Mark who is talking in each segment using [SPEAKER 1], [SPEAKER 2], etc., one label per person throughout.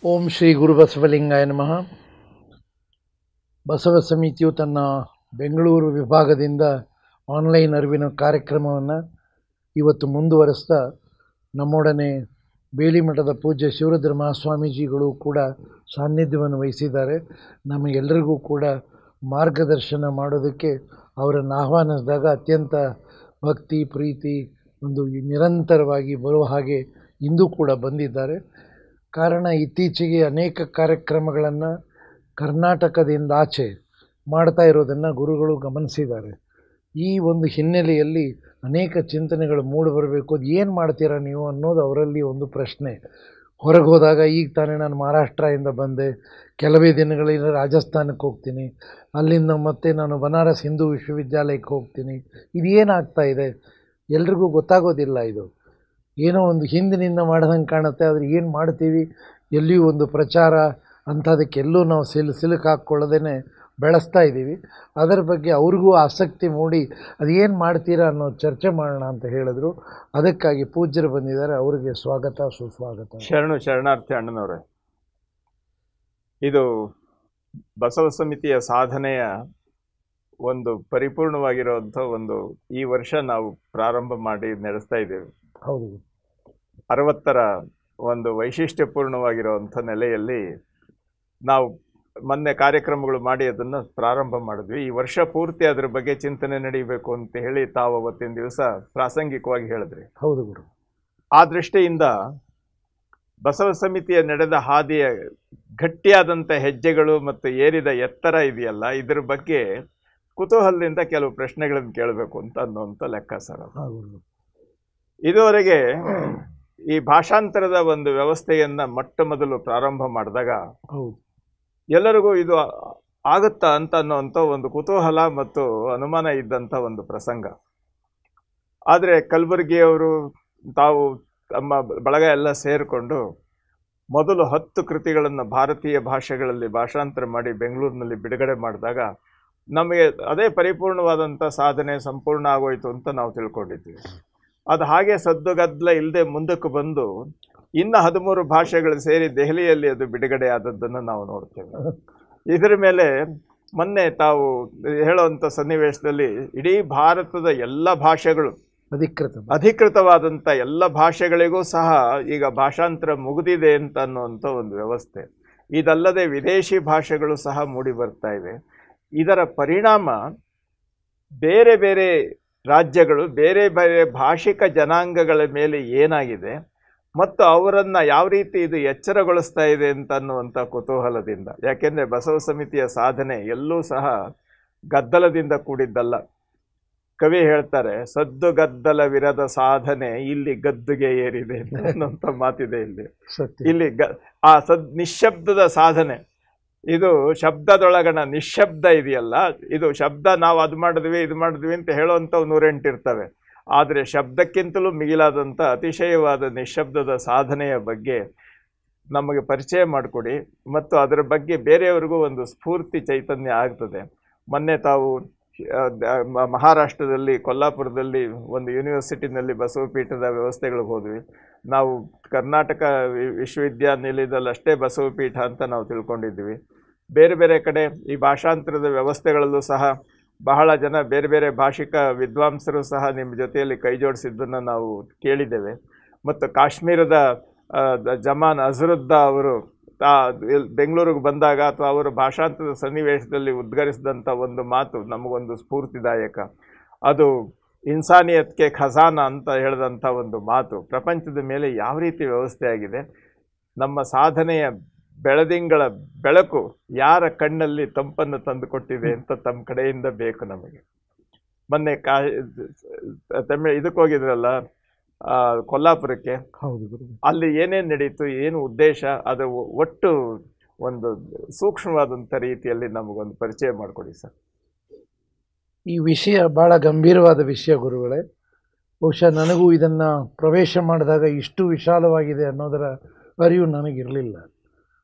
[SPEAKER 1] ಓಂ ಶ್ರೀ ಗುರು ಬಸವಲಿಂಗಾಯ ನಮಃ. ಬಸವ ಸಮಿತಿಯು ತನ್ನ ಬೆಂಗಳೂರು ವಿಭಾಗದಿಂದ ಆನ್ಲೈನ್ ಅರಿವಿನ ಕಾರ್ಯಕ್ರಮವನ್ನು ಇವತ್ತು ಮುಂದುವರಿಸ್ತಾ ನಮ್ಮೊಡನೆ ಬೇಲಿಮಠದ ಪೂಜ್ಯ ಶಿವರುದ್ರ ಮಹಾಸ್ವಾಮೀಜಿಗಳು ಕೂಡ ಸಾನ್ನಿಧ್ಯವನ್ನು ವಹಿಸಿದ್ದಾರೆ. ನಮಗೆಲ್ಲರಿಗೂ ಕೂಡ ಮಾರ್ಗದರ್ಶನ ಮಾಡೋದಕ್ಕೆ ಅವರನ್ನು ಆಹ್ವಾನಿಸಿದಾಗ ಅತ್ಯಂತ ಭಕ್ತಿ ಪ್ರೀತಿ ಒಂದು ನಿರಂತರವಾಗಿ ಬರುವ ಹಾಗೆ ಇಂದು ಕೂಡ ಬಂದಿದ್ದಾರೆ. ಕಾರಣ ಇತ್ತೀಚೆಗೆ ಅನೇಕ ಕಾರ್ಯಕ್ರಮಗಳನ್ನು ಕರ್ನಾಟಕದಿಂದ ಆಚೆ ಮಾಡ್ತಾ ಇರೋದನ್ನು ಗುರುಗಳು ಗಮನಿಸಿದ್ದಾರೆ. ಈ ಒಂದು ಹಿನ್ನೆಲೆಯಲ್ಲಿ ಅನೇಕ ಚಿಂತನೆಗಳು ಮೂಡಿಬರಬೇಕು. ಅದು ಏನು ಮಾಡ್ತೀರಾ ನೀವು ಅನ್ನೋದು ಅವರಲ್ಲಿ ಒಂದು ಪ್ರಶ್ನೆ. ಹೊರಗೆ ಹೋದಾಗ ಈಗ ತಾನೇ ನಾನು ಮಹಾರಾಷ್ಟ್ರದಿಂದ ಬಂದೆ, ಕೆಲವೇ ದಿನಗಳಲ್ಲಿ ರಾಜಸ್ಥಾನಕ್ಕೆ ಹೋಗ್ತೀನಿ, ಅಲ್ಲಿಂದ ಮತ್ತೆ ನಾನು ಬನಾರಸ್ ಹಿಂದೂ ವಿಶ್ವವಿದ್ಯಾಲಯಕ್ಕೆ ಹೋಗ್ತೀನಿ. ಇದು ಏನಾಗ್ತಾ ಇದೆ ಎಲ್ರಿಗೂ ಗೊತ್ತಾಗೋದಿಲ್ಲ. ಇದು ಏನೋ ಒಂದು ಹಿಂದಿನಿಂದ ಮಾಡ್ದಂಗೆ ಕಾಣುತ್ತೆ, ಆದರೆ ಏನು ಮಾಡ್ತೀವಿ, ಎಲ್ಲಿಯೂ ಒಂದು ಪ್ರಚಾರ ಅಂಥದಕ್ಕೆಲ್ಲೂ ನಾವು ಸಿಲುಕು ಹಾಕ್ಕೊಳ್ಳೋದೇ ಬೆಳೆಸ್ತಾ ಇದ್ದೀವಿ. ಅದರ ಬಗ್ಗೆ ಅವ್ರಿಗೂ ಆಸಕ್ತಿ ಮೂಡಿ ಅದು ಏನು ಮಾಡ್ತೀರಾ ಅನ್ನೋ ಚರ್ಚೆ ಮಾಡೋಣ ಅಂತ ಹೇಳಿದ್ರು. ಅದಕ್ಕಾಗಿ ಪೂಜ್ಯರು ಬಂದಿದ್ದಾರೆ, ಅವರಿಗೆ ಸ್ವಾಗತ ಸುಸ್ವಾಗತ.
[SPEAKER 2] ಶರಣಾರ್ಥಿ ಅಣ್ಣನವರೇ, ಇದು ಬಸವ ಸಮಿತಿಯ ಸಾಧನೆಯ ಒಂದು ಪರಿಪೂರ್ಣವಾಗಿರುವಂಥ ಒಂದು ಈ ವರ್ಷ ನಾವು ಪ್ರಾರಂಭ ಮಾಡಿ ನಡೆಸ್ತಾ ಇದ್ದೇವೆ.
[SPEAKER 1] ಹೌದು,
[SPEAKER 2] 60ರ ಒಂದು ವೈಶಿಷ್ಟ್ಯಪೂರ್ಣವಾಗಿರುವಂಥ ನೆಲೆಯಲ್ಲಿ ನಾವು ಮೊನ್ನೆ ಕಾರ್ಯಕ್ರಮಗಳು ಮಾಡಿ ಅದನ್ನು ಪ್ರಾರಂಭ ಮಾಡಿದ್ವಿ. ಈ ವರ್ಷ ಪೂರ್ತಿ ಅದರ ಬಗ್ಗೆ ಚಿಂತನೆ ನಡೀಬೇಕು ಅಂತ ಹೇಳಿ ತಾವು ಅವತ್ತಿನ ದಿವಸ ಪ್ರಾಸಂಗಿಕವಾಗಿ ಹೇಳಿದ್ರಿ.
[SPEAKER 1] ಹೌದು ಗುರು.
[SPEAKER 2] ಆ ದೃಷ್ಟಿಯಿಂದ ಬಸವ ಸಮಿತಿಯ ನಡೆದ ಹಾದಿಯ ಗಟ್ಟಿಯಾದಂಥ ಹೆಜ್ಜೆಗಳು ಮತ್ತು ಏರಿದ ಎತ್ತರ ಇದೆಯಲ್ಲ, ಇದರ ಬಗ್ಗೆ ಕುತೂಹಲದಿಂದ ಕೆಲವು ಪ್ರಶ್ನೆಗಳನ್ನು ಕೇಳಬೇಕು ಅಂತ ಅನ್ನುವಂಥ ಲೆಕ್ಕಾಚಾರ. ಇದುವರೆಗೆ ಈ ಭಾಷಾಂತರದ ಒಂದು ವ್ಯವಸ್ಥೆಯನ್ನು ಮೊಟ್ಟ ಮೊದಲು ಪ್ರಾರಂಭ ಮಾಡಿದಾಗ ಎಲ್ಲರಿಗೂ ಇದು ಆಗುತ್ತಾ ಅಂತ ಅನ್ನೋವಂಥ ಒಂದು ಕುತೂಹಲ ಮತ್ತು ಅನುಮಾನ ಇದ್ದಂಥ ಒಂದು ಪ್ರಸಂಗ. ಆದರೆ ಕಲಬುರ್ಗಿಯವರು ತಾವು ತಮ್ಮ ಬಳಗ ಎಲ್ಲ ಸೇರಿಕೊಂಡು ಮೊದಲು 10 ಕೃತಿಗಳನ್ನು ಭಾರತೀಯ ಭಾಷೆಗಳಲ್ಲಿ ಭಾಷಾಂತರ ಮಾಡಿ ಬೆಂಗಳೂರಿನಲ್ಲಿ ಬಿಡುಗಡೆ ಮಾಡಿದಾಗ ನಮಗೆ ಅದೇ ಪರಿಪೂರ್ಣವಾದಂಥ ಸಾಧನೆ ಸಂಪೂರ್ಣ ಆಗೋಯ್ತು ಅಂತ ನಾವು ತಿಳ್ಕೊಂಡಿದ್ವಿ. ಅದು ಹಾಗೆ ಸದ್ದುಗದ್ದಲ ಇಲ್ಲದೆ ಮುಂದಕ್ಕೆ ಬಂದು ಇನ್ನು 13 ಭಾಷೆಗಳು ಸೇರಿ ದೆಹಲಿಯಲ್ಲಿ ಅದು ಬಿಡುಗಡೆ ಆದದ್ದನ್ನು ನಾವು ನೋಡ್ತೇವೆ. ಇದರ ಮೇಲೆ ಮೊನ್ನೆ ತಾವು ಹೇಳುವಂಥ ಸನ್ನಿವೇಶದಲ್ಲಿ ಇಡೀ ಭಾರತದ ಎಲ್ಲ ಭಾಷೆಗಳು ಅಧಿಕೃತವಾದಂಥ ಎಲ್ಲ ಭಾಷೆಗಳಿಗೂ ಸಹ ಈಗ ಭಾಷಾಂತರ ಮುಗಿದಿದೆ ಅಂತ ಅನ್ನುವಂಥ ಒಂದು ವ್ಯವಸ್ಥೆ. ಇದಲ್ಲದೆ ವಿದೇಶಿ ಭಾಷೆಗಳು ಸಹ ಮೂಡಿ ಬರ್ತಾ ಇವೆ. ಇದರ ಪರಿಣಾಮ ಬೇರೆ ಬೇರೆ ರಾಜ್ಯಗಳು ಬೇರೆ ಬೇರೆ ಭಾಷಿಕ ಜನಾಂಗಗಳ ಮೇಲೆ ಏನಾಗಿದೆ ಮತ್ತು ಅವರನ್ನು ಯಾವ ರೀತಿ ಇದು ಎಚ್ಚರಗೊಳಿಸ್ತಾ ಇದೆ ಅಂತ ಅನ್ನುವಂಥ ಕುತೂಹಲದಿಂದ. ಯಾಕೆಂದರೆ ಬಸವ ಸಮಿತಿಯ ಸಾಧನೆ ಎಲ್ಲೂ ಸಹ ಗದ್ದಲದಿಂದ ಕೂಡಿದ್ದಲ್ಲ. ಕವಿ ಹೇಳ್ತಾರೆ, ಸದ್ದು ಗದ್ದಲವಿರದ ಸಾಧನೆ ಇಲ್ಲಿ ಗದ್ದುಗೆ ಏರಿದೆ ಅನ್ನುವಂಥ ಮಾತಿದೆ. ಇಲ್ಲಿ ನಿಶ್ಶಬ್ದದ ಸಾಧನೆ, ಇದು ಶಬ್ದದೊಳಗಣ ನಿಶ್ಶಬ್ದ ಇದೆಯಲ್ಲ, ಇದು ಶಬ್ದ ನಾವು ಅದು ಮಾಡಿದ್ವಿ ಇದು ಮಾಡಿದ್ವಿ ಅಂತ ಹೇಳುವಂಥವು 108 ಇರ್ತವೆ. ಆದರೆ ಶಬ್ದಕ್ಕಿಂತಲೂ ಮಿಗಿಲಾದಂಥ ಅತಿಶಯವಾದ ನಿಶ್ಶಬ್ದದ ಸಾಧನೆಯ ಬಗ್ಗೆ ನಮಗೆ ಪರಿಚಯ ಮಾಡಿಕೊಡಿ ಮತ್ತು ಅದರ ಬಗ್ಗೆ ಬೇರೆಯವ್ರಿಗೂ ಒಂದು ಸ್ಫೂರ್ತಿ ಚೈತನ್ಯ ಆಗ್ತದೆ. ಮೊನ್ನೆ ತಾವು ಮಹಾರಾಷ್ಟ್ರದಲ್ಲಿ ಕೊಲ್ಲಾಪುರದಲ್ಲಿ ಒಂದು ಯೂನಿವರ್ಸಿಟಿನಲ್ಲಿ ಬಸವಪೀಠದ ವ್ಯವಸ್ಥೆಗಳಿಗೆ ಹೋದ್ವಿ. ನಾವು ಕರ್ನಾಟಕ ವಿಶ್ವವಿದ್ಯಾನಿಲಯದಲ್ಲಿ ಅಷ್ಟೇ ಬಸವಪೀಠ ಅಂತ ನಾವು ತಿಳ್ಕೊಂಡಿದ್ವಿ. ಬೇರೆ ಬೇರೆ ಕಡೆ ಈ ಭಾಷಾಂತರದ ವ್ಯವಸ್ಥೆಗಳಲ್ಲೂ ಸಹ ಬಹಳ ಜನ ಬೇರೆ ಬೇರೆ ಭಾಷಿಕ ವಿದ್ವಾಂಸರು ಸಹ ನಿಮ್ಮ ಜೊತೆಯಲ್ಲಿ ಕೈ ಜೋಡಿಸಿದ್ದನ್ನು ನಾವು ಕೇಳಿದ್ದೇವೆ. ಮತ್ತು ಕಾಶ್ಮೀರದ ಜಮಾನ್ ಅಜರುದ್ದಾ ಅವರು ಬೆಂಗಳೂರಿಗೆ ಬಂದಾಗ ಅಥವಾ ಅವರು ಭಾಷಾಂತರದ ಸನ್ನಿವೇಶದಲ್ಲಿ ಉದ್ಗರಿಸಿದಂಥ ಒಂದು ಮಾತು ನಮಗೊಂದು ಸ್ಫೂರ್ತಿದಾಯಕ. ಅದು ಇನ್ಸಾನಿಯತ್ಗೆ ಖಜಾನ ಅಂತ ಹೇಳಿದಂಥ ಒಂದು ಮಾತು ಪ್ರಪಂಚದ ಮೇಲೆ ಯಾವ ರೀತಿ ವ್ಯವಸ್ಥೆ ಆಗಿದೆ, ನಮ್ಮ ಸಾಧನೆಯ ಬೆಳದಿಂಗಳ ಬೆಳಕು ಯಾರ ಕಣ್ಣಲ್ಲಿ ತಂಪನ್ನು ತಂದುಕೊಟ್ಟಿದೆ ಅಂತ ತಮ್ಮ ಕಡೆಯಿಂದ ಬೇಕು ನಮಗೆ. ಮೊನ್ನೆ ಇದಕ್ಕೆ ಹೋಗಿದ್ರಲ್ಲ ಕೊಲ್ಲಾಪುರಕ್ಕೆ, ಅಲ್ಲಿ ಏನೇನು ನಡೀತು, ಏನು ಉದ್ದೇಶ, ಅದು ಒಟ್ಟು ಒಂದು ಸೂಕ್ಷ್ಮವಾದಂಥ ರೀತಿಯಲ್ಲಿ ನಮಗೊಂದು ಪರಿಚಯ ಮಾಡಿಕೊಡಿ ಸರ್.
[SPEAKER 1] ಈ ವಿಷಯ ಭಾಳ ಗಂಭೀರವಾದ ವಿಷಯ ಗುರುಗಳೇ. ಬಹುಶಃ ನನಗೂ ಇದನ್ನು ಪ್ರವೇಶ ಮಾಡಿದಾಗ ಇಷ್ಟು ವಿಶಾಲವಾಗಿದೆ ಅನ್ನೋದರ ಅರಿವು ನನಗಿರಲಿಲ್ಲ.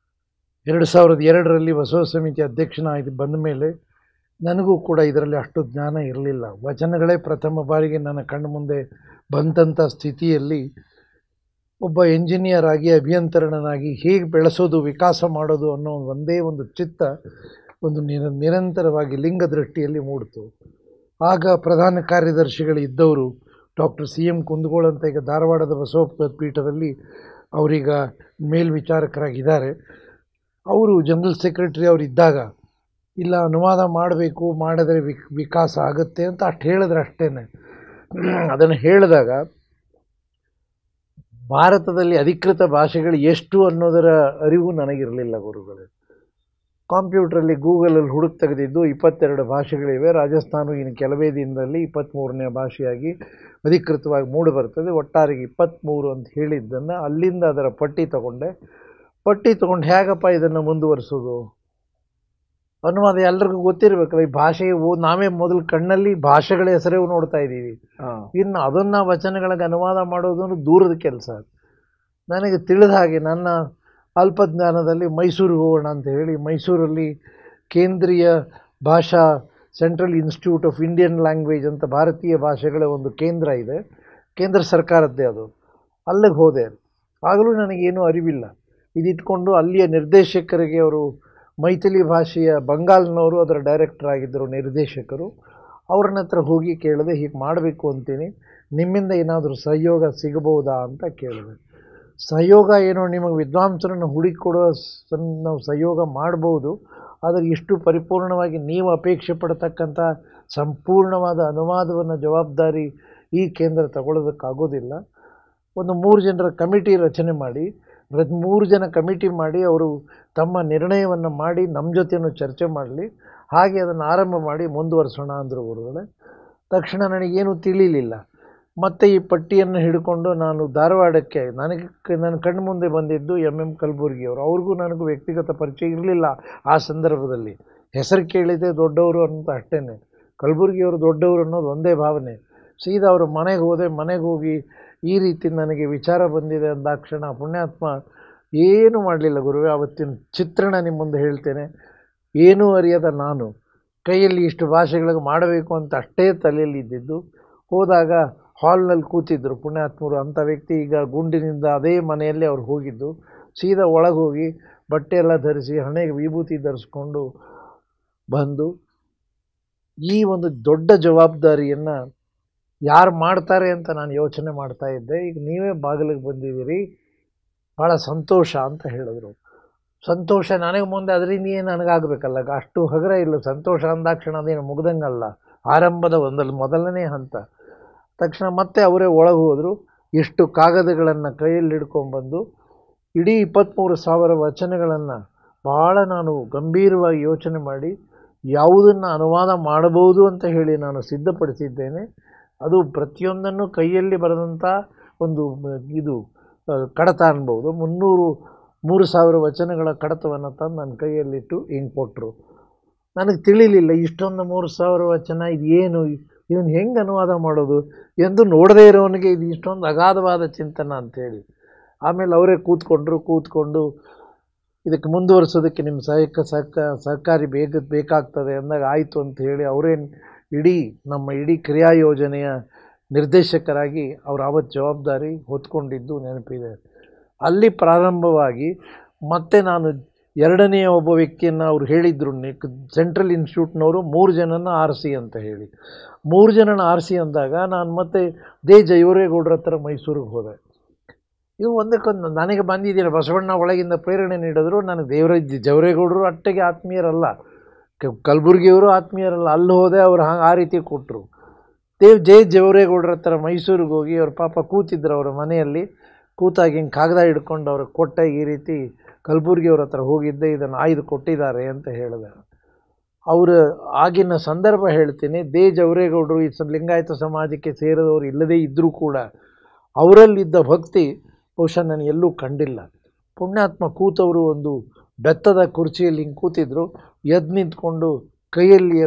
[SPEAKER 1] 2002ರಲ್ಲಿ ಬಸವ ಸಮಿತಿ ಅಧ್ಯಕ್ಷನಾಗಿ ಬಂದ ಮೇಲೆ ನನಗೂ ಕೂಡ ಇದರಲ್ಲಿ ಅಷ್ಟು ಜ್ಞಾನ ಇರಲಿಲ್ಲ. ವಚನಗಳೇ ಪ್ರಥಮ ಬಾರಿಗೆ ನನ್ನ ಕಣ್ಣು ಮುಂದೆ ಬಂದಂಥ ಸ್ಥಿತಿಯಲ್ಲಿ ಒಬ್ಬ ಎಂಜಿನಿಯರ್ ಆಗಿ ಅಭಿಯಂತರನಾಗಿ ಹೇಗೆ ಬೆಳೆಸೋದು ವಿಕಾಸ ಮಾಡೋದು ಅನ್ನೋ ಒಂದೇ ಒಂದು ಚಿತ್ತ ಒಂದು ನಿರಂತರವಾಗಿ ಲಿಂಗದೃಷ್ಟಿಯಲ್ಲಿ ಮೂಡಿತು. ಆಗ ಪ್ರಧಾನ ಕಾರ್ಯದರ್ಶಿಗಳು ಇದ್ದವರು ಡಾಕ್ಟರ್ ಸಿ ಎಂ ಕುಂದಗೋಳ ಅಂತ, ಈಗ ಧಾರವಾಡದ ಬಸವ ಪೀಠದಲ್ಲಿ ಅವರೀಗ ಮೇಲ್ವಿಚಾರಕರಾಗಿದ್ದಾರೆ. ಅವರು ಜನರಲ್ ಸೆಕ್ರೆಟರಿ ಅವರು ಇದ್ದಾಗ, ಇಲ್ಲ ಅನುವಾದ ಮಾಡಬೇಕು, ಮಾಡಿದ್ರೆ ವಿಕಾಸ ಆಗುತ್ತೆ ಅಂತ ಅಷ್ಟು ಹೇಳಿದ್ರೆ ಅಷ್ಟೇ. ಅದನ್ನು ಹೇಳಿದಾಗ ಭಾರತದಲ್ಲಿ ಅಧಿಕೃತ ಭಾಷೆಗಳು ಎಷ್ಟು ಅನ್ನೋದರ ಅರಿವು ನನಗಿರಲಿಲ್ಲ ಗುರುಗಳೇ. ಕಂಪ್ಯೂಟ್ರಲ್ಲಿ ಗೂಗಲಲ್ಲಿ ಹುಡುಕಿ ತೆಗೆದಿದ್ದು 22 ಭಾಷೆಗಳಿವೆ. ರಾಜಸ್ಥಾನ ಇನ್ನು ಕೆಲವೇ ದಿನದಲ್ಲಿ 23ನೇ ಭಾಷೆಯಾಗಿ ಅಧಿಕೃತವಾಗಿ ಮೂಡಿ ಬರ್ತದೆ. ಒಟ್ಟಾರೆಗೆ 23 ಅಂತ ಹೇಳಿದ್ದನ್ನು ಅಲ್ಲಿಂದ ಅದರ ಪಟ್ಟಿ ತಗೊಂಡು ಹೇಗಪ್ಪ ಇದನ್ನು ಮುಂದುವರಿಸೋದು? ಅನುವಾದ ಎಲ್ರಿಗೂ ಗೊತ್ತಿರಬೇಕಲ್ಲ. ಈ ಭಾಷೆಗೆ ನಾವೇ ಮೊದಲು ಕಣ್ಣಲ್ಲಿ ಭಾಷೆಗಳ ಹೆಸರೇ ನೋಡ್ತಾ ಇದ್ದೀವಿ, ಇನ್ನು ಅದನ್ನು ವಚನಗಳಿಗೆ ಅನುವಾದ ಮಾಡೋದು ದೂರದ ಕೆಲಸ. ನನಗೆ ತಿಳಿದ ಹಾಗೆ ನನ್ನ ಅಲ್ಪಜ್ಞಾನದಲ್ಲಿ ಮೈಸೂರಿಗೆ ಹೋಗೋಣ ಅಂತ ಹೇಳಿ, ಮೈಸೂರಲ್ಲಿ ಕೇಂದ್ರೀಯ ಭಾಷಾ central institute of Indian language ಅಂತ ಭಾರತೀಯ ಭಾಷೆಗಳ ಒಂದು ಕೇಂದ್ರ ಇದೆ, ಕೇಂದ್ರ ಸರ್ಕಾರದ್ದೇ ಅದು. ಅಲ್ಲಿಗೆ ಹೋದೆ. ಆಗಲೂ ನನಗೇನೂ ಅರಿವಿಲ್ಲ. ಇದಿಟ್ಕೊಂಡು ಅಲ್ಲಿಯ ನಿರ್ದೇಶಕರಿಗೆ, ಅವರು ಮೈಥಿಲಿ ಭಾಷೆಯ ಬಂಗಾಲ್ನವರು, ಅದರ ಡೈರೆಕ್ಟರ್ ಆಗಿದ್ದರು ನಿರ್ದೇಶಕರು, ಅವ್ರನ್ನ ಹತ್ರ ಹೋಗಿ ಕೇಳಿದೆ, ಹೀಗೆ ಮಾಡಬೇಕು ಅಂತೀನಿ, ನಿಮ್ಮಿಂದ ಏನಾದರೂ ಸಹಯೋಗ ಸಿಗಬಹುದಾ ಅಂತ ಕೇಳಿದೆ. ಸಹಯೋಗ ಏನೋ, ನಿಮಗೆ ವಿದ್ವಾಂಸರನ್ನು ಹುಡುಕಿಕೊಡೋ ನಾವು ಸಹಯೋಗ ಮಾಡ್ಬೋದು, ಆದರೆ ಇಷ್ಟು ಪರಿಪೂರ್ಣವಾಗಿ ನೀವು ಅಪೇಕ್ಷೆ ಪಡ್ತಕ್ಕಂಥ ಸಂಪೂರ್ಣವಾದ ಅನುವಾದವನ್ನು ಜವಾಬ್ದಾರಿ ಈ ಕೇಂದ್ರ ತಗೊಳ್ಳೋದಕ್ಕಾಗೋದಿಲ್ಲ. ಒಂದು 3 ಜನರ ಕಮಿಟಿ ರಚನೆ ಮಾಡಿ, 3 ಜನ ಕಮಿಟಿ ಮಾಡಿ ಅವರು ತಮ್ಮ ನಿರ್ಣಯವನ್ನು ಮಾಡಿ ನಮ್ಮ ಜೊತೆನೂ ಚರ್ಚೆ ಮಾಡಲಿ, ಹಾಗೆ ಅದನ್ನು ಆರಂಭ ಮಾಡಿ ಮುಂದುವರಿಸೋಣ ಅಂದರು ಗುರುಗಳೇ. ತಕ್ಷಣ ನನಗೇನು ತಿಳಿಲಿಲ್ಲ. ಮತ್ತು ಈ ಪಟ್ಟಿಯನ್ನು ಹಿಡ್ಕೊಂಡು ನಾನು ಧಾರವಾಡಕ್ಕೆ, ನನ್ನ ಕಣ್ಣು ಮುಂದೆ ಬಂದಿದ್ದು ಎಂ ಕಲಬುರ್ಗಿಯವರು. ಅವ್ರಿಗೂ ನನಗೂ ವ್ಯಕ್ತಿಗತ ಪರಿಚಯ ಇರಲಿಲ್ಲ ಆ ಸಂದರ್ಭದಲ್ಲಿ. ಹೆಸರು ಕೇಳಿದೆ ದೊಡ್ಡವರು ಅಂತ ಅಷ್ಟೇ. ಕಲಬುರ್ಗಿಯವರು ದೊಡ್ಡವರು ಅನ್ನೋದು ಒಂದೇ ಭಾವನೆ. ಸೀದಾ ಅವರು ಮನೆಗೆ ಹೋದೆ. ಮನೆಗೆ ಹೋಗಿ ಈ ರೀತಿ ನನಗೆ ವಿಚಾರ ಬಂದಿದೆ ಅಂದಾಕ್ಷಣ ಪುಣ್ಯಾತ್ಮ ಏನೂ ಮಾಡಲಿಲ್ಲ ಗುರುವೇ. ಆವತ್ತಿನ ಚಿತ್ರಣ ನಿಮ್ಮ ಮುಂದೆ ಹೇಳ್ತೇನೆ. ಏನೂ ಅರಿಯದ ನಾನು ಕೈಯಲ್ಲಿ ಇಷ್ಟು ಭಾಷೆಗಳಿಗೆ ಮಾಡಬೇಕು ಅಂತ ಅಷ್ಟೇ ತಲೆಯಲ್ಲಿ ಇದ್ದಿದ್ದು. ಹೋದಾಗ ಹಾಲ್ನಲ್ಲಿ ಕೂತಿದ್ದರು ಪುಣ್ಯಾತ್ಮರು. ಅಂಥ ವ್ಯಕ್ತಿ ಈಗ ಗುಂಡಿನಿಂದ ಅದೇ ಮನೆಯಲ್ಲಿ ಅವ್ರು ಹೋಗಿದ್ದು. ಸೀದಾ ಒಳಗೆ ಹೋಗಿ ಬಟ್ಟೆ ಎಲ್ಲ ಧರಿಸಿ, ಹಣೆಗೆ ವಿಭೂತಿ ಧರಿಸ್ಕೊಂಡು ಬಂದು ಈ ಒಂದು ದೊಡ್ಡ ಜವಾಬ್ದಾರಿಯನ್ನು ಯಾರು ಮಾಡ್ತಾರೆ ಅಂತ ನಾನು ಯೋಚನೆ ಮಾಡ್ತಾ ಇದ್ದೆ. ಈಗ ನೀವೇ ಬಾಗಿಲಿಗೆ ಬಂದಿದ್ದೀರಿ, ಭಾಳ ಸಂತೋಷ ಅಂತ ಹೇಳಿದ್ರು. ಸಂತೋಷ ನನಗೆ ಮುಂದೆ, ಅದರಿಂದ ಏನು ನನಗಾಗಬೇಕಲ್ಲ, ಅಷ್ಟು ಹಗರ ಇಲ್ಲ. ಸಂತೋಷ ಅಂದಾಕ್ಷಣ ಅದೇನು ಮುಗ್ದಂಗಲ್ಲ, ಆರಂಭದ ಮೊದಲನೇ ಹಂತ. ತಕ್ಷಣ ಮತ್ತೆ ಅವರೇ ಒಳಗೆ ಹೋದರು. ಇಷ್ಟು ಕಾಗದಗಳನ್ನು ಕೈಯಲ್ಲಿ ಹಿಡ್ಕೊಂಡ್ಬಂದು ಇಡೀ 23,000 ವಚನಗಳನ್ನು ಭಾಳ ನಾನು ಗಂಭೀರವಾಗಿ ಯೋಚನೆ ಮಾಡಿ ಯಾವುದನ್ನು ಅನುವಾದ ಮಾಡಬಹುದು ಅಂತ ಹೇಳಿ ನಾನು ಸಿದ್ಧಪಡಿಸಿದ್ದೇನೆ. ಅದು ಪ್ರತಿಯೊಂದನ್ನು ಕೈಯಲ್ಲಿ ಬರೆದಂಥ ಒಂದು ಇದು ಕಡತ ಅನ್ಬೋದು. 3,000 ವಚನಗಳ ಕಡತವನ್ನು ತಂದು ನನ್ನ ಕೈಯಲ್ಲಿಟ್ಟು ಹಿಂಗೆ ಕೊಟ್ಟರು. ನನಗೆ ತಿಳಿಲಿಲ್ಲ ಇಷ್ಟೊಂದು 3,000 ವಚನ ಇದು ಏನು, ಇವನು ಹೆಂಗೆ ಅನುವಾದ ಮಾಡೋದು ಎಂದು ನೋಡದೇ ಇರೋನಿಗೆ ಇದು ಇಷ್ಟೊಂದು ಅಗಾಧವಾದ ಚಿಂತನ ಅಂಥೇಳಿ. ಆಮೇಲೆ ಅವರೇ ಕೂತ್ಕೊಂಡು ಇದಕ್ಕೆ ಮುಂದುವರಿಸೋದಕ್ಕೆ ನಿಮ್ಮ ಸಹಕಾರಿ ಬೇಕಾಗ್ತದೆ ಅಂದಾಗ ಆಯಿತು ಅಂತ ಹೇಳಿ ಅವರೇ ನಮ್ಮ ಇಡೀ ಕ್ರಿಯಾ ಯೋಜನೆಯ ನಿರ್ದೇಶಕರಾಗಿ ಅವರು ಆವತ್ತು ಜವಾಬ್ದಾರಿ ಹೊತ್ಕೊಂಡಿದ್ದು ನೆನಪಿದೆ. ಅಲ್ಲಿ ಪ್ರಾರಂಭವಾಗಿ ಮತ್ತೆ ನಾನು ಎರಡನೆಯ ಒಬ್ಬ ವ್ಯಕ್ತಿಯನ್ನು ಅವ್ರು ಹೇಳಿದರು, ಸೆಂಟ್ರಲ್ ಇನ್ಸ್ಟಿಟ್ಯೂಟ್ನವರು 3 ಜನನ ಆರಿಸಿ ಅಂತ ಹೇಳಿ. 3 ಜನನ ಆರಿಸಿ ಅಂದಾಗ ನಾನು ಮತ್ತೆ ಜಯವರೇಗೌಡರ ಹತ್ರ ಮೈಸೂರಿಗೆ ಹೋದೆ. ಇದು ಒಂದಕ್ಕೊಂದು ನನಗೆ ಬಂದಿದ್ದೀರ, ಬಸವಣ್ಣ ಒಳಗಿಂದ ಪ್ರೇರಣೆ ನೀಡಿದ್ರು. ನನಗೆ ಜವರೇಗೌಡರು ಅಟ್ಟೆಗೆ ಆತ್ಮೀಯರಲ್ಲ, ಕಲಬುರ್ಗಿಯವರು ಆತ್ಮೀಯರಲ್ಲ. ಅಲ್ಲಿ ಹೋದೆ, ಅವ್ರು ಆ ರೀತಿ ಕೊಟ್ಟರು. ಜವರೇಗೌಡರ ಹತ್ರ ಮೈಸೂರಿಗೆ ಹೋಗಿ ಅವ್ರ ಪಾಪ ಕೂತಿದ್ರು ಅವರ ಮನೆಯಲ್ಲಿ. ಕೂತಾಗಿ ಹಿಂಗೆ ಕಾಗದ ಹಿಡ್ಕೊಂಡು ಅವ್ರಿಗೆ ಕೊಟ್ಟೆ, ಈ ರೀತಿ ಕಲಬುರ್ಗಿಯವ್ರ ಹತ್ರ ಹೋಗಿದ್ದೆ, ಇದನ್ನು ಆಯ್ದು ಕೊಟ್ಟಿದ್ದಾರೆ ಅಂತ ಹೇಳಿದೆ. ಅವರು ಆಗಿನ ಸಂದರ್ಭ ಹೇಳ್ತೀನಿ. ಜವರೇಗೌಡರು ಈ ಲಿಂಗಾಯತ ಸಮಾಜಕ್ಕೆ ಸೇರಿದವರು ಇಲ್ಲದೇ ಇದ್ದರೂ ಕೂಡ ಅವರಲ್ಲಿದ್ದ ಭಕ್ತಿ ಬಹುಶಃ ನಾನು ಎಲ್ಲೂ ಕಂಡಿಲ್ಲ. ಪುಣ್ಯಾತ್ಮ ಕೂತವರು ಒಂದು ಬೆತ್ತದ ಕುರ್ಚಿಯಲ್ಲಿ ಹಿಂಗೆ ಕೂತಿದ್ರು. ಎದ್ದು ನಿಂತ್ಕೊಂಡು ಕೈಯಲ್ಲಿ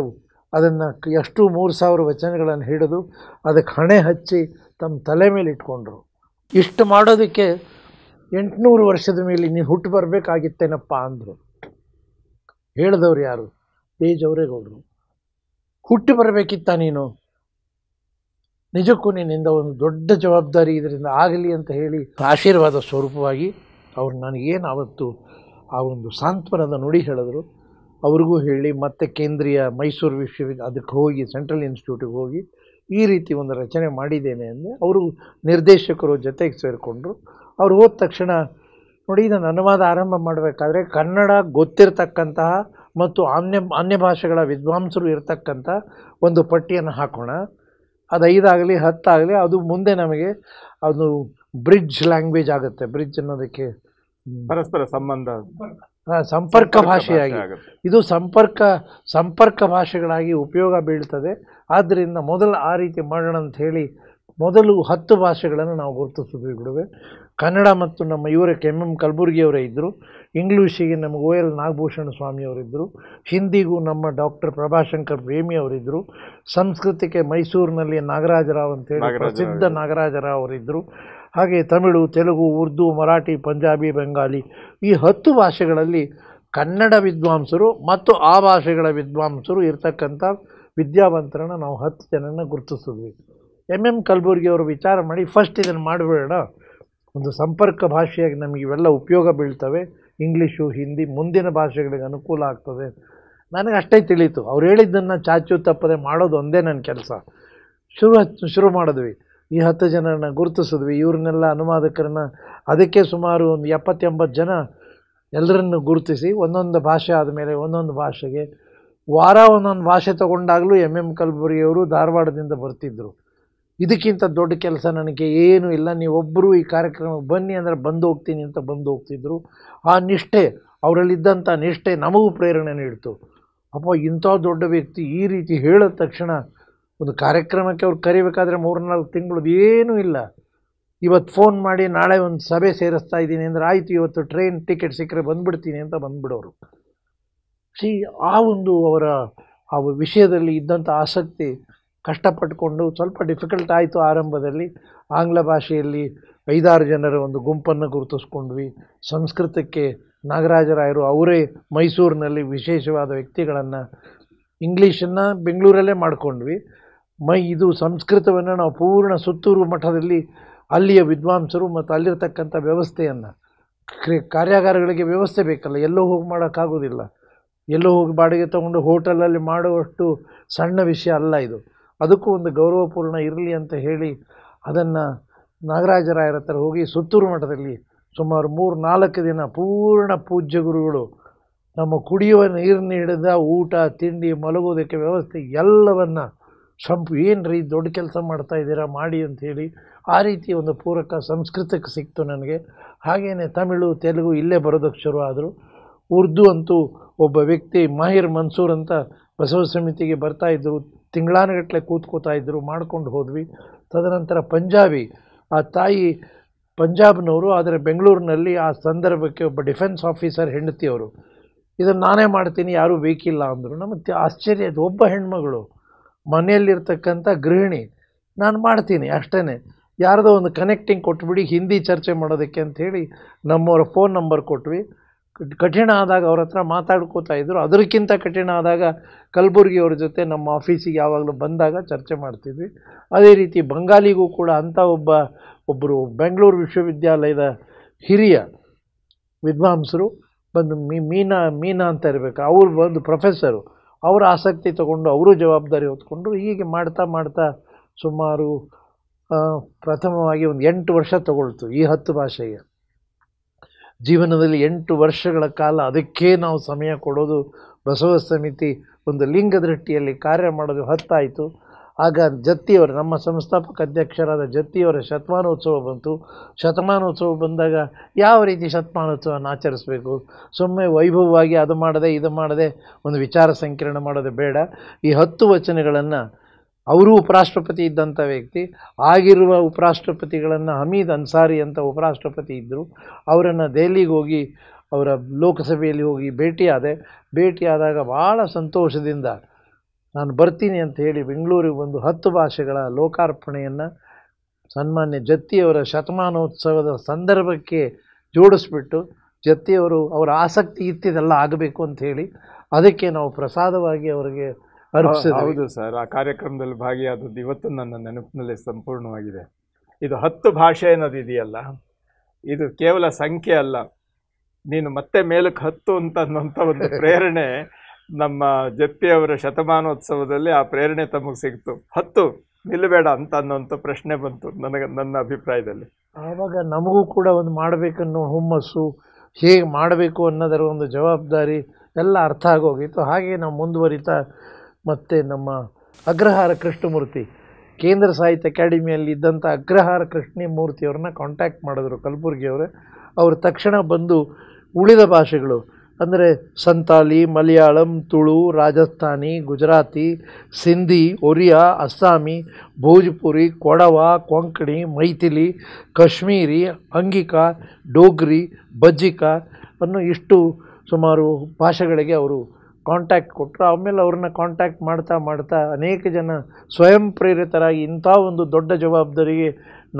[SPEAKER 1] ಅದನ್ನು ಎಷ್ಟು 3,000 ವಚನಗಳನ್ನು ಹಿಡಿದು ಅದಕ್ಕೆ ಹಣೆ ಹಚ್ಚಿ ತಮ್ಮ ತಲೆ ಮೇಲೆ ಇಟ್ಕೊಂಡ್ರು. ಇಷ್ಟು ಮಾಡೋದಕ್ಕೆ 800 ವರ್ಷದ ಮೇಲೆ ನೀನು ಹುಟ್ಟು ಬರಬೇಕಾಗಿತ್ತೇನಪ್ಪ ಅಂದರು. ಹೇಳಿದವ್ರು ಯಾರು? ಜವರೇಗೌಡರು. ಹುಟ್ಟು ಬರಬೇಕಿತ್ತ ನೀನು? ನಿಜಕ್ಕೂ ನಿನ್ನಿಂದ ಒಂದು ದೊಡ್ಡ ಜವಾಬ್ದಾರಿ ಇದರಿಂದ ಆಗಲಿ ಅಂತ ಹೇಳಿ ಆಶೀರ್ವಾದ ಸ್ವರೂಪವಾಗಿ ಅವ್ರು ನನಗೇನು ಆವತ್ತು ಆ ಒಂದು ಸಾಂತ್ವನದ ನುಡಿ ಹೇಳಿದ್ರು ಅವ್ರಿಗೂ ಹೇಳಿ ಮತ್ತೆ ಕೇಂದ್ರೀಯ ಮೈಸೂರು ವಿಶ್ವವಿದ್ಯಾಲಯ ಅದಕ್ಕೆ ಹೋಗಿ ಸೆಂಟ್ರಲ್ ಇನ್ಸ್ಟಿಟ್ಯೂಟಿಗೆ ಹೋಗಿ ಈ ರೀತಿ ಒಂದು ರಚನೆ ಮಾಡಿದ್ದೇನೆ ಅಂದರೆ ಅವರು ನಿರ್ದೇಶಕರು ಜೊತೆಗೆ ಸೇರಿಕೊಂಡ್ರು. ಅವ್ರು ಹೋದ ತಕ್ಷಣ ನೋಡಿ ಇದನ್ನು ಅನುವಾದ ಆರಂಭ ಮಾಡಬೇಕಾದ್ರೆ ಕನ್ನಡ ಗೊತ್ತಿರತಕ್ಕಂತಹ ಮತ್ತು ಅನ್ಯ ಭಾಷೆಗಳ ವಿದ್ವಾಂಸರು ಇರತಕ್ಕಂಥ ಒಂದು ಪಟ್ಟಿಯನ್ನು ಹಾಕೋಣ. ಅದು 5 ಆಗಲಿ 10 ಆಗಲಿ, ಅದು ಮುಂದೆ ನಮಗೆ ಅದು ಬ್ರಿಡ್ಜ್ ಲ್ಯಾಂಗ್ವೇಜ್ ಆಗುತ್ತೆ. ಬ್ರಿಡ್ಜ್ ಅನ್ನೋದಕ್ಕೆ
[SPEAKER 2] ಪರಸ್ಪರ ಸಂಬಂಧ,
[SPEAKER 1] ಸಂಪರ್ಕ ಭಾಷೆಯಾಗಿ ಇದು ಸಂಪರ್ಕ ಭಾಷೆಗಳಾಗಿ ಉಪಯೋಗ ಬೀಳ್ತದೆ. ಆದ್ದರಿಂದ ಮೊದಲು ಆ ರೀತಿ ಮಾಡೋಣ ಅಂತ ಹೇಳಿ ಮೊದಲು 10 ಭಾಷೆಗಳನ್ನು ನಾವು ಗುರುತಿಸಿದ್ವಿ ಬಿಡುವೆ. ಕನ್ನಡ ಮತ್ತು ನಮ್ಮ ಇವರ KM ಕಲಬುರ್ಗಿಯವರೇ ಇದ್ದರು. ಇಂಗ್ಲೀಷಿಗೆ ನಮಗೆ OL ನಾಗಭೂಷಣ ಸ್ವಾಮಿಯವರಿದ್ದರು. ಹಿಂದಿಗೂ ನಮ್ಮ ಡಾಕ್ಟರ್ ಪ್ರಭಾಶಂಕರ್ ಪ್ರೇಮಿ ಅವರಿದ್ದರು. ಸಂಸ್ಕೃತಿಗೆ ಮೈಸೂರಿನಲ್ಲಿ ನಾಗರಾಜರಾವ್ ಅಂತೇಳಿ ಪ್ರಸಿದ್ಧ ನಾಗರಾಜರಾವ್ ಅವರಿದ್ದರು. ಹಾಗೆ ತಮಿಳು, ತೆಲುಗು, ಉರ್ದು, ಮರಾಠಿ, ಪಂಜಾಬಿ, ಬೆಂಗಾಲಿ ಈ 10 ಭಾಷೆಗಳಲ್ಲಿ ಕನ್ನಡ ವಿದ್ವಾಂಸರು ಮತ್ತು ಆ ಭಾಷೆಗಳ ವಿದ್ವಾಂಸರು ಇರ್ತಕ್ಕಂಥ ವಿದ್ಯಾವಂತರನ್ನು ನಾವು 10 ಜನನ ಗುರುತಿಸಿದ್ವಿ. MM ಕಲಬುರ್ಗಿಯವರು ವಿಚಾರ ಮಾಡಿ ಫಸ್ಟ್ ಇದನ್ನು ಮಾಡಬೇಡ, ಒಂದು ಸಂಪರ್ಕ ಭಾಷೆಯಾಗಿ ನಮಗೆ ಇವೆಲ್ಲ ಉಪಯೋಗ ಬೀಳ್ತವೆ, ಇಂಗ್ಲೀಷು ಹಿಂದಿ ಮುಂದಿನ ಭಾಷೆಗಳಿಗೆ ಅನುಕೂಲ ಆಗ್ತದೆ. ನನಗೆ ಅಷ್ಟೇ ತಿಳಿಯಿತು. ಅವ್ರು ಹೇಳಿದ್ದನ್ನು ಚಾಚು ತಪ್ಪದೆ ಮಾಡೋದು ಒಂದೇ ನನ್ನ ಕೆಲಸ. ಶುರು ಮಾಡಿದ್ವಿ. ಈ 10 ಜನರನ್ನ ಗುರುತಿಸಿದ್ವಿ. ಇವ್ರನ್ನೆಲ್ಲ ಅನುವಾದಕರನ್ನ ಅದಕ್ಕೆ ಸುಮಾರು ಒಂದು 70-80 ಜನ ಎಲ್ಲರನ್ನು ಗುರುತಿಸಿ ಒಂದೊಂದು ಭಾಷೆ ಆದಮೇಲೆ ಒಂದೊಂದು ಭಾಷೆಗೆ ವಾರ ಒಂದೊಂದು ಭಾಷೆ ತೊಗೊಂಡಾಗಲೂ MM ಕಲಬುರ್ಗಿಯವರು ಧಾರವಾಡದಿಂದ ಬರ್ತಿದ್ದರು. ಇದಕ್ಕಿಂತ ದೊಡ್ಡ ಕೆಲಸ ನನಗೆ ಏನೂ ಇಲ್ಲ, ನೀವೊಬ್ಬರು ಈ ಕಾರ್ಯಕ್ರಮಕ್ಕೆ ಬನ್ನಿ ಅಂದರೆ ಬಂದು ಹೋಗ್ತೀನಿ ಅಂತ ಬಂದು ಹೋಗ್ತಿದ್ರು. ಆ ನಿಷ್ಠೆ, ಅವರಲ್ಲಿದ್ದಂಥ ನಿಷ್ಠೆ ನಮಗೂ ಪ್ರೇರಣೆ ನೀಡ್ತು. ಅಪ್ಪ ಇಂಥ ದೊಡ್ಡ ವ್ಯಕ್ತಿ ಈ ರೀತಿ ಹೇಳಿದ ತಕ್ಷಣ ಒಂದು ಕಾರ್ಯಕ್ರಮಕ್ಕೆ ಅವ್ರು ಕರಿಬೇಕಾದ್ರೆ 3-4 ತಿಂಗಳು ಏನೂ ಇಲ್ಲ. ಇವತ್ತು ಫೋನ್ ಮಾಡಿ ನಾಳೆ ಒಂದು ಸಭೆ ಸೇರಿಸ್ತಾ ಇದ್ದೀನಿ ಅಂದರೆ ಆಯಿತು, ಇವತ್ತು ಟ್ರೈನ್ ಟಿಕೆಟ್ ಸಿಕ್ಕರೆ ಬಂದುಬಿಡ್ತೀನಿ ಅಂತ ಬಂದುಬಿಡೋರು. ಆ ಒಂದು ಅವರ ಆ ವಿಷಯದಲ್ಲಿ ಇದ್ದಂಥ ಆಸಕ್ತಿ ಕಷ್ಟಪಟ್ಟುಕೊಂಡು ಸ್ವಲ್ಪ ಡಿಫಿಕಲ್ಟ್ ಆಯಿತು ಆರಂಭದಲ್ಲಿ. ಆಂಗ್ಲ ಭಾಷೆಯಲ್ಲಿ 5-6 ಜನರ ಒಂದು ಗುಂಪನ್ನು ಗುರುತಿಸ್ಕೊಂಡ್ವಿ. ಸಂಸ್ಕೃತಕ್ಕೆ ನಾಗರಾಜರಾಯರು ಅವರೇ ಮೈಸೂರಿನಲ್ಲಿ ವಿಶೇಷವಾದ ವ್ಯಕ್ತಿಗಳನ್ನು, ಇಂಗ್ಲೀಷನ್ನು ಬೆಂಗಳೂರಲ್ಲೇ ಮಾಡಿಕೊಂಡ್ವಿ. ಇದು ಸಂಸ್ಕೃತವನ್ನು ನಾವು ಪೂರ್ಣ ಸುತ್ತೂರು ಮಠದಲ್ಲಿ ಅಲ್ಲಿಯ ವಿದ್ವಾಂಸರು ಮತ್ತು ಅಲ್ಲಿರ್ತಕ್ಕಂಥ ವ್ಯವಸ್ಥೆಯನ್ನು, ಕಾರ್ಯಾಗಾರಗಳಿಗೆ ವ್ಯವಸ್ಥೆ ಬೇಕಲ್ಲ, ಎಲ್ಲೋ ಹೋಗಿ ಮಾಡೋಕ್ಕಾಗೋದಿಲ್ಲ. ಎಲ್ಲೋ ಹೋಗಿ ಬಾಡಿಗೆ ತೊಗೊಂಡು ಹೋಟೆಲಲ್ಲಿ ಮಾಡುವಷ್ಟು ಸಣ್ಣ ವಿಷಯ ಅಲ್ಲ ಇದು. ಅದಕ್ಕೂ ಒಂದು ಗೌರವಪೂರ್ಣ ಇರಲಿ ಅಂತ ಹೇಳಿ ಅದನ್ನು ನಾಗರಾಜರಾಯರ ಹತ್ರ ಹೋಗಿ ಸುತ್ತೂರು ಮಠದಲ್ಲಿ ಸುಮಾರು 3-4 ದಿನ ಪೂರ್ಣ ಪೂಜ್ಯ ಗುರುಗಳು ನಮ್ಮ ಕುಡಿಯುವ ನೀರನ್ನು ಹಿಡಿದ ಊಟ ತಿಂಡಿ ಮಲಗೋದಕ್ಕೆ ವ್ಯವಸ್ಥೆ ಎಲ್ಲವನ್ನು ಏನು ರೀ ದೊಡ್ಡ ಕೆಲಸ ಮಾಡ್ತಾಯಿದ್ದೀರಾ ಮಾಡಿ ಅಂಥೇಳಿ ಆ ರೀತಿ ಒಂದು ಪೂರಕ ಸಂಸ್ಕೃತಕ್ಕೆ ಸಿಕ್ತು ನನಗೆ. ಹಾಗೆಯೇ ತಮಿಳು ತೆಲುಗು ಇಲ್ಲೇ ಬರೋದಕ್ಕೆ ಶುರು ಆದರು. ಉರ್ದು ಅಂತೂ ಒಬ್ಬ ವ್ಯಕ್ತಿ ಮಾಹಿರ್ ಮನ್ಸೂರ್ ಅಂತ ಬಸವ ಸಮಿತಿಗೆ ಬರ್ತಾಯಿದ್ರು, ತಿಂಗಳಾನುಗಟ್ಟಲೆ ಕೂತ್ಕೋತಾ ಇದ್ದರು, ಮಾಡ್ಕೊಂಡು ಹೋದ್ವಿ. ತದನಂತರ ಪಂಜಾಬಿ, ಆ ತಾಯಿ ಪಂಜಾಬ್ನವರು, ಆದರೆ ಬೆಂಗಳೂರಿನಲ್ಲಿ ಆ ಸಂದರ್ಭಕ್ಕೆ ಒಬ್ಬ ಡಿಫೆನ್ಸ್ ಆಫೀಸರ್ ಹೆಂಡತಿಯವರು, ಇದನ್ನು ನಾನೇ ಮಾಡ್ತೀನಿ ಯಾರೂ ಬೇಕಿಲ್ಲ ಅಂದರು. ನಮಗೆ ಆಶ್ಚರ್ಯ, ಅದು ಒಬ್ಬ ಹೆಣ್ಮಗಳು ಮನೆಯಲ್ಲಿರ್ತಕ್ಕಂಥ ಗೃಹಿಣಿ, ನಾನು ಮಾಡ್ತೀನಿ ಅಷ್ಟೇ, ಯಾರ್ದೋ ಒಂದು ಕನೆಕ್ಟಿಂಗ್ ಕೊಟ್ಬಿಡಿ ಹಿಂದಿ ಚರ್ಚೆ ಮಾಡೋದಕ್ಕೆ ಅಂಥೇಳಿ ನಮ್ಮವರ ಫೋನ್ ನಂಬರ್ ಕೊಟ್ವಿ. ಕಠಿಣ ಆದಾಗ ಅವ್ರ ಹತ್ರ ಮಾತಾಡ್ಕೋತಾ ಇದ್ದರು. ಅದಕ್ಕಿಂತ ಕಠಿಣ ಆದಾಗ ಕಲಬುರ್ಗಿಯವ್ರ ಜೊತೆ ನಮ್ಮ ಆಫೀಸಿಗೆ ಯಾವಾಗಲೂ ಬಂದಾಗ ಚರ್ಚೆ ಮಾಡ್ತಿದ್ವಿ. ಅದೇ ರೀತಿ ಬಂಗಾಲಿಗೂ ಕೂಡ ಅಂಥ ಒಬ್ಬರು ಬೆಂಗಳೂರು ವಿಶ್ವವಿದ್ಯಾಲಯದ ಹಿರಿಯ ವಿದ್ವಾಂಸರು ಬಂದು ಮೀನಾ ಅಂತ ಇರಬೇಕು, ಅವ್ರು ಬಂದು ಪ್ರೊಫೆಸರು, ಅವರ ಆಸಕ್ತಿ ತಗೊಂಡು ಅವರು ಜವಾಬ್ದಾರಿ ಹೊತ್ಕೊಂಡು ಹೀಗೆ ಮಾಡ್ತಾ ಸುಮಾರು ಪ್ರಥಮವಾಗಿ ಒಂದು 8 ವರ್ಷ ತಗೊಳ್ತು ಈ 10 ಭಾಷೆಗೆ. ಜೀವನದಲ್ಲಿ 8 ವರ್ಷಗಳ ಕಾಲ ಅದಕ್ಕೆ ನಾವು ಸಮಯ ಕೊಡೋದು. ಬಸವ ಸಮಿತಿ ಒಂದು ಲಿಂಗ ದೃಷ್ಟಿಯಲ್ಲಿ ಕಾರ್ಯ ಮಾಡೋದು 10 ಆಯಿತು. ಆಗ ಜತ್ತಿಯವರು, ನಮ್ಮ ಸಂಸ್ಥಾಪಕ ಅಧ್ಯಕ್ಷರಾದ ಜತ್ತಿಯವರ ಶತಮಾನೋತ್ಸವ ಬಂತು. ಶತಮಾನೋತ್ಸವ ಬಂದಾಗ ಯಾವ ರೀತಿ ಶತಮಾನೋತ್ಸವನ ಆಚರಿಸಬೇಕು, ಸುಮ್ಮನೆ ವೈಭವವಾಗಿ ಅದು ಮಾಡದೆ ಇದು ಮಾಡದೆ ಒಂದು ವಿಚಾರ ಸಂಕಿರಣ ಮಾಡೋದು ಬೇಡ. ಈ 10 ವಚನಗಳನ್ನು, ಅವರು ಉಪರಾಷ್ಟ್ರಪತಿ ಇದ್ದಂಥ ವ್ಯಕ್ತಿ, ಆಗಿರುವ ಉಪರಾಷ್ಟ್ರಪತಿಗಳನ್ನು ಹಮೀದ್ ಅನ್ಸಾರಿ ಅಂತ ಉಪರಾಷ್ಟ್ರಪತಿ ಇದ್ದರು, ಅವರನ್ನು ದೆಹಲಿಗೆ ಹೋಗಿ ಅವರ ಲೋಕಸಭೆಯಲ್ಲಿ ಹೋಗಿ ಭೇಟಿಯಾದಾಗ ಭಾಳ ಸಂತೋಷದಿಂದ ನಾನು ಬರ್ತೀನಿ ಅಂತ ಹೇಳಿ ಬೆಂಗಳೂರಿಗೆ ಬಂದು 10 ಭಾಷೆಗಳ ಲೋಕಾರ್ಪಣೆಯನ್ನು ಸನ್ಮಾನ್ಯ ಜತ್ತಿಯವರ ಶತಮಾನೋತ್ಸವದ ಸಂದರ್ಭಕ್ಕೆ ಜೋಡಿಸ್ಬಿಟ್ಟು, ಜತ್ತಿಯವರು ಅವರ ಆಸಕ್ತಿ ಇತ್ತಿದೆಲ್ಲ ಆಗಬೇಕು ಅಂಥೇಳಿ ಅದಕ್ಕೆ ನಾವು ಪ್ರಸಾದವಾಗಿ ಅವರಿಗೆ ಅರ್ಪಿಸಿದ್ವಿ.
[SPEAKER 2] ಹೌದು ಸರ್, ಆ ಕಾರ್ಯಕ್ರಮದಲ್ಲಿ ಭಾಗಿಯಾದದ್ದು ಇವತ್ತು ನನ್ನ ನೆನಪಿನಲ್ಲಿ ಸಂಪೂರ್ಣವಾಗಿದೆ. ಇದು 10 ಭಾಷೆ ಅನ್ನೋದು ಇದೆಯಲ್ಲ, ಇದು ಕೇವಲ ಸಂಖ್ಯೆ ಅಲ್ಲ, ನೀನು ಮತ್ತೆ ಮೇಲಕ್ಕೆ 10 ಅನ್ನೋಂಥ ಒಂದು ಪ್ರೇರಣೆ ನಮ್ಮ ಜಪ್ಪಿಯವರ ಶತಮಾನೋತ್ಸವದಲ್ಲಿ ಆ ಪ್ರೇರಣೆ ತಮಗೆ ಸಿಕ್ತು. 10 ನಿಲ್ಲಬೇಡ ಅಂತ ಅನ್ನೋಂಥ ಪ್ರಶ್ನೆ ಬಂತು ನನ್ನ ಅಭಿಪ್ರಾಯದಲ್ಲಿ.
[SPEAKER 1] ಆವಾಗ ನಮಗೂ ಕೂಡ ಒಂದು ಮಾಡಬೇಕನ್ನೋ ಹುಮ್ಮಸ್ಸು, ಹೇಗೆ ಮಾಡಬೇಕು ಅನ್ನೋದರ ಒಂದು ಜವಾಬ್ದಾರಿ ಎಲ್ಲ ಅರ್ಥ ಆಗೋಗಿತ್ತು. ಹಾಗೆ ನಾವು ಮುಂದುವರಿತಾ ಮತ್ತು ನಮ್ಮ ಅಗ್ರಹಾರ ಕೃಷ್ಣಮೂರ್ತಿ, ಕೇಂದ್ರ ಸಾಹಿತ್ಯ ಅಕಾಡೆಮಿಯಲ್ಲಿ ಇದ್ದಂಥ ಅಗ್ರಹಾರ ಕೃಷ್ಣಮೂರ್ತಿಯವ್ರನ್ನ ಕಾಂಟ್ಯಾಕ್ಟ್ ಮಾಡಿದ್ರು ಕಲಬುರ್ಗಿಯವರೇ. ಅವರು ತಕ್ಷಣ ಬಂದು ಉಳಿದ ಭಾಷೆಗಳು ಅಂದರೆ ಸಂತಾಲಿ, ಮಲಯಾಳಂ, ತುಳು, ರಾಜಸ್ಥಾನಿ, ಗುಜರಾತಿ, ಸಿಂಧಿ, ಒರಿಯಾ, ಅಸ್ಸಾಮಿ, ಭೋಜ್ಪುರಿ, ಕೊಡವ, ಕೊಂಕಣಿ, ಮೈಥಿಲಿ, ಕಾಶ್ಮೀರಿ, ಅಂಗಿಕಾ, ಡೋಗ್ರಿ, ಬಜ್ಜಿಕಾ ಅನ್ನೋ ಇಷ್ಟು ಸುಮಾರು ಭಾಷೆಗಳಿಗೆ ಅವರು ಕಾಂಟ್ಯಾಕ್ಟ್ ಕೊಟ್ಟರು. ಆಮೇಲೆ ಅವ್ರನ್ನ ಕಾಂಟ್ಯಾಕ್ಟ್ ಮಾಡ್ತಾ ಮಾಡ್ತಾ ಅನೇಕ ಜನ ಸ್ವಯಂ ಪ್ರೇರಿತರಾಗಿ ಇಂಥ ಒಂದು ದೊಡ್ಡ ಜವಾಬ್ದಾರಿಗೆ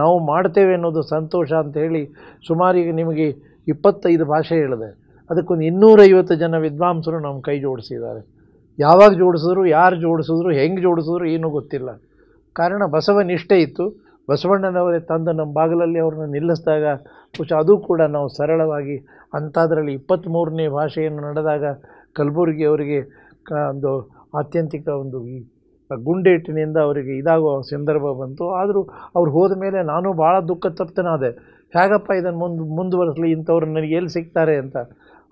[SPEAKER 1] ನಾವು ಮಾಡ್ತೇವೆ ಅನ್ನೋದು ಸಂತೋಷ ಅಂತ ಹೇಳಿ ಸುಮಾರಿಗೆ ನಿಮಗೆ 25 ಭಾಷೆ ಹೇಳಿದೆ. ಅದಕ್ಕೊಂದು 250 ಜನ ವಿದ್ವಾಂಸರು ನಮ್ಮ ಕೈ ಜೋಡಿಸಿದ್ದಾರೆ. ಯಾವಾಗ ಜೋಡಿಸಿದ್ರು, ಯಾರು ಜೋಡಿಸಿದ್ರು, ಹೆಂಗೆ ಜೋಡಿಸಿದ್ರು ಏನೂ ಗೊತ್ತಿಲ್ಲ. ಕಾರಣ ಬಸವ ನಿಷ್ಠೆ ಇತ್ತು. ಬಸವಣ್ಣನವರೇ ತಂದು ನಮ್ಮ ಬಾಗಿಲಲ್ಲಿ ಅವ್ರನ್ನ ನಿಲ್ಲಿಸಿದಾಗ ಅದು ಕೂಡ ನಾವು ಸರಳವಾಗಿ ಅಂಥದ್ರಲ್ಲಿ 23ನೇ ಭಾಷೆಯನ್ನು ನಡೆದಾಗ ಕಲಬುರ್ಗಿಯವರಿಗೆ ಒಂದು ಆತ್ಯಂತಿಕ ಒಂದು ಈ ಗುಂಡೇಟಿನಿಂದ ಅವರಿಗೆ ಇದಾಗುವ ಸಂದರ್ಭ ಬಂತು. ಆದರೂ ಅವ್ರು ಹೋದ ಮೇಲೆ ನಾನು ಭಾಳ ದುಃಖ ತಪ್ತನಾದೆ. ಹೇಗಪ್ಪ ಇದನ್ನು ಮುಂದುವರಿಸಲಿ, ಇಂಥವ್ರು ನನಗೆ ಎಲ್ಲಿ ಸಿಗ್ತಾರೆ ಅಂತ.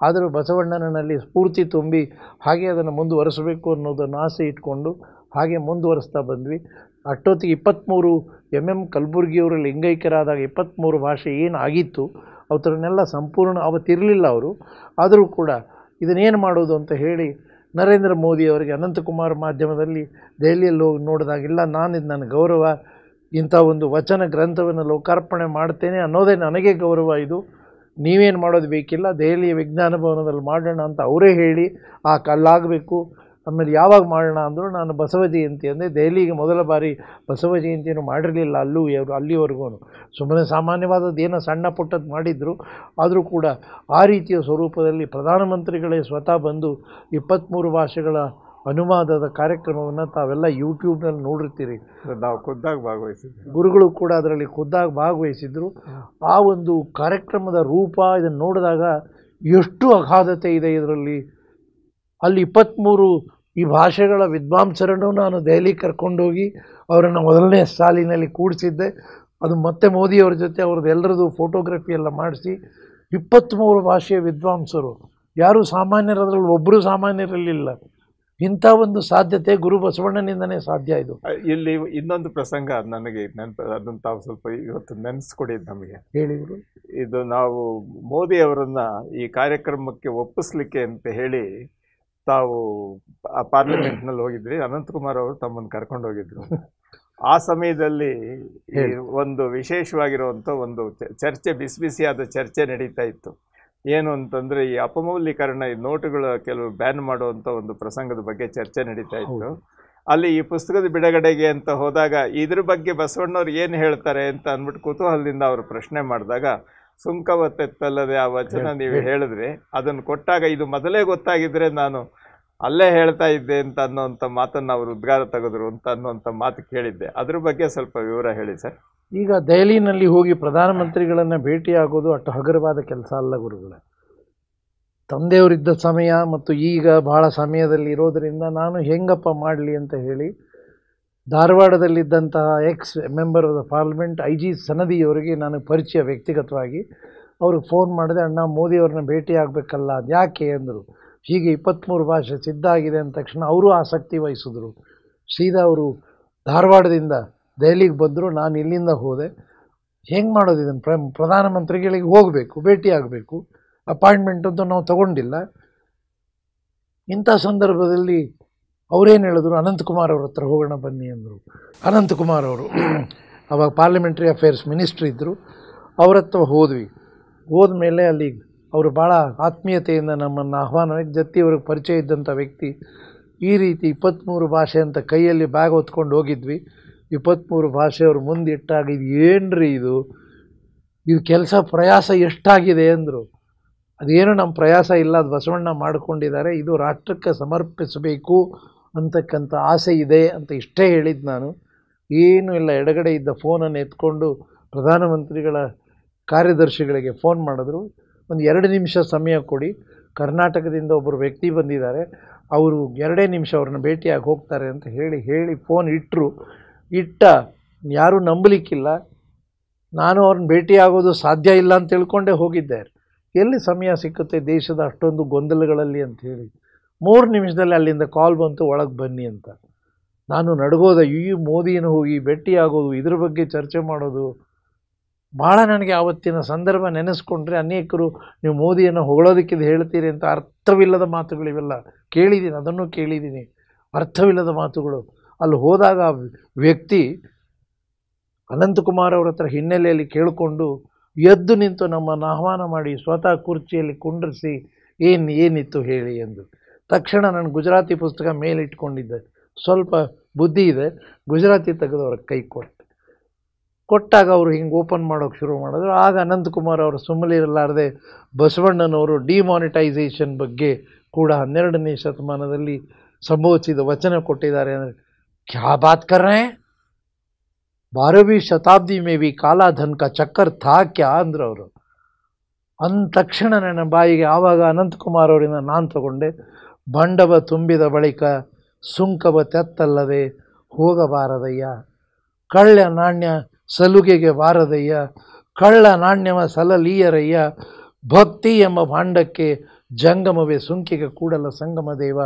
[SPEAKER 1] ಆದರೂ ಬಸವಣ್ಣನಲ್ಲಿ ಸ್ಫೂರ್ತಿ ತುಂಬಿ ಹಾಗೆ ಅದನ್ನು ಮುಂದುವರಿಸಬೇಕು ಅನ್ನೋದನ್ನು ಆಸೆ ಇಟ್ಕೊಂಡು ಹಾಗೆ ಮುಂದುವರಿಸ್ತಾ ಬಂದ್ವಿ. ಅಷ್ಟೊತ್ತಿಗೆ 23 MM ಕಲಬುರ್ಗಿಯವರು ಲಿಂಗೈಕ್ಯರಾದಾಗ 23 ಭಾಷೆ ಏನು ಆಗಿತ್ತು ಅವರನ್ನೆಲ್ಲ ಸಂಪೂರ್ಣ ಅವತ್ತಿರಲಿಲ್ಲ ಅವರು. ಆದರೂ ಕೂಡ ಇದನ್ನೇನು ಮಾಡೋದು ಅಂತ ಹೇಳಿ ನರೇಂದ್ರ ಮೋದಿ ಅವರಿಗೆ ಅನಂತಕುಮಾರ್ ಮಾಧ್ಯಮದಲ್ಲಿ ದೆಹಲಿಯಲ್ಲಿ ಹೋಗಿ ನೋಡಿದಾಗಿಲ್ಲ, ಇದು ನನ್ನ ಗೌರವ, ಇಂಥ ಒಂದು ವಚನ ಗ್ರಂಥವನ್ನು ಲೋಕಾರ್ಪಣೆ ಮಾಡ್ತೇನೆ ಅನ್ನೋದೇ ನನಗೆ ಗೌರವ, ಇದು ನೀವೇನು ಮಾಡೋದು ಬೇಕಿಲ್ಲ, ದೆಹಲಿಯ ವಿಜ್ಞಾನ ಭವನದಲ್ಲಿ ಮಾಡೋಣ ಅಂತ ಅವರೇ ಹೇಳಿ ಆ ಕಲ್ಲಾಗಬೇಕು. ಆಮೇಲೆ ಯಾವಾಗ ಮಾಡೋಣ ಅಂದರು. ನಾನು ಬಸವ ಜಯಂತಿ ಅಂದರೆ ದೆಹಲಿಗೆ ಮೊದಲ ಬಾರಿ ಬಸವ ಜಯಂತಿಯನ್ನು ಮಾಡಿರಲಿಲ್ಲ ಅಲ್ಲಿವರೆಗೂ. ಸುಮ್ಮನೆ ಸಾಮಾನ್ಯವಾದದ್ದು ಏನೋ ಸಣ್ಣ ಪುಟ್ಟದ್ದು ಮಾಡಿದರು. ಆದರೂ ಕೂಡ ಆ ರೀತಿಯ ಸ್ವರೂಪದಲ್ಲಿ ಪ್ರಧಾನಮಂತ್ರಿಗಳೇ ಸ್ವತಃ ಬಂದು 23 ಭಾಷೆಗಳ ಅನುವಾದದ ಕಾರ್ಯಕ್ರಮವನ್ನು ತಾವೆಲ್ಲ ಯೂಟ್ಯೂಬ್ನಲ್ಲಿ ನೋಡಿರ್ತೀರಿ.
[SPEAKER 2] ನಾವು ಖುದ್ದಾಗಿ ಭಾಗವಹಿಸಿದ್ವಿ,
[SPEAKER 1] ಗುರುಗಳು ಕೂಡ ಅದರಲ್ಲಿ ಖುದ್ದಾಗಿ ಭಾಗವಹಿಸಿದ್ರು. ಆ ಒಂದು ಕಾರ್ಯಕ್ರಮದ ರೂಪ ಇದನ್ನು ನೋಡಿದಾಗ ಎಷ್ಟು ಅಗಾಧತೆ ಇದೆ ಇದರಲ್ಲಿ. ಅಲ್ಲಿ 23 ಈ ಭಾಷೆಗಳ ವಿದ್ವಾಂಸರನ್ನು ನಾನು ದೆಹಲಿ ಕರ್ಕೊಂಡೋಗಿ ಅವರನ್ನು ಮೊದಲನೇ ಸಾಲಿನಲ್ಲಿ ಕೂಡಿಸಿದ್ದೆ. ಅದು ಮತ್ತೆ ಮೋದಿಯವರ ಜೊತೆ ಅವ್ರದ್ದು ಎಲ್ಲರದ್ದು ಫೋಟೋಗ್ರಫಿ ಎಲ್ಲ ಮಾಡಿಸಿ 23 ಭಾಷೆಯ ವಿದ್ವಾಂಸರು, ಯಾರೂ ಸಾಮಾನ್ಯರದ್ರಲ್ಲಿ ಒಬ್ಬರು ಸಾಮಾನ್ಯರಲ್ಲಿಲ್ಲ. ಇಂಥ ಒಂದು ಸಾಧ್ಯತೆ ಗುರು ಬಸವಣ್ಣನಿಂದನೇ ಸಾಧ್ಯ. ಇದು
[SPEAKER 2] ಇಲ್ಲಿ ಇನ್ನೊಂದು ಪ್ರಸಂಗ ನನಗೆ ಅದನ್ನು ತಾವು ಸ್ವಲ್ಪ ಇವತ್ತು ನೆನೆಸ್ಕೊಡಿ ನಮಗೆ
[SPEAKER 1] ಹೇಳಿದರು.
[SPEAKER 2] ಇದು ನಾವು ಮೋದಿ ಅವರನ್ನ ಈ ಕಾರ್ಯಕ್ರಮಕ್ಕೆ ಒಪ್ಪಿಸ್ಲಿಕ್ಕೆ ಅಂತ ಹೇಳಿ ತಾವು ಪಾರ್ಲಿಮೆಂಟ್ನಲ್ಲಿ ಹೋಗಿದ್ರಿ. ಅನಂತಕುಮಾರ್ ಅವರು ತಮ್ಮನ್ನು ಕರ್ಕೊಂಡು ಹೋಗಿದ್ರು. ಆ ಸಮಯದಲ್ಲಿ ಒಂದು ವಿಶೇಷವಾಗಿರುವಂಥ ಒಂದು ಚರ್ಚೆ, ಬಿಸಿ ಬಿಸಿಯಾದ ಚರ್ಚೆ ನಡೀತಾ ಇತ್ತು. ಏನು ಅಂತಂದರೆ ಈ ಅಪಮೌಲ್ಯೀಕರಣ, ಈ ನೋಟುಗಳ ಕೆಲವು ಬ್ಯಾನ್ ಮಾಡುವಂಥ ಒಂದು ಪ್ರಸಂಗದ ಬಗ್ಗೆ ಚರ್ಚೆ ನಡೀತಾ ಇತ್ತು. ಅಲ್ಲಿ ಈ ಪುಸ್ತಕದ ಬಿಡುಗಡೆಗೆ ಅಂತ ಹೋದಾಗ ಇದ್ರ ಬಗ್ಗೆ ಬಸವಣ್ಣವ್ರು ಏನು ಹೇಳ್ತಾರೆ ಅಂತ ಅಂದ್ಬಿಟ್ಟು ಕುತೂಹಲದಿಂದ ಅವರು ಪ್ರಶ್ನೆ ಮಾಡಿದಾಗ, ಸುಂಕವತ್ತೆತ್ತಲ್ಲದೆ ಆ ವಚನ ನೀವು ಹೇಳಿದ್ರಿ, ಅದನ್ನು ಕೊಟ್ಟಾಗ ಇದು ಮೊದಲೇ ಗೊತ್ತಾಗಿದ್ದರೆ ನಾನು ಅಲ್ಲೇ ಹೇಳ್ತಾ ಇದ್ದೆ ಅಂತ ಅನ್ನೋಂಥ ಮಾತನ್ನು ಅವರು ಉದ್ಗಾರ ತೆಗೆದ್ರು ಅಂತ ಅನ್ನೋಂಥ ಮಾತು ಕೇಳಿದ್ದೆ. ಅದ್ರ ಬಗ್ಗೆ ಸ್ವಲ್ಪ ವಿವರ ಹೇಳಿ ಸರ್.
[SPEAKER 1] ಈಗ ದೆಹಲಿನಲ್ಲಿ ಹೋಗಿ ಪ್ರಧಾನಮಂತ್ರಿಗಳನ್ನು ಭೇಟಿಯಾಗೋದು ಅಷ್ಟು ಹಗುರವಾದ ಕೆಲಸ ಅಲ್ಲ ಗುರುಗಳೇ. ತಂದೆಯವರಿದ್ದ ಸಮಯ ಮತ್ತು ಈಗ ಭಾಳ ಸಮಯದಲ್ಲಿ ಇರೋದರಿಂದ ನಾನು ಹೆಂಗಪ್ಪ ಮಾಡಲಿ ಅಂತ ಹೇಳಿ ಧಾರವಾಡದಲ್ಲಿದ್ದಂತಹ ex member of the parliament IG ಸನದಿಯವರಿಗೆ ನಾನು ಪರಿಚಯ ವ್ಯಕ್ತಿಗತವಾಗಿ. ಅವ್ರಿಗೆ ಫೋನ್ ಮಾಡಿದೆ, ಅಣ್ಣ ಮೋದಿಯವ್ರನ್ನ ಭೇಟಿ ಆಗಬೇಕಲ್ಲ, ಅದು ಯಾಕೆ ಅಂದರು. ಹೀಗೆ 23 ಭಾಷೆ ಸಿದ್ಧ ಆಗಿದೆ ಅಂದ ತಕ್ಷಣ ಅವರು ಆಸಕ್ತಿ ವಹಿಸಿದ್ರು. ಸೀದಾ ಅವರು ಧಾರವಾಡದಿಂದ ದೆಹಲಿಗೆ ಬಂದರು. ನಾನು ಇಲ್ಲಿಂದ ಹೋದೆ. ಹೆಂಗೆ ಮಾಡೋದು ಇದನ್ನು? ಪ್ರಧಾನಮಂತ್ರಿಗಳಿಗೆ ಹೋಗಬೇಕು, ಭೇಟಿ ಆಗಬೇಕು, ಅಪಾಯಿಂಟ್ಮೆಂಟ್ ಅಂತೂ ನಾವು ತಗೊಂಡಿಲ್ಲ. ಇಂಥ ಸಂದರ್ಭದಲ್ಲಿ ಅವರೇನು ಹೇಳಿದ್ರು, ಅನಂತಕುಮಾರ್ ಅವ್ರ ಹತ್ರ ಹೋಗೋಣ ಬನ್ನಿ ಅಂದರು. ಅನಂತಕುಮಾರ್ ಅವರು ಅವಾಗ ಪಾರ್ಲಿಮೆಂಟ್ರಿ ಅಫೇರ್ಸ್ ಮಿನಿಸ್ಟ್ರಿ ಇದ್ದರು. ಅವ್ರ ಹತ್ರ ಹೋದ್ವಿ. ಹೋದ್ಮೇಲೆ ಅಲ್ಲಿ ಅವರು ಭಾಳ ಆತ್ಮೀಯತೆಯಿಂದ ನಮ್ಮನ್ನು ಆಹ್ವಾನವಾಗಿ, ಜತ್ತಿಯವ್ರಿಗೆ ಪರಿಚಯ ಇದ್ದಂಥ ವ್ಯಕ್ತಿ, ಈ ರೀತಿ 23 ಭಾಷೆ ಅಂತ ಕೈಯಲ್ಲಿ ಬ್ಯಾಗ್ ಹೊತ್ಕೊಂಡು ಹೋಗಿದ್ವಿ. 23 ಭಾಷೆ ಅವ್ರು ಮುಂದೆ ಇಟ್ಟಾಗ, ಇದು ಏನ್ರಿ ಇದು ಕೆಲಸ ಪ್ರಯಾಸ ಎಷ್ಟಾಗಿದೆ ಅಂದರು. ಅದೇನು ನಮ್ಮ ಪ್ರಯಾಸ ಇಲ್ಲ, ಅದು ಬಸವಣ್ಣ ಮಾಡಿಕೊಂಡಿದ್ದಾರೆ, ಇದು ರಾಷ್ಟ್ರಕ್ಕೆ ಸಮರ್ಪಿಸಬೇಕು ಅಂತಕ್ಕಂಥ ಆಸೆ ಇದೆ ಅಂತ ಇಷ್ಟೇ ಹೇಳಿದ್ದು ನಾನು. ಏನೂ ಇಲ್ಲ. ಎಡಗಡೆ ಇದ್ದ ಫೋನನ್ನು ಎತ್ಕೊಂಡು ಪ್ರಧಾನಮಂತ್ರಿಗಳ ಕಾರ್ಯದರ್ಶಿಗಳಿಗೆ ಫೋನ್ ಮಾಡಿದ್ರು. ಒಂದು 2 ನಿಮಿಷ ಸಮಯ ಕೊಡಿ, ಕರ್ನಾಟಕದಿಂದ ಒಬ್ಬರು ವ್ಯಕ್ತಿ ಬಂದಿದ್ದಾರೆ, ಅವರು 2 ನಿಮಿಷ ಅವ್ರನ್ನ ಭೇಟಿಯಾಗಿ ಹೋಗ್ತಾರೆ ಅಂತ ಹೇಳಿ ಫೋನ್ ಇಟ್ಟರು. ಯಾರೂ ನಂಬಲಿಕ್ಕಿಲ್ಲ. ನಾನು ಅವ್ರನ್ನ ಭೇಟಿಯಾಗೋದು ಸಾಧ್ಯ ಇಲ್ಲ ಅಂತ ತಿಳ್ಕೊಂಡೇ ಹೋಗಿದ್ದೆ. ಎಲ್ಲಿ ಸಮಯ ಸಿಕ್ಕುತ್ತೆ ದೇಶದ ಅಷ್ಟೊಂದು ಗೊಂದಲಗಳಲ್ಲಿ ಅಂತ ಹೇಳಿ 3 ನಿಮಿಷದಲ್ಲಿ ಅಲ್ಲಿಂದ ಕಾಲ್ ಬಂತು, ಒಳಗೆ ಬನ್ನಿ ಅಂತ. ನಾನು ನಡ್ಗೋದ ಈ ಮೋದಿಯನ್ನು ಹೋಗಿ ಭೇಟಿಯಾಗೋದು, ಇದ್ರ ಬಗ್ಗೆ ಚರ್ಚೆ ಮಾಡೋದು ಭಾಳ ನನಗೆ ಆವತ್ತಿನ ಸಂದರ್ಭ ನೆನೆಸ್ಕೊಂಡ್ರೆ, ಅನೇಕರು ನೀವು ಮೋದಿಯನ್ನು ಹೊಗಳೋದಕ್ಕಿದು ಹೇಳ್ತೀರಿ ಅಂತ ಅರ್ಥವಿಲ್ಲದ ಮಾತುಗಳಿವೆಲ್ಲ ಕೇಳಿದ್ದೀನಿ, ಅದನ್ನು ಕೇಳಿದ್ದೀನಿ, ಅರ್ಥವಿಲ್ಲದ ಮಾತುಗಳು. ಅಲ್ಲಿ ಹೋದಾಗ ವ್ಯಕ್ತಿ ಅನಂತಕುಮಾರ್ ಅವ್ರ ಹತ್ರ ಹಿನ್ನೆಲೆಯಲ್ಲಿ ಕೇಳಿಕೊಂಡು ಎದ್ದು ನಿಂತು ನಮ್ಮನ್ನು ಆಹ್ವಾನ ಮಾಡಿ ಸ್ವತಃ ಕುರ್ಚಿಯಲ್ಲಿ ಕುಂಡ್ರಿಸಿ ಏನಿತ್ತು ಹೇಳಿ ಎಂದು. ತಕ್ಷಣ ನಾನು ಗುಜರಾತಿ ಪುಸ್ತಕ ಮೇಲಿಟ್ಕೊಂಡಿದ್ದೆ, ಸ್ವಲ್ಪ ಬುದ್ಧಿ ಇದೆ, ಗುಜರಾತಿ ತೆಗೆದು ಅವ್ರಿಗೆ ಕೈ ಕೊಟ್ಟಾಗ ಅವರು ಹಿಂಗೆ ಓಪನ್ ಮಾಡೋಕ್ಕೆ ಶುರು ಮಾಡಿದ್ರು. ಆಗ ಅನಂತಕುಮಾರ್ ಅವರು ಸುಮ್ಮನಿರಲಾರದೆ ಬಸವಣ್ಣನವರು ಡಿಮಾನಿಟೈಸೇಷನ್ ಬಗ್ಗೆ ಕೂಡ 12ನೇ ಶತಮಾನದಲ್ಲಿ ಸಂಭವಿಸಿದ ವಚನ ಕೊಟ್ಟಿದ್ದಾರೆ. ಅಂದರೆ ಕ್ಯಾ ಬಾತ್ ಕರ್ ರಹೆ ಹೈ, 12वीं ಶತಾಬ್ದಿ ಮೇ ಬಿ ಕಾಲಾ ಧನ್ ಕಾ ಚಕ್ಕರ್ ಥಾ ಕ್ಯಾ ಅಂದ್ರು ಅವರು. ಅಂದ ತಕ್ಷಣ ನನ್ನ ಬಾಯಿಗೆ ಆವಾಗ ಅನಂತಕುಮಾರ್ ಅವರಿಂದ ನಾನು ತಗೊಂಡೆ, ಬಂಡವ ತುಂಬಿದ ಬಳಿಕ ಸುಂಕವ ತೆತ್ತಲ್ಲದೆ ಹೋಗಬಾರದಯ್ಯ, ಕಳ್ಳ ನಾಣ್ಯ ಸಲುಗೆಗೆ ಬಾರದಯ್ಯ, ಕಳ್ಳ ನಾಣ್ಯವ ಸಲಲೀಯರಯ್ಯ, ಭಕ್ತಿ ಎಂಬ ಭಾಂಡಕ್ಕೆ ಜಂಗಮವೇ ಸುಂಕಿಗೆ ಕೂಡಲ ಸಂಗಮ ದೇವ.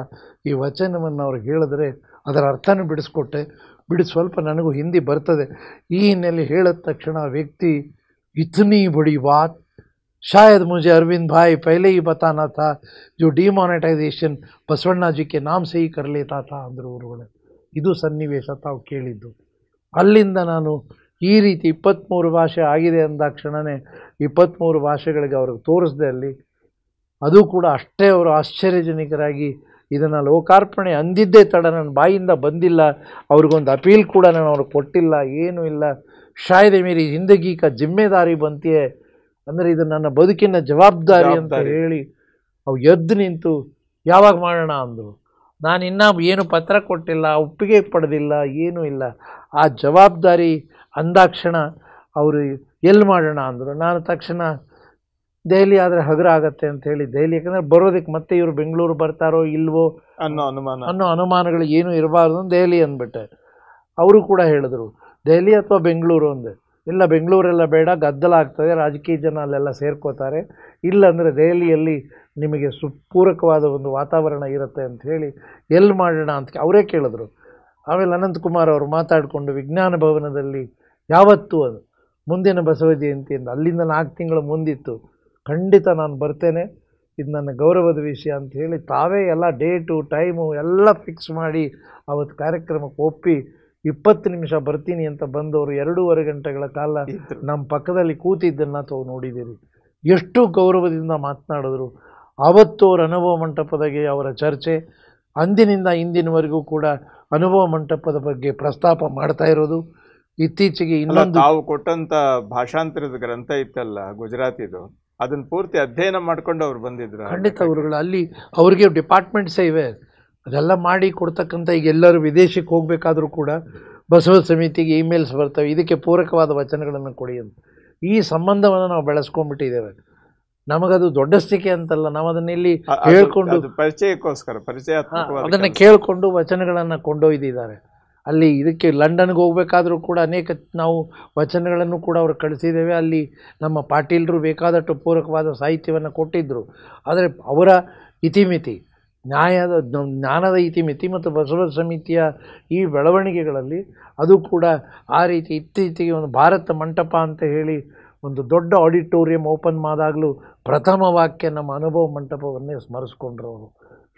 [SPEAKER 1] ಈ ವಚನವನ್ನು ಅವ್ರಿಗೆ ಹೇಳಿದ್ರೆ ಅದರ ಅರ್ಥನೂ ಬಿಡಿಸ್ಕೊಟ್ಟೆ. ಸ್ವಲ್ಪ ನನಗೂ ಹಿಂದಿ ಬರ್ತದೆ. ಈ ಹಿನ್ನೆಲೆ ಹೇಳಿದ ತಕ್ಷಣ ವ್ಯಕ್ತಿ ಇತನಿ ಬಡಿ ಬಾತ್ शायद मुझे अरविंद भाई पहले ही बताना था, जो ಡಿಮಾನಿಟೈಸೇಷನ್ ಬಸವಣ್ಣ ಜಿ ಕೆ ನಾಮ್ ಸೇ ಹಿ ಕರ್ ಲೇತಾ ಥಾ ಅಂದರು ಅವರುಗಳೇ. ಇದು ಸನ್ನಿವೇಶ ತಾವು ಕೇಳಿದ್ದು. ಅಲ್ಲಿಂದ ನಾನು ಈ ರೀತಿ 23 ಭಾಷೆ ಆಗಿದೆ ಅಂದಾಕ್ಷಣವೇ 23 ಭಾಷೆಗಳಿಗೆ ಅವ್ರಿಗೆ ತೋರಿಸ್ದೆ ಅಲ್ಲಿ. ಅದು ಕೂಡ ಅಷ್ಟೇ ಅವರು ಆಶ್ಚರ್ಯಜನಕರಾಗಿ ಇದನ್ನು ಲೋಕಾರ್ಪಣೆ ಅಂದಿದ್ದೇ ತಡ, ನನ್ನ ಬಾಯಿಂದ ಬಂದಿಲ್ಲ, ಅವ್ರಿಗೊಂದು ಅಪೀಲ್ ಕೂಡ ನಾನು ಅವ್ರಿಗೆ ಕೊಟ್ಟಿಲ್ಲ, ಏನೂ ಇಲ್ಲ. ಶಾಯದ್ ಮೇರಿ ಜಿಂದಗಿ ಕಾ ಜಿಮ್ಮೆದಾರಿ ಬಂತಿಯೇ, ಅಂದರೆ ಇದು ನನ್ನ ಬದುಕಿನ ಜವಾಬ್ದಾರಿ ಅಂತ ಹೇಳಿ ಅವು ಎದ್ದು ನಿಂತು ಯಾವಾಗ ಮಾಡೋಣ ಅಂದರು. ನಾನು ಇನ್ನೂ ಏನು ಪತ್ರ ಕೊಟ್ಟಿಲ್ಲ, ಒಪ್ಪಿಗೆ ಪಡೆದಿಲ್ಲ, ಏನೂ ಇಲ್ಲ. ಆ ಜವಾಬ್ದಾರಿ ಅಂದಾಕ್ಷಣ ಅವರು ಎಲ್ಲಿ ಮಾಡೋಣ ಅಂದರು. ನಾನು ತಕ್ಷಣ ದೆಹಲಿ ಆದರೆ ಹಗುರ ಆಗತ್ತೆ ಅಂತ ಹೇಳಿ ದೆಹಲಿ, ಯಾಕಂದರೆ ಬರೋದಕ್ಕೆ ಮತ್ತೆ ಇವರು ಬೆಂಗಳೂರು ಬರ್ತಾರೋ ಇಲ್ವೋ ಅನ್ನೋ ಅನುಮಾನಗಳು ಏನೂ ಇರಬಾರ್ದು ಅಂತ ದೆಹಲಿ ಅಂದ್ಬಿಟ್ಟೆ. ಅವರು ಕೂಡ ಹೇಳಿದ್ರು ದೆಹಲಿ ಅಥವಾ ಬೆಂಗಳೂರು ಅಂದೆ. ಇಲ್ಲ, ಬೆಂಗಳೂರೆಲ್ಲ ಬೇಡ, ಗದ್ದಲ ಆಗ್ತದೆ, ರಾಜಕೀಯ ಜನ ಅಲ್ಲೆಲ್ಲ ಸೇರ್ಕೋತಾರೆ, ಇಲ್ಲಾಂದರೆ ದೆಹಲಿಯಲ್ಲಿ ನಿಮಗೆ ಪೂರಕವಾದ ಒಂದು ವಾತಾವರಣ ಇರುತ್ತೆ ಅಂತ ಹೇಳಿ ಎಲ್ಲಿ ಮಾಡೋಣ ಅಂತ ಅವರೇ ಕೇಳಿದ್ರು. ಆಮೇಲೆ ಅನಂತಕುಮಾರ್ ಅವರು ಮಾತಾಡಿಕೊಂಡು ವಿಜ್ಞಾನ ಭವನದಲ್ಲಿ ಯಾವತ್ತೂ ಅದು ಮುಂದಿನ ಬಸವ ಜಯಂತಿಯಿಂದ ಅಲ್ಲಿಂದ 4 ತಿಂಗಳು ಮುಂದಿತ್ತು, ಖಂಡಿತ ನಾನು ಬರ್ತೇನೆ, ಇದು ನನ್ನ ಗೌರವದ ವಿಷಯ ಅಂತ ಹೇಳಿ ತಾವೇ ಎಲ್ಲ ಡೇಟು ಟೈಮು ಎಲ್ಲ ಫಿಕ್ಸ್ ಮಾಡಿ ಅವತ್ತು ಕಾರ್ಯಕ್ರಮಕ್ಕೆ ಒಪ್ಪಿ 20 ನಿಮಿಷ ಬರ್ತೀನಿ ಅಂತ ಬಂದವರು 2.5 ಗಂಟೆಗಳ ಕಾಲ ನಮ್ಮ ಪಕ್ಕದಲ್ಲಿ ಕೂತಿದ್ದನ್ನು ತಾವು ನೋಡಿದ್ದೀರಿ. ಎಷ್ಟು ಗೌರವದಿಂದ ಮಾತನಾಡಿದ್ರು. ಆವತ್ತು ಅವರ ಅನುಭವ ಮಂಟಪದಾಗೆ ಅವರ ಚರ್ಚೆ ಅಂದಿನಿಂದ ಇಂದಿನವರೆಗೂ ಕೂಡ ಅನುಭವ ಮಂಟಪದ ಬಗ್ಗೆ ಪ್ರಸ್ತಾಪ ಮಾಡ್ತಾ ಇರೋದು. ಇತ್ತೀಚೆಗೆ ಇನ್ನೊಂದು
[SPEAKER 2] ತಾವು ಕೊಟ್ಟಂತ ಭಾಷಾಂತರದ ಗ್ರಂಥ ಇತ್ತಲ್ಲ ಗುಜರಾತಿದು, ಅದನ್ನು ಪೂರ್ತಿ ಅಧ್ಯಯನ ಮಾಡ್ಕೊಂಡು ಅವ್ರು ಬಂದಿದ್ರು.
[SPEAKER 1] ಖಂಡಿತ ಅವರುಗಳು ಅಲ್ಲಿ ಅವ್ರಿಗೆ ಡಿಪಾರ್ಟ್ಮೆಂಟ್ಸೇ ಇವೆ, ಅದೆಲ್ಲ ಮಾಡಿ ಕೊಡ್ತಕ್ಕಂಥ. ಈಗ ಎಲ್ಲರೂ ವಿದೇಶಕ್ಕೆ ಹೋಗಬೇಕಾದ್ರೂ ಕೂಡ ಬಸವ ಸಮಿತಿಗೆ ಇಮೇಲ್ಸ್ ಬರ್ತವೆ, ಇದಕ್ಕೆ ಪೂರಕವಾದ ವಚನಗಳನ್ನು ಕೊಡಿ ಅಂತ. ಈ ಸಂಬಂಧವನ್ನು ನಾವು ಬೆಳೆಸ್ಕೊಂಡ್ಬಿಟ್ಟಿದ್ದೇವೆ. ನಮಗದು ದೊಡ್ಡಸ್ತಿಕೆ ಅಂತಲ್ಲ, ನಾವು ಅದನ್ನ ಇಲ್ಲಿ ಹೇಳ್ಕೊಂಡು
[SPEAKER 2] ಪರಿಚಯಕ್ಕೋಸ್ಕರ
[SPEAKER 1] ಅದನ್ನು ಕೇಳಿಕೊಂಡು ವಚನಗಳನ್ನು ಕೊಂಡೊಯ್ದಿದ್ದಾರೆ. ಅಲ್ಲಿ ಇದಕ್ಕೆ ಲಂಡನ್ಗೆ ಹೋಗಬೇಕಾದ್ರೂ ಕೂಡ ಅನೇಕ ನಾವು ವಚನಗಳನ್ನು ಕೂಡ ಅವರು ಕಳಿಸಿದ್ದೇವೆ. ಅಲ್ಲಿ ನಮ್ಮ ಪಾಟೀಲರು ಬೇಕಾದಷ್ಟು ಪೂರಕವಾದ ಸಾಹಿತ್ಯವನ್ನು ಕೊಟ್ಟಿದ್ದರು. ಆದರೆ ಅವರ ಇತಿಮಿತಿ, ಜ್ಞಾನದ ಇತಿಮಿತಿ ಮತ್ತು ಬಸವ ಸಮಿತಿಯ ಈ ಬೆಳವಣಿಗೆಗಳಲ್ಲಿ ಅದು ಕೂಡ ಆ ರೀತಿ ಇತ್ತೀಚೆಗೆ ಒಂದು ಭಾರತ ಮಂಟಪ ಅಂತ ಹೇಳಿ ಒಂದು ದೊಡ್ಡ ಆಡಿಟೋರಿಯಂ ಓಪನ್ ಮಾಡಿದಾಗಲೂ ಪ್ರಥಮ ವಾಕ್ಯ ನಮ್ಮ ಅನುಭವ ಮಂಟಪವನ್ನೇ ಸ್ಮರಿಸ್ಕೊಂಡ್ರು ಅವರು.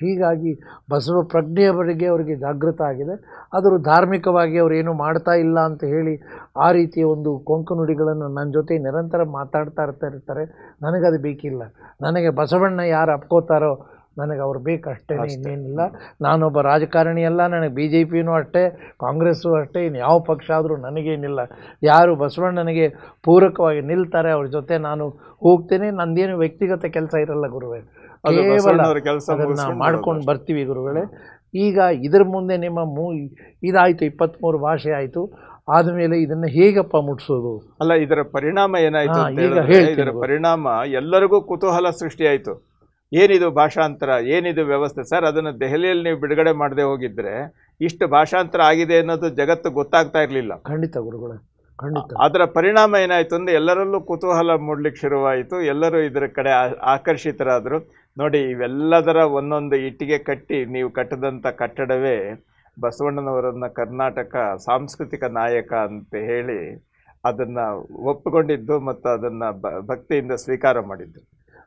[SPEAKER 1] ಹೀಗಾಗಿ ಬಸವ ಪ್ರಜ್ಞೆಯ ಬಗೆಗೆ ಅವರಿಗೆ ಜಾಗೃತ ಆಗಿದೆ. ಆದರೂ ಧಾರ್ಮಿಕವಾಗಿ ಅವರೇನು ಮಾಡ್ತಾ ಇಲ್ಲ ಅಂತ ಹೇಳಿ ಆ ರೀತಿಯ ಒಂದು ಕೊಂಕು ನುಡಿಗಳನ್ನು ನನ್ನ ಜೊತೆ ನಿರಂತರ ಮಾತಾಡ್ತಾ ಇರ್ತಾರೆ. ನನಗದು ಬೇಕಿಲ್ಲ. ನನಗೆ ಬಸವಣ್ಣ ಯಾರು ಅಪ್ಕೋತಾರೋ ನನಗೆ ಅವ್ರು ಬೇಕಷ್ಟೇ, ಇನ್ನೇನಿಲ್ಲ. ನಾನೊಬ್ಬ ರಾಜಕಾರಣಿ ಅಲ್ಲ, ನನಗೆ BJPನೂ ಅಷ್ಟೇ, ಕಾಂಗ್ರೆಸ್ಸು ಅಷ್ಟೇ, ಇನ್ನು ಯಾವ ಪಕ್ಷ ಆದರೂ ನನಗೇನಿಲ್ಲ. ಯಾರು ಬಸವಣ್ಣನಿಗೆ ಪೂರಕವಾಗಿ ನಿಲ್ತಾರೆ ಅವ್ರ ಜೊತೆ ನಾನು ಹೋಗ್ತೇನೆ. ನಂದೇನು ವ್ಯಕ್ತಿಗತ ಕೆಲಸ ಇರಲ್ಲ ಗುರುವೇ, ಕೇವಲ ಅದನ್ನು ಮಾಡ್ಕೊಂಡು ಬರ್ತೀವಿ ಗುರುಗಳೇ. ಈಗ ಇದರ ಮುಂದೆ ನಿಮ್ಮ ಇದಾಯಿತು, 23 ಭಾಷೆ ಆಯಿತು, ಆದಮೇಲೆ ಇದನ್ನು ಹೇಗಪ್ಪ ಮುಟ್ಸೋದು?
[SPEAKER 2] ಅಲ್ಲ, ಇದರ ಪರಿಣಾಮ ಏನಾಯಿತು ಅಂತ
[SPEAKER 1] ಈಗ
[SPEAKER 2] ಹೇಳಿದ್ರೆ,
[SPEAKER 1] ಹೇಳ್ತೀನಿ.
[SPEAKER 2] ಇದರ ಪರಿಣಾಮ ಎಲ್ಲರಿಗೂ ಕುತೂಹಲ ಸೃಷ್ಟಿಯಾಯಿತು. ಏನಿದು ಭಾಷಾಂತರ, ಏನಿದು ವ್ಯವಸ್ಥೆ ಸರ್? ಅದನ್ನು ದೆಹಲಿಯಲ್ಲಿ ನೀವು ಬಿಡುಗಡೆ ಮಾಡದೆ ಹೋಗಿದ್ರೆ ಇಷ್ಟು ಭಾಷಾಂತರ ಆಗಿದೆ ಅನ್ನೋದು ಜಗತ್ತು ಗೊತ್ತಾಗ್ತಾ ಇರಲಿಲ್ಲ.
[SPEAKER 1] ಖಂಡಿತ ಗುರುಗಳೇ, ಖಂಡಿತ.
[SPEAKER 2] ಅದರ ಪರಿಣಾಮ ಏನಾಯಿತು ಅಂದರೆ ಎಲ್ಲರಲ್ಲೂ ಕುತೂಹಲ ಮೂಡಲಿಕ್ಕೆ ಶುರುವಾಯಿತು. ಎಲ್ಲರೂ ಇದರ ಕಡೆ ಆಕರ್ಷಿತರಾದರು. ನೋಡಿ, ಇವೆಲ್ಲದರ ಒಂದೊಂದು ಇಟ್ಟಿಗೆ ಕಟ್ಟಿ ನೀವು ಕಟ್ಟದಂಥ ಕಟ್ಟಡವೇ ಬಸವಣ್ಣನವರನ್ನು ಕರ್ನಾಟಕ ಸಾಂಸ್ಕೃತಿಕ ನಾಯಕ ಅಂತ ಹೇಳಿ ಅದನ್ನು ಒಪ್ಪಿಕೊಂಡಿದ್ದು ಮತ್ತು ಅದನ್ನು ಭಕ್ತಿಯಿಂದ ಸ್ವೀಕಾರ ಮಾಡಿದ್ದು.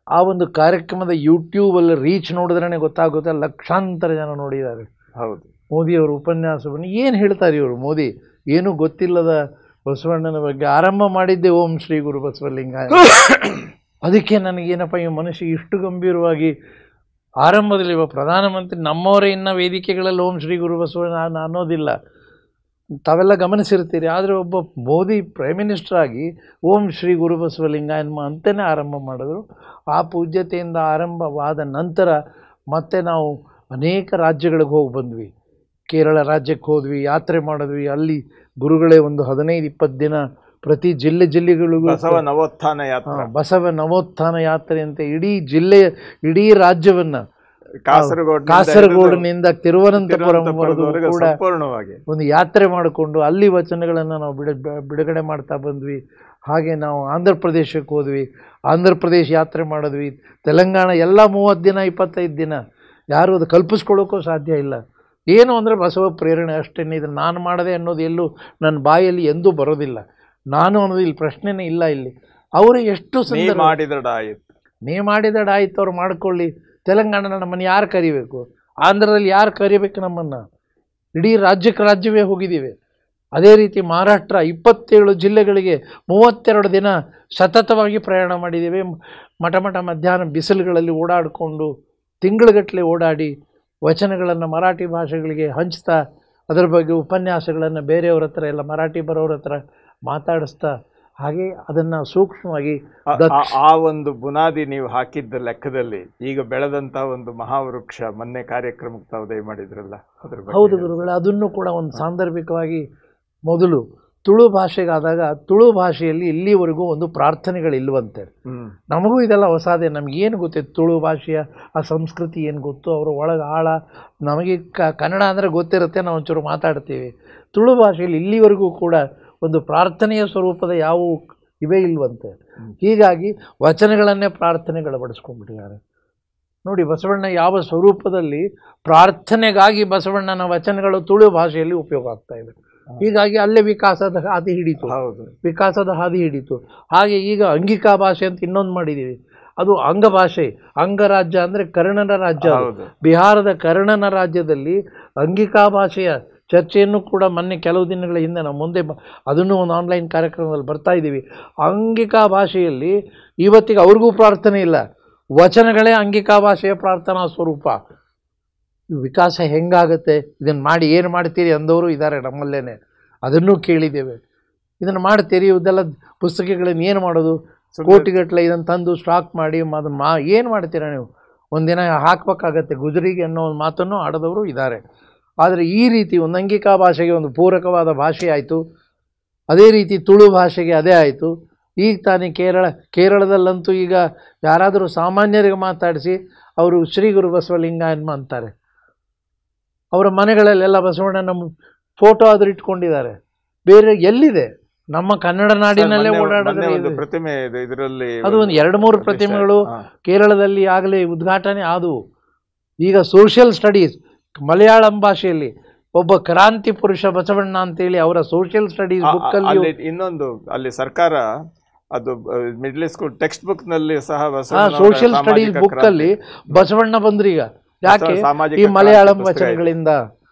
[SPEAKER 1] ಆ ಒಂದು ಕಾರ್ಯಕ್ರಮದ ಯೂಟ್ಯೂಬಲ್ಲಿ ರೀಚ್ ನೋಡಿದ್ರೇ ಗೊತ್ತಾಗುತ್ತೆ, ಲಕ್ಷಾಂತರ ಜನ ನೋಡಿದ್ದಾರೆ.
[SPEAKER 2] ಹೌದು.
[SPEAKER 1] ಮೋದಿಯವರು ಉಪನ್ಯಾಸವನ್ನು ಏನು ಹೇಳ್ತಾರೆ ಇವರು? ಮೋದಿ ಏನೂ ಗೊತ್ತಿಲ್ಲದ ಬಸವಣ್ಣನ ಬಗ್ಗೆ ಆರಂಭ ಮಾಡಿದ್ದೆ ಓಂ ಶ್ರೀ ಗುರು ಬಸವಲಿಂಗಾಯ. ಅದಕ್ಕೆ ನನಗೇನಪ್ಪ, ಈ ಮನುಷ್ಯ ಇಷ್ಟು ಗಂಭೀರವಾಗಿ ಆರಂಭದಲ್ಲಿ ಪ್ರಧಾನಮಂತ್ರಿ ನಮ್ಮವರೇ ಇನ್ನು ವೇದಿಕೆಗಳಲ್ಲಿ ಓಂ ಶ್ರೀ ಗುರು ಬಸವಣ್ಣ ಅನ್ನೋದಿಲ್ಲ, ತಾವೆಲ್ಲ ಗಮನಿಸಿರ್ತೀರಿ. ಆದರೆ ಒಬ್ಬ ಮೋದಿ ಪ್ರೈಮ್ ಮಿನಿಸ್ಟರ್ ಆಗಿ ಓಂ ಶ್ರೀ ಗುರು ಬಸವಲಿಂಗಾಯನ್ಮ ಅಂತಲೇ ಆರಂಭ ಮಾಡಿದ್ರು. ಆ ಪೂಜ್ಯತೆಯಿಂದ ಆರಂಭವಾದ ನಂತರ ಮತ್ತೆ ನಾವು ಅನೇಕ ರಾಜ್ಯಗಳಿಗೆ ಹೋಗಿ ಬಂದ್ವಿ. ಕೇರಳ ರಾಜ್ಯಕ್ಕೆ ಹೋದ್ವಿ, ಯಾತ್ರೆ ಮಾಡಿದ್ವಿ. ಅಲ್ಲಿ ಗುರುಗಳೇ ಒಂದು 15-20 ದಿನ ಪ್ರತಿ ಜಿಲ್ಲೆಗಳಿಗೂ
[SPEAKER 2] ಬಸವ ನವೋತ್ಥಾನ ಯಾತ್ರೆ,
[SPEAKER 1] ಬಸವ ನವೋತ್ಥಾನ ಯಾತ್ರೆ ಅಂತ ಇಡೀ ರಾಜ್ಯವನ್ನು ಕಾಸರಗೋಡಿನಿಂದ ತಿರುವನಂತಪುರಂವರೆಗೂ ಕೂಡ ಒಂದು ಯಾತ್ರೆ ಮಾಡಿಕೊಂಡು ಅಲ್ಲಿ ವಚನಗಳನ್ನು ನಾವು ಬಿಡುಗಡೆ ಮಾಡ್ತಾ ಬಂದ್ವಿ. ಹಾಗೆ ನಾವು ಆಂಧ್ರ ಪ್ರದೇಶಕ್ಕೆ ಹೋದ್ವಿ, ಆಂಧ್ರ ಪ್ರದೇಶ ಯಾತ್ರೆ ಮಾಡಿದ್ವಿ. ತೆಲಂಗಾಣ ಎಲ್ಲ 30 ದಿನ 25 ದಿನ. ಯಾರು ಅದು ಕಲ್ಪಿಸ್ಕೊಳ್ಳೋಕ್ಕೂ ಸಾಧ್ಯ ಇಲ್ಲ. ಏನು ಅಂದರೆ ಬಸವ ಪ್ರೇರಣೆ ಅಷ್ಟೇ. ಇದನ್ನು ನಾನು ಮಾಡದೆ ಅನ್ನೋದು ಎಲ್ಲೂ ನನ್ನ ಬಾಯಲ್ಲಿ ಎಂದೂ ಬರೋದಿಲ್ಲ. ನಾನು ಅನ್ನೋದು ಇಲ್ಲಿ ಪ್ರಶ್ನೆನೇ ಇಲ್ಲ. ಇಲ್ಲಿ ಅವರು ಎಷ್ಟು ನೀ ಮಾಡಿದಡಾಯಿತು, ಅವ್ರು ಮಾಡ್ಕೊಳ್ಳಿ. ತೆಲಂಗಾಣ ನಮ್ಮನ್ನು ಯಾರು ಕರಿಬೇಕು? ಆಂಧ್ರದಲ್ಲಿ ಯಾರು ಕರಿಬೇಕು ನಮ್ಮನ್ನು? ಇಡೀ ರಾಜ್ಯವೇ ಹೋಗಿದ್ದೀವಿ. ಅದೇ ರೀತಿ ಮಹಾರಾಷ್ಟ್ರ 27 ಜಿಲ್ಲೆಗಳಿಗೆ 32 ದಿನ ಸತತವಾಗಿ ಪ್ರಯಾಣ ಮಾಡಿದ್ದೀವಿ. ಮಧ್ಯಾಹ್ನ ಬಿಸಿಲುಗಳಲ್ಲಿ ಓಡಾಡಿಕೊಂಡು ತಿಂಗಳುಗಟ್ಟಲೆ ಓಡಾಡಿ ವಚನಗಳನ್ನು ಮರಾಠಿ ಭಾಷೆಗಳಿಗೆ ಹಂಚ್ತಾ ಅದರ ಬಗ್ಗೆ ಉಪನ್ಯಾಸಗಳನ್ನು ಬೇರೆಯವ್ರ ಹತ್ರ ಎಲ್ಲ ಮರಾಠಿ ಬರೋರ ಹತ್ರ ಮಾತಾಡಿಸ್ತಾ ಹಾಗೆ ಅದನ್ನು ಸೂಕ್ಷ್ಮವಾಗಿ
[SPEAKER 2] ಆ ಒಂದು ಬುನಾದಿ ನೀವು ಹಾಕಿದ್ದ ಲೆಕ್ಕದಲ್ಲಿ ಈಗ ಬೆಳೆದಂಥ ಒಂದು ಮಹಾವೃಕ್ಷ ಮೊನ್ನೆ ಕಾರ್ಯಕ್ರಮಕ್ಕೆ ತಾವು ದಯ ಮಾಡಿದ್ರಲ್ಲ, ಅದ್ರ ಬಗ್ಗೆ.
[SPEAKER 1] ಹೌದು ಗುರುಗಳೇ, ಅದನ್ನು ಕೂಡ ಒಂದು ಸಾಂದರ್ಭಿಕವಾಗಿ ಮೊದಲು ತುಳು ಭಾಷೆಗಾದಾಗ ತುಳು ಭಾಷೆಯಲ್ಲಿ ಇಲ್ಲಿವರೆಗೂ ಒಂದು ಪ್ರಾರ್ಥನೆಗಳಿಲ್ವಂತೆ. ನಮಗೂ ಇದೆಲ್ಲ ಹೊಸಾದೆ. ನಮಗೇನು ಗೊತ್ತಿತ್ತು ತುಳು ಭಾಷೆಯ ಆ ಸಂಸ್ಕೃತಿ ಏನು ಗೊತ್ತು, ಅವರ ಒಳಗೆ ಆಳ. ನಮಗೆ ಕನ್ನಡ ಅಂದರೆ ಗೊತ್ತಿರುತ್ತೆ, ನಾವು ಒಂಚೂರು ಮಾತಾಡ್ತೀವಿ. ತುಳು ಭಾಷೆಯಲ್ಲಿ ಇಲ್ಲಿವರೆಗೂ ಕೂಡ ಒಂದು ಪ್ರಾರ್ಥನೆಯ ಸ್ವರೂಪದ ಯಾವುವು ಇವೇ ಇಲ್ವಂತೆ. ಹೀಗಾಗಿ ವಚನಗಳನ್ನೇ ಪ್ರಾರ್ಥನೆಗಳು ಬಡಿಸ್ಕೊಂಡ್ಬಿಟ್ಟಿದ್ದಾರೆ. ನೋಡಿ, ಬಸವಣ್ಣ ಯಾವ ಸ್ವರೂಪದಲ್ಲಿ ಪ್ರಾರ್ಥನೆಗಾಗಿ ಬಸವಣ್ಣನ ವಚನಗಳು ತುಳು ಭಾಷೆಯಲ್ಲಿ ಉಪಯೋಗ ಆಗ್ತಾ ಇದೆ. ಹೀಗಾಗಿ ಅಲ್ಲೇ ವಿಕಾಸದ ಹಾದಿ ಹಿಡಿತು. ಹಾಗೆ ಈಗ ಅಂಗಿಕಾ ಭಾಷೆ ಅಂತ ಇನ್ನೊಂದು ಮಾಡಿದ್ದೀವಿ. ಅದು ಅಂಗಭಾಷೆ. ಅಂಗರಾಜ್ಯ ಅಂದರೆ ಕರ್ಣನ ರಾಜ್ಯ. ಬಿಹಾರದ ಕರ್ಣನ ರಾಜ್ಯದಲ್ಲಿ ಅಂಗಿಕಾ ಭಾಷೆಯ ಚರ್ಚೆಯನ್ನು ಕೂಡ ಮೊನ್ನೆ ಕೆಲವು ದಿನಗಳ ಹಿಂದೆ ನಾವು ಮುಂದೆ ಅದನ್ನು ಒಂದು ಆನ್ಲೈನ್ ಕಾರ್ಯಕ್ರಮದಲ್ಲಿ ಬರ್ತಾ ಇದ್ದೀವಿ. ಅಂಗಿಕಾ ಭಾಷೆಯಲ್ಲಿ ಇವತ್ತಿಗೆ ಅವ್ರಿಗೂ ಪ್ರಾರ್ಥನೆ ಇಲ್ಲ. ವಚನಗಳೇ ಅಂಗಿಕಾ ಭಾಷೆಯ ಪ್ರಾರ್ಥನಾ ಸ್ವರೂಪ. ವಿಕಾಸ ಹೆಂಗಾಗುತ್ತೆ? ಇದನ್ನು ಮಾಡಿ ಏನು ಮಾಡ್ತೀರಿ ಅಂದವರು ಇದ್ದಾರೆ ನಮ್ಮಲ್ಲೇ. ಅದನ್ನು ಕೇಳಿದ್ದೇವೆ. ಇದನ್ನು ಮಾಡ್ತೀರಿ, ಇದೆಲ್ಲ ಪುಸ್ತಕಗಳನ್ನು ಏನು ಮಾಡೋದು? ಕೋಟಿಗಟ್ಟಲೆ ಇದನ್ನು ತಂದು ಸ್ಟಾಕ್ ಮಾಡಿ ಅದನ್ನು ಏನು ಮಾಡ್ತೀರಾ ನೀವು? ಒಂದಿನ ಹಾಕಬೇಕಾಗತ್ತೆ ಗುಜರಿಗೆ ಅನ್ನೋ ಒಂದು ಮಾತನ್ನು ಆಡದವರು ಇದ್ದಾರೆ. ಆದರೆ ಈ ರೀತಿ ಒಂದು ಅಂಗಿಕಾ ಭಾಷೆಗೆ ಒಂದು ಪೂರಕವಾದ ಭಾಷೆ ಆಯಿತು. ಅದೇ ರೀತಿ ತುಳು ಭಾಷೆಗೆ ಅದೇ ಆಯಿತು. ಈಗ ತಾನೇ ಕೇರಳದಲ್ಲಂತೂ ಈಗ ಯಾರಾದರೂ ಸಾಮಾನ್ಯರಿಗೆ ಮಾತಾಡಿಸಿ ಅವರು ಶ್ರೀ ಗುರು ಬಸವಲಿಂಗಾಯನ್ಮ ಅಂತಾರೆ. ಅವರ ಮನೆಗಳಲ್ಲೆಲ್ಲ ಬಸವಣ್ಣನ ಫೋಟೋ ಆದರೂ ಇಟ್ಕೊಂಡಿದ್ದಾರೆ. ಬೇರೆ ಎಲ್ಲಿದೆ? ನಮ್ಮ ಕನ್ನಡ ನಾಡಿನಲ್ಲೇ ಓಡಾಡೋದು. ಅದು ಒಂದು 2-3 ಪ್ರತಿಮೆಗಳು ಕೇರಳದಲ್ಲಿ ಆಗಲೇ ಉದ್ಘಾಟನೆ ಆದವು. ಈಗ ಸೋಷಿಯಲ್ ಸ್ಟಡೀಸ್ ಮಲಯಾಳಂ ಭಾಷೆಯಲ್ಲಿ ಒಬ್ಬ ಕ್ರಾಂತಿ ಪುರುಷ ಬಸವಣ್ಣ ಅಂತೇಳಿ ಅವರ ಸೋಷಿಯಲ್ ಸ್ಟಡೀಸ್ ಬುಕ್ಕಲ್ಲಿ
[SPEAKER 2] ಇನ್ನೊಂದು ಅಲ್ಲಿ ಸರ್ಕಾರ ಅದು ಮಿಡ್ಲ್ ಸ್ಕೂಲ್ ಟೆಕ್ಸ್ಟ್ ಬುಕ್ ನಲ್ಲಿ ಸಹ
[SPEAKER 1] ಸೋಷಿಯಲ್ ಸ್ಟಡೀಸ್ ಬುಕ್ಕಲ್ಲಿ ಬಸವಣ್ಣ ಬಂದ್ರೀಗ. ಯಾಕೆ? ಈ ಮಲಯಾಳಂ ವಚನಗಳಿಂದ.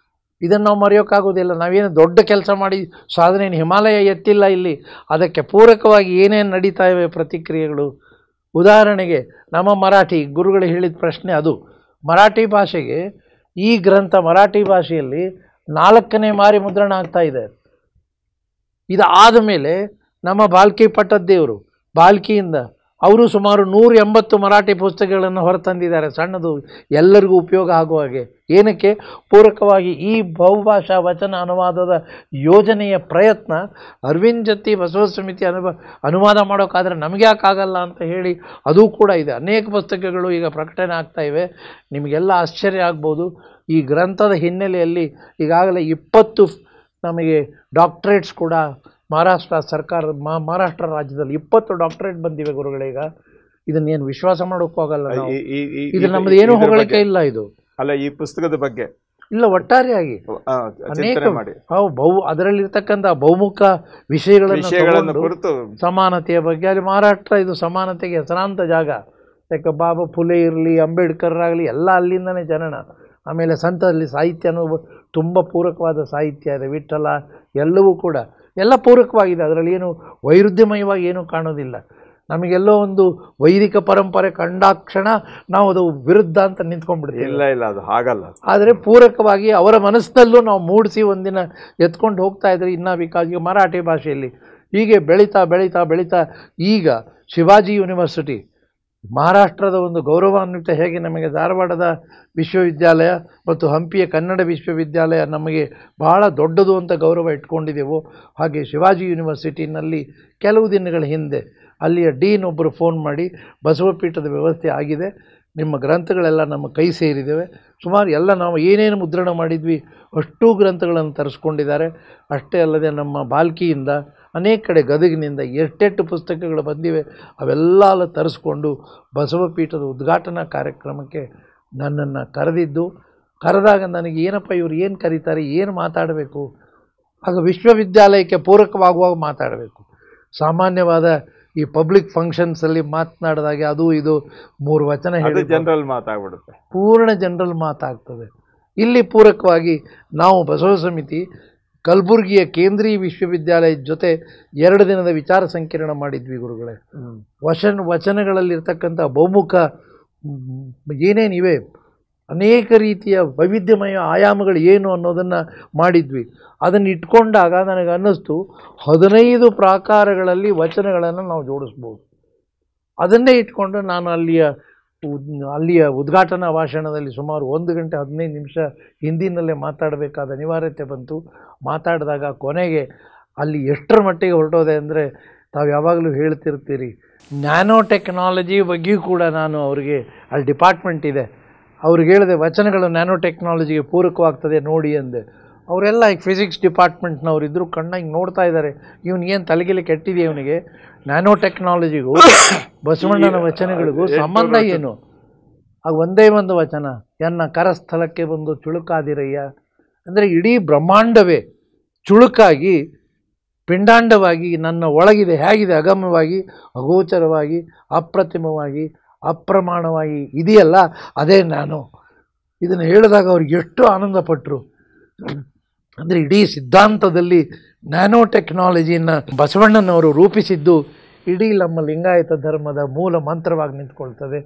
[SPEAKER 1] ಇದನ್ನು ನಾವು ಮರೆಯೋಕ್ಕಾಗೋದಿಲ್ಲ. ನಾವೇನು ದೊಡ್ಡ ಕೆಲಸ ಮಾಡಿ ಸಾಧನೆಯನ್ನು ಹಿಮಾಲಯ ಎತ್ತಿಲ್ಲ ಇಲ್ಲಿ. ಅದಕ್ಕೆ ಪೂರಕವಾಗಿ ಏನೇನು ನಡೀತಾ ಇವೆ ಪ್ರತಿಕ್ರಿಯೆಗಳು. ಉದಾಹರಣೆಗೆ ನಮ್ಮ ಮರಾಠಿ ಗುರುಗಳು ಹೇಳಿದ ಪ್ರಶ್ನೆ ಅದು. ಮರಾಠಿ ಭಾಷೆಗೆ ಈ ಗ್ರಂಥ ಮರಾಠಿ ಭಾಷೆಯಲ್ಲಿ 4ನೇ ಮಾರಿ ಮುದ್ರಣ ಆಗ್ತಾ ಇದೆ. ಇದು ಆದ ಮೇಲೆ ನಮ್ಮ ಬಾಲ್ಕಿ ಪಟ್ಟದ್ದೇವರು ಬಾಲ್ಕಿಯಿಂದ ಅವರು ಸುಮಾರು 180 ಮರಾಠಿ ಪುಸ್ತಕಗಳನ್ನು ಹೊರತಂದಿದ್ದಾರೆ, ಸಣ್ಣದು, ಎಲ್ಲರಿಗೂ ಉಪಯೋಗ ಆಗುವ ಹಾಗೆ. ಏನಕ್ಕೆ? ಪೂರಕವಾಗಿ ಈ ಬಹುಭಾಷಾ ವಚನ ಅನುವಾದದ ಯೋಜನೆಯ ಪ್ರಯತ್ನ ಅರವಿಂದ್ ಜತ್ತಿ ಬಸವ ಸಮಿತಿ ಅನುವಾದ ಮಾಡೋಕ್ಕಾದರೆ ನಮಗೆ ಯಾಕಾಗಲ್ಲ ಅಂತ ಹೇಳಿ ಅದೂ ಕೂಡ ಇದೆ. ಅನೇಕ ಪುಸ್ತಕಗಳು ಈಗ ಪ್ರಕಟಣೆ ಆಗ್ತಾ ಇವೆ. ನಿಮಗೆಲ್ಲ ಆಶ್ಚರ್ಯ ಆಗ್ಬೋದು. ಈ ಗ್ರಂಥದ ಹಿನ್ನೆಲೆಯಲ್ಲಿ ಈಗಾಗಲೇ 20 ನಮಗೆ ಡಾಕ್ಟರೇಟ್ಸ್ ಕೂಡ ಮಹಾರಾಷ್ಟ್ರ ಸರ್ಕಾರದ ಮಹಾರಾಷ್ಟ್ರ ರಾಜ್ಯದಲ್ಲಿ 20 ಡಾಕ್ಟರೇಟ್ ಬಂದಿವೆ ಗುರುಗಳೇ. ಈಗ ಇದನ್ನೇನು ವಿಶ್ವಾಸ ಮಾಡೋಕ್ಕೂ ಆಗಲ್ಲ. ಇದು ನಮ್ಮದು ಏನೂ ಹೊಗಳಿಕೆ ಇಲ್ಲ. ಇದು
[SPEAKER 2] ಅಲ್ಲ, ಈ ಪುಸ್ತಕದ ಬಗ್ಗೆ
[SPEAKER 1] ಇಲ್ಲ, ಒಟ್ಟಾರೆಯಾಗಿ ಅನೇಕ ಅದರಲ್ಲಿರ್ತಕ್ಕಂಥ ಬಹುಮುಖ ವಿಷಯಗಳನ್ನು
[SPEAKER 2] ಕುರಿತು
[SPEAKER 1] ಸಮಾನತೆಯ ಬಗ್ಗೆ. ಅಲ್ಲಿ ಮಹಾರಾಷ್ಟ್ರ ಇದು ಸಮಾನತೆಗೆ ಹೆಸರಾಂತ ಜಾಗ. ಯಾಕೆ ಬಾಬಾ ಫುಲೆ ಇರಲಿ, ಅಂಬೇಡ್ಕರ್ ಆಗಲಿ, ಎಲ್ಲ ಅಲ್ಲಿಂದನೇ ಜನನ. ಆಮೇಲೆ ಸಂತದಲ್ಲಿ ಸಾಹಿತ್ಯನೂ ತುಂಬ ಪೂರಕವಾದ ಸಾಹಿತ್ಯ ಇದೆ. ವಿಠಲ ಎಲ್ಲವೂ ಕೂಡ ಎಲ್ಲ ಪೂರಕವಾಗಿದೆ. ಅದರಲ್ಲಿ ಏನು ವೈರುಧ್ಯಮಯವಾಗಿ ಏನೂ ಕಾಣೋದಿಲ್ಲ. ನಮಗೆಲ್ಲೋ ಒಂದು ವೈದಿಕ ಪರಂಪರೆ ಕಂಡಾಕ್ಷಣ ನಾವು ಅದು ವಿರುದ್ಧ ಅಂತ ನಿಂತ್ಕೊಂಡ್ಬಿಡ್ತೀವಿ.
[SPEAKER 2] ಇಲ್ಲ ಇಲ್ಲ, ಅದು ಹಾಗಲ್ಲ.
[SPEAKER 1] ಆದರೆ ಪೂರಕವಾಗಿ ಅವರ ಮನಸ್ಸಿನಲ್ಲೂ ನಾವು ಮೂಡಿಸಿ ಒಂದಿನ ಎತ್ಕೊಂಡು ಹೋಗ್ತಾ ಇದ್ರೆ ಇನ್ನು ಈಗ ಮರಾಠಿ ಭಾಷೆಯಲ್ಲಿ ಹೀಗೆ ಬೆಳೀತಾ ಬೆಳೀತಾ ಬೆಳೀತಾ ಈಗ ಶಿವಾಜಿ ಯೂನಿವರ್ಸಿಟಿ ಮಹಾರಾಷ್ಟ್ರದ ಒಂದು ಗೌರವಾನ್ವಿತ, ಹೇಗೆ ನಮಗೆ ಧಾರವಾಡದ ವಿಶ್ವವಿದ್ಯಾಲಯ ಮತ್ತು ಹಂಪಿಯ ಕನ್ನಡ ವಿಶ್ವವಿದ್ಯಾಲಯ ನಮಗೆ ಬಹಳ ದೊಡ್ಡದು ಅಂತ ಗೌರವ ಇಟ್ಕೊಂಡಿದ್ದೆವೋ, ಹಾಗೆ ಶಿವಾಜಿ ಯೂನಿವರ್ಸಿಟಿನಲ್ಲಿ ಕೆಲವು ದಿನಗಳ ಹಿಂದೆ ಅಲ್ಲಿಯ ಡೀನ್ ಒಬ್ಬರು ಫೋನ್ ಮಾಡಿ ಬಸವಪೀಠದ ವ್ಯವಸ್ಥೆ ಆಗಿದೆ, ನಿಮ್ಮ ಗ್ರಂಥಗಳೆಲ್ಲ ನಮ್ಮ ಕೈ ಸೇರಿದ್ದೇವೆ, ಸುಮಾರು ಎಲ್ಲ ನಾವು ಏನೇನು ಮುದ್ರಣ ಮಾಡಿದ್ವಿ ಅಷ್ಟೂ ಗ್ರಂಥಗಳನ್ನು ತರಿಸ್ಕೊಂಡಿದ್ದಾರೆ. ಅಷ್ಟೇ ಅಲ್ಲದೆ ನಮ್ಮ ಬಾಲ್ಕಿಯಿಂದ ಅನೇಕ ಕಡೆ ಗದಗಿನಿಂದ ಎಷ್ಟೆಷ್ಟು ಪುಸ್ತಕಗಳು ಬಂದಿವೆ ಅವೆಲ್ಲ ತರಿಸ್ಕೊಂಡು ಬಸವಪೀಠದ ಉದ್ಘಾಟನಾ ಕಾರ್ಯಕ್ರಮಕ್ಕೆ ನನ್ನನ್ನು ಕರೆದಾಗ ನನಗೆ ಏನಪ್ಪ ಇವರು ಏನು ಕರೀತಾರೆ, ಏನು ಮಾತಾಡಬೇಕು, ಆಗ ವಿಶ್ವವಿದ್ಯಾಲಯಕ್ಕೆ ಪೂರಕವಾಗುವಾಗ ಮಾತಾಡಬೇಕು. ಸಾಮಾನ್ಯವಾದ ಈ ಪಬ್ಲಿಕ್ ಫಂಕ್ಷನ್ಸಲ್ಲಿ ಮಾತನಾಡಿದಾಗೆ ಅದು ಇದು 3 ವಚನ ಹೇಳಿ
[SPEAKER 2] ಜನರಲ್ ಮಾತಾಗ್ಬಿಡುತ್ತೆ,
[SPEAKER 1] ಪೂರ್ಣ ಜನರಲ್ ಮಾತಾಗ್ತದೆ. ಇಲ್ಲಿ ಪೂರಕವಾಗಿ ನಾವು ಬಸವ ಸಮಿತಿ ಕಲಬುರಗಿಯ ಕೇಂದ್ರೀಯ ವಿಶ್ವವಿದ್ಯಾಲಯದ ಜೊತೆ 2 ದಿನದ ವಿಚಾರ ಸಂಕಿರಣ ಮಾಡಿದ್ವಿ ಗುರುಗಳೇ. ವಚನಗಳಲ್ಲಿರ್ತಕ್ಕಂಥ ಬಹುಮುಖ ಏನೇನಿವೆ, ಅನೇಕ ರೀತಿಯ ವೈವಿಧ್ಯಮಯ ಆಯಾಮಗಳು ಏನು ಅನ್ನೋದನ್ನು ಮಾಡಿದ್ವಿ. ಅದನ್ನು ಇಟ್ಕೊಂಡಾಗ ನನಗೆ ಅನ್ನಿಸ್ತು 15 ಪ್ರಾಕಾರಗಳಲ್ಲಿ ವಚನಗಳನ್ನು ನಾವು ಜೋಡಿಸ್ಬೋದು. ಅದನ್ನೇ ಇಟ್ಕೊಂಡು ನಾನು ಅಲ್ಲಿಯ ಉದ್ಘಾಟನಾ ಭಾಷಣದಲ್ಲಿ ಸುಮಾರು 1 ಗಂಟೆ 15 ನಿಮಿಷ ಹಿಂದಿನಲ್ಲೇ ಮಾತಾಡಬೇಕಾದ ಅನಿವಾರ್ಯತೆ ಬಂತು. ಮಾತಾಡಿದಾಗ ಕೊನೆಗೆ ಅಲ್ಲಿ ಎಷ್ಟರ ಮಟ್ಟಿಗೆ ಹೊರಟೋದೆ ಅಂದರೆ, ತಾವು ಯಾವಾಗಲೂ ಹೇಳ್ತಿರ್ತೀರಿ, ನ್ಯಾನೋ ಟೆಕ್ನಾಲಜಿ ಬಗ್ಗೆಯೂ ಕೂಡ ನಾನು ಅವರಿಗೆ, ಅಲ್ಲಿ ಡಿಪಾರ್ಟ್ಮೆಂಟ್ ಇದೆ, ಅವ್ರಿಗೆ ಹೇಳಿದೆ ವಚನಗಳು ನ್ಯಾನೋ ಟೆಕ್ನಾಲಜಿಗೆ ಪೂರಕವಾಗ್ತದೆ ನೋಡಿ ಅಂದೆ. ಅವರೆಲ್ಲ ಈಗ ಫಿಸಿಕ್ಸ್ ಡಿಪಾರ್ಟ್ಮೆಂಟ್ನವ್ರು ಇದ್ದರು, ಕಣ್ಣಾಗಿ ನೋಡ್ತಾ ಇದ್ದಾರೆ, ಇವನಿಗೇನು ತಲೆಗಿಲೆ ಕೆಟ್ಟಿದೆಯಾ, ಇವನಿಗೆ ನ್ಯಾನೋ ಟೆಕ್ನಾಲಜಿಗೂ ಬಸವಣ್ಣನ ವಚನಗಳಿಗೂ ಸಂಬಂಧ ಏನು? ಆಗ ಒಂದೇ ಒಂದು ವಚನ, ಎನ್ನ ಕರಸ್ಥಳಕ್ಕೆ ಬಂದು ಚುಳುಕಾದಿರಯ್ಯ. ಅಂದರೆ ಇಡೀ ಬ್ರಹ್ಮಾಂಡವೇ ಚುಳುಕಾಗಿ ಪಿಂಡಾಂಡವಾಗಿ ನನ್ನ ಒಳಗಿದೆ, ಹೇಗಿದೆ, ಅಗಮ್ಯವಾಗಿ, ಅಗೋಚರವಾಗಿ, ಅಪ್ರತಿಮವಾಗಿ, ಅಪ್ರಮಾಣವಾಗಿ ಇದೆಯಲ್ಲ, ಅದೇ ನಾನು. ಇದನ್ನು ಹೇಳಿದಾಗ ಅವ್ರಿಗೆ ಎಷ್ಟು ಆನಂದಪಟ್ಟರು. ಅಂದರೆ ಇಡೀ ಸಿದ್ಧಾಂತದಲ್ಲಿ ನ್ಯಾನೋ ಟೆಕ್ನಾಲಜಿಯನ್ನು ಬಸವಣ್ಣನವರು ರೂಪಿಸಿದ್ದು ಇಡೀ ನಮ್ಮ ಲಿಂಗಾಯತ ಧರ್ಮದ ಮೂಲ ಮಂತ್ರವಾಗಿ ನಿಂತ್ಕೊಳ್ತದೆ,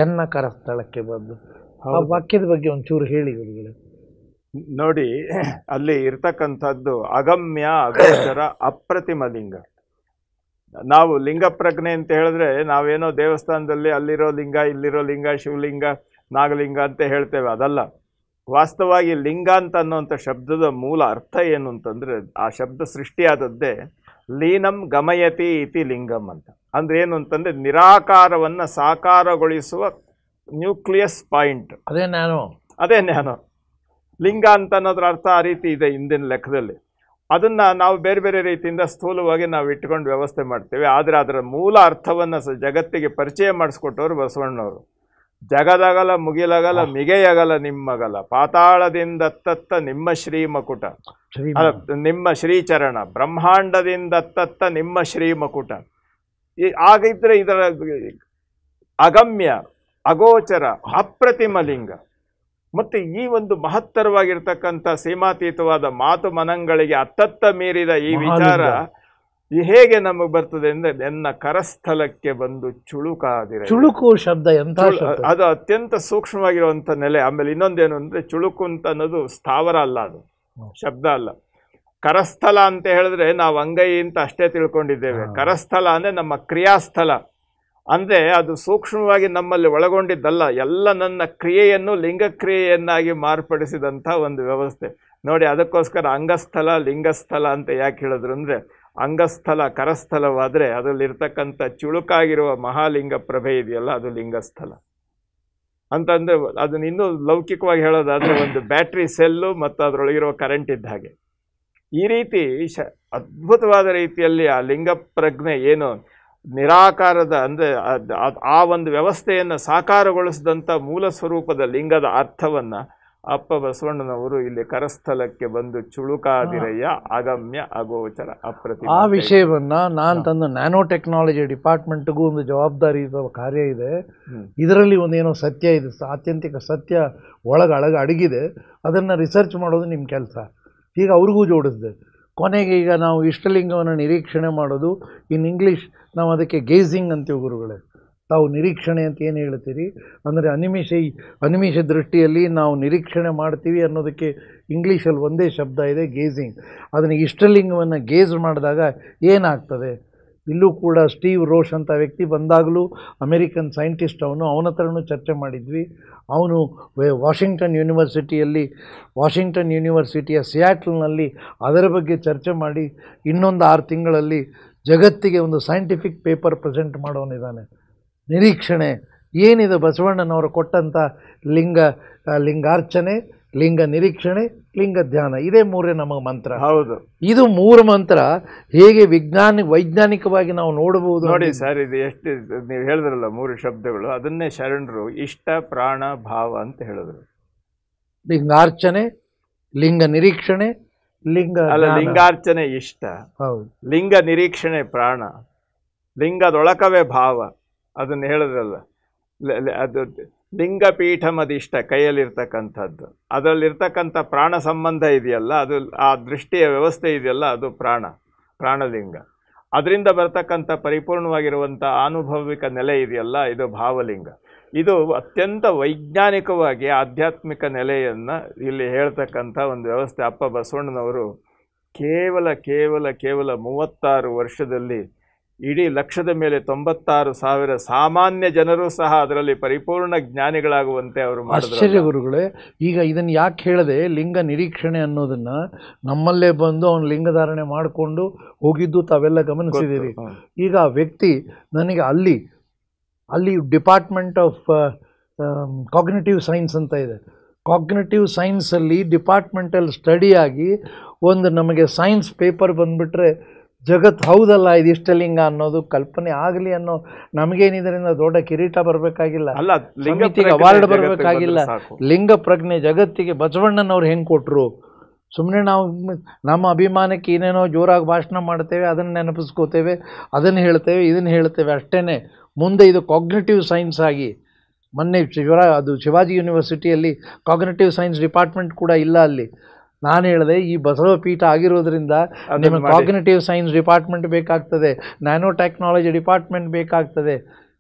[SPEAKER 1] ಎನ್ನ ಕರಸ್ಥಳಕ್ಕೆ ಬಂದು. ಆ ವಾಕ್ಯದ ಬಗ್ಗೆ ಒಂಚೂರು ಹೇಳಿ ಗುರುಗಳೇ.
[SPEAKER 2] ನೋಡಿ, ಅಲ್ಲಿ ಇರ್ತಕ್ಕಂಥದ್ದು ಅಗಮ್ಯ, ಅಗೋಚರ, ಅಪ್ರತಿಮ ಲಿಂಗ. ನಾವು ಲಿಂಗ ಪ್ರಜ್ಞೆ ಅಂತ ಹೇಳಿದ್ರೆ ನಾವೇನೋ ದೇವಸ್ಥಾನದಲ್ಲಿ ಅಲ್ಲಿರೋ ಲಿಂಗ, ಇಲ್ಲಿರೋ ಲಿಂಗ, ಶಿವಲಿಂಗ, ನಾಗಲಿಂಗ ಅಂತ ಹೇಳ್ತೇವೆ. ಅದಲ್ಲ. ವಾಸ್ತವವಾಗಿ ಲಿಂಗ ಅಂತ ಅನ್ನೋಂಥ ಶಬ್ದದ ಮೂಲ ಅರ್ಥ ಏನು ಅಂತಂದರೆ, ಆ ಶಬ್ದ ಸೃಷ್ಟಿಯಾದದ್ದೇ ಲೀನಂ ಗಮಯತಿ ಇತಿ ಲಿಂಗಂ ಅಂತ. ಅಂದ್ರೆ ಏನು ಅಂತಂದರೆ ನಿರಾಕಾರವನ್ನು ಸಾಕಾರಗೊಳಿಸುವ ನ್ಯೂಕ್ಲಿಯಸ್ ಪಾಯಿಂಟ್,
[SPEAKER 1] ಅದೇ
[SPEAKER 2] ಜ್ಞಾನ. ಲಿಂಗ ಅಂತ ಅನ್ನೋದ್ರ ಅರ್ಥ ಆ ರೀತಿ ಇದೆ ಹಿಂದಿನ ಲೆಕ್ಕದಲ್ಲಿ. ಅದನ್ನು ನಾವು ಬೇರೆ ಬೇರೆ ರೀತಿಯಿಂದ ಸ್ಥೂಲವಾಗಿ ನಾವು ಇಟ್ಕೊಂಡು ವ್ಯವಸ್ಥೆ ಮಾಡ್ತೇವೆ. ಆದರೆ ಅದರ ಮೂಲ ಅರ್ಥವನ್ನು ಜಗತ್ತಿಗೆ ಪರಿಚಯ ಮಾಡಿಸ್ಕೊಟ್ಟವರು ಬಸವಣ್ಣವರು. ಜಗದಗಲ ಮುಗಿಲಗಲ ಮಿಗೆಯಗಲ ನಿಮ್ಮಗಲ, ಪಾತಾಳದಿಂದತ್ತತ್ತ ನಿಮ್ಮ ಶ್ರೀಮಕುಟ, ನಿಮ್ಮ ಶ್ರೀಚರಣ, ಬ್ರಹ್ಮಾಂಡದಿಂದತ್ತತ್ತ ನಿಮ್ಮ ಶ್ರೀಮಕುಟ. ಆಗಿದ್ರೆ ಇದರ ಅಗಮ್ಯ, ಅಗೋಚರ, ಅಪ್ರತಿಮ ಲಿಂಗ. ಮತ್ತು ಈ ಒಂದು ಮಹತ್ತರವಾಗಿರ್ತಕ್ಕಂಥ ಸೀಮಾತೀತವಾದ ಮಾತು ಮನಗಳಿಗೆ ಅತ್ತತ್ತ ಮೀರಿದ ಈ ವಿಚಾರ ಹೇಗೆ ನಮಗೆ ಬರ್ತದೆ ಅಂದರೆ, ನನ್ನ ಕರಸ್ಥಲಕ್ಕೆ ಬಂದು ಚುಳುಕಾದಿರ.
[SPEAKER 1] ಚುಳುಕು ಶಬ್ದ ಎಂತ,
[SPEAKER 2] ಅದು ಅತ್ಯಂತ ಸೂಕ್ಷ್ಮವಾಗಿರುವಂಥ ನೆಲೆ. ಆಮೇಲೆ ಇನ್ನೊಂದೇನು ಅಂದರೆ, ಚುಳುಕು ಅಂತ ಅನ್ನೋದು ಸ್ಥಾವರ ಅಲ್ಲ, ಅದು ಶಬ್ದ ಅಲ್ಲ. ಕರಸ್ಥಲ ಅಂತ ಹೇಳಿದ್ರೆ ನಾವು ಅಂಗೈ ಅಂತ ಅಷ್ಟೇ ತಿಳ್ಕೊಂಡಿದ್ದೇವೆ. ಕರಸ್ಥಲ ಅಂದರೆ ನಮ್ಮ ಕ್ರಿಯಾಸ್ಥಳ. ಅಂದರೆ ಅದು ಸೂಕ್ಷ್ಮವಾಗಿ ನಮ್ಮಲ್ಲಿ ಒಳಗೊಂಡಿದ್ದಲ್ಲ, ಎಲ್ಲ ನನ್ನ ಕ್ರಿಯೆಯನ್ನು ಲಿಂಗಕ್ರಿಯೆಯನ್ನಾಗಿ ಮಾರ್ಪಡಿಸಿದಂಥ ಒಂದು ವ್ಯವಸ್ಥೆ ನೋಡಿ. ಅದಕ್ಕೋಸ್ಕರ ಅಂಗಸ್ಥಲ ಲಿಂಗಸ್ಥಲ ಅಂತ ಯಾಕೆ ಹೇಳಿದ್ರು ಅಂದರೆ, ಅಂಗಸ್ಥಲ ಕರಸ್ಥಲವಾದರೆ ಅದರಲ್ಲಿರ್ತಕ್ಕಂಥ ಚುಳುಕಾಗಿರುವ ಮಹಾಲಿಂಗ ಪ್ರಭೆ ಇದೆಯಲ್ಲ, ಅದು ಲಿಂಗಸ್ಥಲ ಅಂತಂದರೆ, ಅದನ್ನ ಇನ್ನೂ ಲೌಕಿಕವಾಗಿ ಹೇಳೋದಾದರೆ ಒಂದು ಬ್ಯಾಟ್ರಿ ಸೆಲ್ಲು ಮತ್ತು ಅದರೊಳಗಿರೋ ಕರೆಂಟ್ ಇದ್ದ ಹಾಗೆ. ಈ ರೀತಿ ಅದ್ಭುತವಾದ ರೀತಿಯಲ್ಲಿ ಆ ಲಿಂಗ ಪ್ರಜ್ಞೆ ಏನು ನಿರಾಕಾರದ ಅಂದರೆ ಆ ಒಂದು ವ್ಯವಸ್ಥೆಯನ್ನು ಸಾಕಾರಗೊಳಿಸಿದಂಥ ಮೂಲ ಸ್ವರೂಪದ ಲಿಂಗದ ಅರ್ಥವನ್ನು ಅಪ್ಪ ಬಸವಣ್ಣನವರು ಇಲ್ಲಿ ಕರಸ್ಥಲಕ್ಕೆ ಬಂದು ಚುಳುಕಾದಿರಯ್ಯ ಅಗಮ್ಯ ಅಗೋಚರ ಅಪ್ರತಿಮ
[SPEAKER 1] ಆ ವಿಷಯವನ್ನ ನಾನು ತಂದು ನ್ಯಾನೋ ಟೆಕ್ನಾಲಜಿ ಡಿಪಾರ್ಟ್ಮೆಂಟ್ಗೂ ಒಂದು ಜವಾಬ್ದಾರಿ ಕಾರ್ಯ ಇದೆ. ಇದರಲ್ಲಿ ಒಂದೇನೋ ಸತ್ಯ ಇದೆ, ಆತ್ಯಂತಿಕ ಸತ್ಯ ಅಡಗಿದೆ. ಅದನ್ನು ರಿಸರ್ಚ್ ಮಾಡೋದು ನಿಮ್ಮ ಕೆಲಸ. ಈಗ ಅವ್ರಿಗೂ ಜೋಡಿಸಿದೆ. ಕೊನೆಗೆ ಈಗ ನಾವು ಇಷ್ಟಲಿಂಗವನ್ನು ನಿರೀಕ್ಷಣೆ ಮಾಡೋದು, ಇನ್ ಇಂಗ್ಲೀಷ್ ನಾವು ಅದಕ್ಕೆ ಗೇಜಿಂಗ್ ಅಂತೀವಿ ಗುರುಗಳೇ. ತಾವು ನಿರೀಕ್ಷಣೆ ಅಂತ ಏನು ಹೇಳ್ತೀರಿ ಅಂದರೆ ಅನಿಮಿಷ ದೃಷ್ಟಿಯಲ್ಲಿ ನಾವು ನಿರೀಕ್ಷಣೆ ಮಾಡ್ತೀವಿ ಅನ್ನೋದಕ್ಕೆ ಇಂಗ್ಲೀಷಲ್ಲಿ ಒಂದೇ ಶಬ್ದ ಇದೆ, ಗೇಜಿಂಗ್. ಅದನ್ನು ಇಷ್ಟಲಿಂಗವನ್ನು ಗೇಜ್ ಮಾಡಿದಾಗ ಏನಾಗ್ತದೆ? ಇಲ್ಲೂ ಕೂಡ ಸ್ಟೀವ್ ರೋಷ್ ಅಂತ ವ್ಯಕ್ತಿ ಬಂದಾಗಲೂ ಅಮೇರಿಕನ್ ಸೈಂಟಿಸ್ಟ್, ಅವನ ಹತ್ರನೂ ಚರ್ಚೆ ಮಾಡಿದ್ವಿ. ಅವನು ವಾಷಿಂಗ್ಟನ್ ಯೂನಿವರ್ಸಿಟಿಯ ಸಿಯಾಟಲ್ನಲ್ಲಿ ಅದರ ಬಗ್ಗೆ ಚರ್ಚೆ ಮಾಡಿ ಇನ್ನೊಂದು 6 ತಿಂಗಳಲ್ಲಿ ಜಗತ್ತಿಗೆ ಒಂದು ಸೈಂಟಿಫಿಕ್ ಪೇಪರ್ ಪ್ರೆಸೆಂಟ್ ಮಾಡೋನಿದ್ದಾನೆ. ನಿರೀಕ್ಷಣೆ ಏನಿದೆ ಬಸವಣ್ಣನವರು ಕೊಟ್ಟಂಥ ಲಿಂಗಾರ್ಚನೆ, ಲಿಂಗ ನಿರೀಕ್ಷಣೆ, ಲಿಂಗ ಧ್ಯಾನ, ಇದೇ 3 ನಮಗೆ ಮಂತ್ರ.
[SPEAKER 2] ಹೌದು,
[SPEAKER 1] ಇದು 3 ಮಂತ್ರ ಹೇಗೆ ವೈಜ್ಞಾನಿಕವಾಗಿ ನಾವು ನೋಡಬಹುದು
[SPEAKER 2] ನೋಡಿ ಸರ್. ಇದು ಎಷ್ಟು ನೀವು ಹೇಳಿದ್ರಲ್ಲ 3 ಶಬ್ದಗಳು, ಅದನ್ನೇ ಶರಣರು ಇಷ್ಟ ಪ್ರಾಣ ಭಾವ ಅಂತ ಹೇಳಿದ್ರು.
[SPEAKER 1] ಲಿಂಗಾರ್ಚನೆ, ಲಿಂಗ ನಿರೀಕ್ಷಣೆ,
[SPEAKER 2] ಲಿಂಗಾರ್ಚನೆ ಇಷ್ಟ,
[SPEAKER 1] ಹೌದು,
[SPEAKER 2] ಲಿಂಗ ನಿರೀಕ್ಷಣೆ ಪ್ರಾಣ, ಲಿಂಗದೊಳಕವೇ ಭಾವ. ಅದನ್ನು ಹೇಳಿದ್ರಲ್ಲ, ಅದು ಲಿಂಗಪೀಠಮದಿಷ್ಟ ಕೈಯಲ್ಲಿರ್ತಕ್ಕಂಥದ್ದು. ಅದರಲ್ಲಿರ್ತಕ್ಕಂಥ ಪ್ರಾಣ ಸಂಬಂಧ ಇದೆಯಲ್ಲ, ಅದು ಆ ದೃಷ್ಟಿಯ ವ್ಯವಸ್ಥೆ ಇದೆಯಲ್ಲ, ಅದು ಪ್ರಾಣಲಿಂಗ. ಅದರಿಂದ ಬರ್ತಕ್ಕಂಥ ಪರಿಪೂರ್ಣವಾಗಿರುವಂಥ ಆನುಭವಿಕ ನೆಲೆ ಇದೆಯಲ್ಲ, ಇದು ಭಾವಲಿಂಗ. ಇದು ಅತ್ಯಂತ ವೈಜ್ಞಾನಿಕವಾಗಿ ಆಧ್ಯಾತ್ಮಿಕ ನೆಲೆಯನ್ನು ಇಲ್ಲಿ ಹೇಳ್ತಕ್ಕಂಥ ಒಂದು ವ್ಯವಸ್ಥೆ. ಅಪ್ಪ ಬಸವಣ್ಣನವರು ಕೇವಲ 36 ವರ್ಷದಲ್ಲಿ ಇಡೀ ಲಕ್ಷದ ಮೇಲೆ 96,000 ಸಾಮಾನ್ಯ ಜನರು ಸಹ ಅದರಲ್ಲಿ ಪರಿಪೂರ್ಣ ಜ್ಞಾನಿಗಳಾಗುವಂತೆ ಅವರು ಮಾಡಿದ್ರು.
[SPEAKER 1] ಆಶ್ಚರ್ಯ ಗುರುಗಳೇ. ಈಗ ಇದನ್ನು ಯಾಕೆ ಹೇಳಿದೆ? ಲಿಂಗ ನಿರೀಕ್ಷಣೆ ಅನ್ನೋದನ್ನು ನಮ್ಮಲ್ಲೇ ಬಂದು ಅವನು ಲಿಂಗಧಾರಣೆ ಮಾಡಿಕೊಂಡು ಹೋಗಿದ್ದು ತಾವೆಲ್ಲ ಗಮನಿಸಿದ್ದೀರಿ. ಈಗ ಆ ವ್ಯಕ್ತಿ ನನಗೆ ಅಲ್ಲಿ ಡಿಪಾರ್ಟ್ಮೆಂಟ್ ಆಫ್ ಕಾಗ್ನಿಟಿವ್ ಸೈನ್ಸ್ ಅಂತ ಇದೆ. ಕಾಗ್ನಿಟಿವ್ ಸೈನ್ಸಲ್ಲಿ ಡಿಪಾರ್ಟ್ಮೆಂಟಲ್ ಸ್ಟಡಿಯಾಗಿ ಒಂದು ನಮಗೆ ಸೈನ್ಸ್ ಪೇಪರ್ ಬಂದುಬಿಟ್ರೆ ಜಗತ್ತು ಹೌದಲ್ಲ ಇದಿಷ್ಟ ಲಿಂಗ ಅನ್ನೋದು ಕಲ್ಪನೆ ಆಗಲಿ ಅನ್ನೋ ನಮಗೇನಿದರಿಂದ ದೊಡ್ಡ ಕಿರೀಟ ಬರಬೇಕಾಗಿಲ್ಲ, ಸಮಿತಿಗೆ ಅವಾರ್ಡ್ ಬರಬೇಕಾಗಿಲ್ಲ. ಲಿಂಗ ಪ್ರಜ್ಞೆ ಜಗತ್ತಿಗೆ ಬಸವಣ್ಣನವ್ರು ಹೆಂಗೆ ಕೊಟ್ಟರು? ಸುಮ್ಮನೆ ನಾವು ನಮ್ಮ ಅಭಿಮಾನಕ್ಕೆ ಏನೇನೋ ಜೋರಾಗಿ ಭಾಷಣ ಮಾಡ್ತೇವೆ, ಅದನ್ನು ನೆನಪಿಸ್ಕೋತೇವೆ, ಅದನ್ನು ಹೇಳ್ತೇವೆ, ಇದನ್ನು ಹೇಳ್ತೇವೆ ಅಷ್ಟೇ. ಮುಂದೆ ಇದು ಕಾಗ್ನಿಟಿವ್ ಸೈನ್ಸ್ ಆಗಿ ಮೊನ್ನೆ ಶಿವಾಜಿ ಯೂನಿವರ್ಸಿಟಿಯಲ್ಲಿ ಕಾಗ್ನಿಟಿವ್ ಸೈನ್ಸ್ ಡಿಪಾರ್ಟ್ಮೆಂಟ್ ಕೂಡ ಇಲ್ಲ ಅಲ್ಲಿ. ನಾನು ಹೇಳಿದೆ ಈ ಬಸವ ಪೀಠ ಆಗಿರೋದ್ರಿಂದ ನಿಮಗೆ ಕಾಗ್ನಿಟಿವ್ ಸೈನ್ಸ್ ಡಿಪಾರ್ಟ್ಮೆಂಟ್ ಬೇಕಾಗ್ತದೆ, ನ್ಯಾನೋ ಟೆಕ್ನಾಲಜಿ ಡಿಪಾರ್ಟ್ಮೆಂಟ್ ಬೇಕಾಗ್ತದೆ.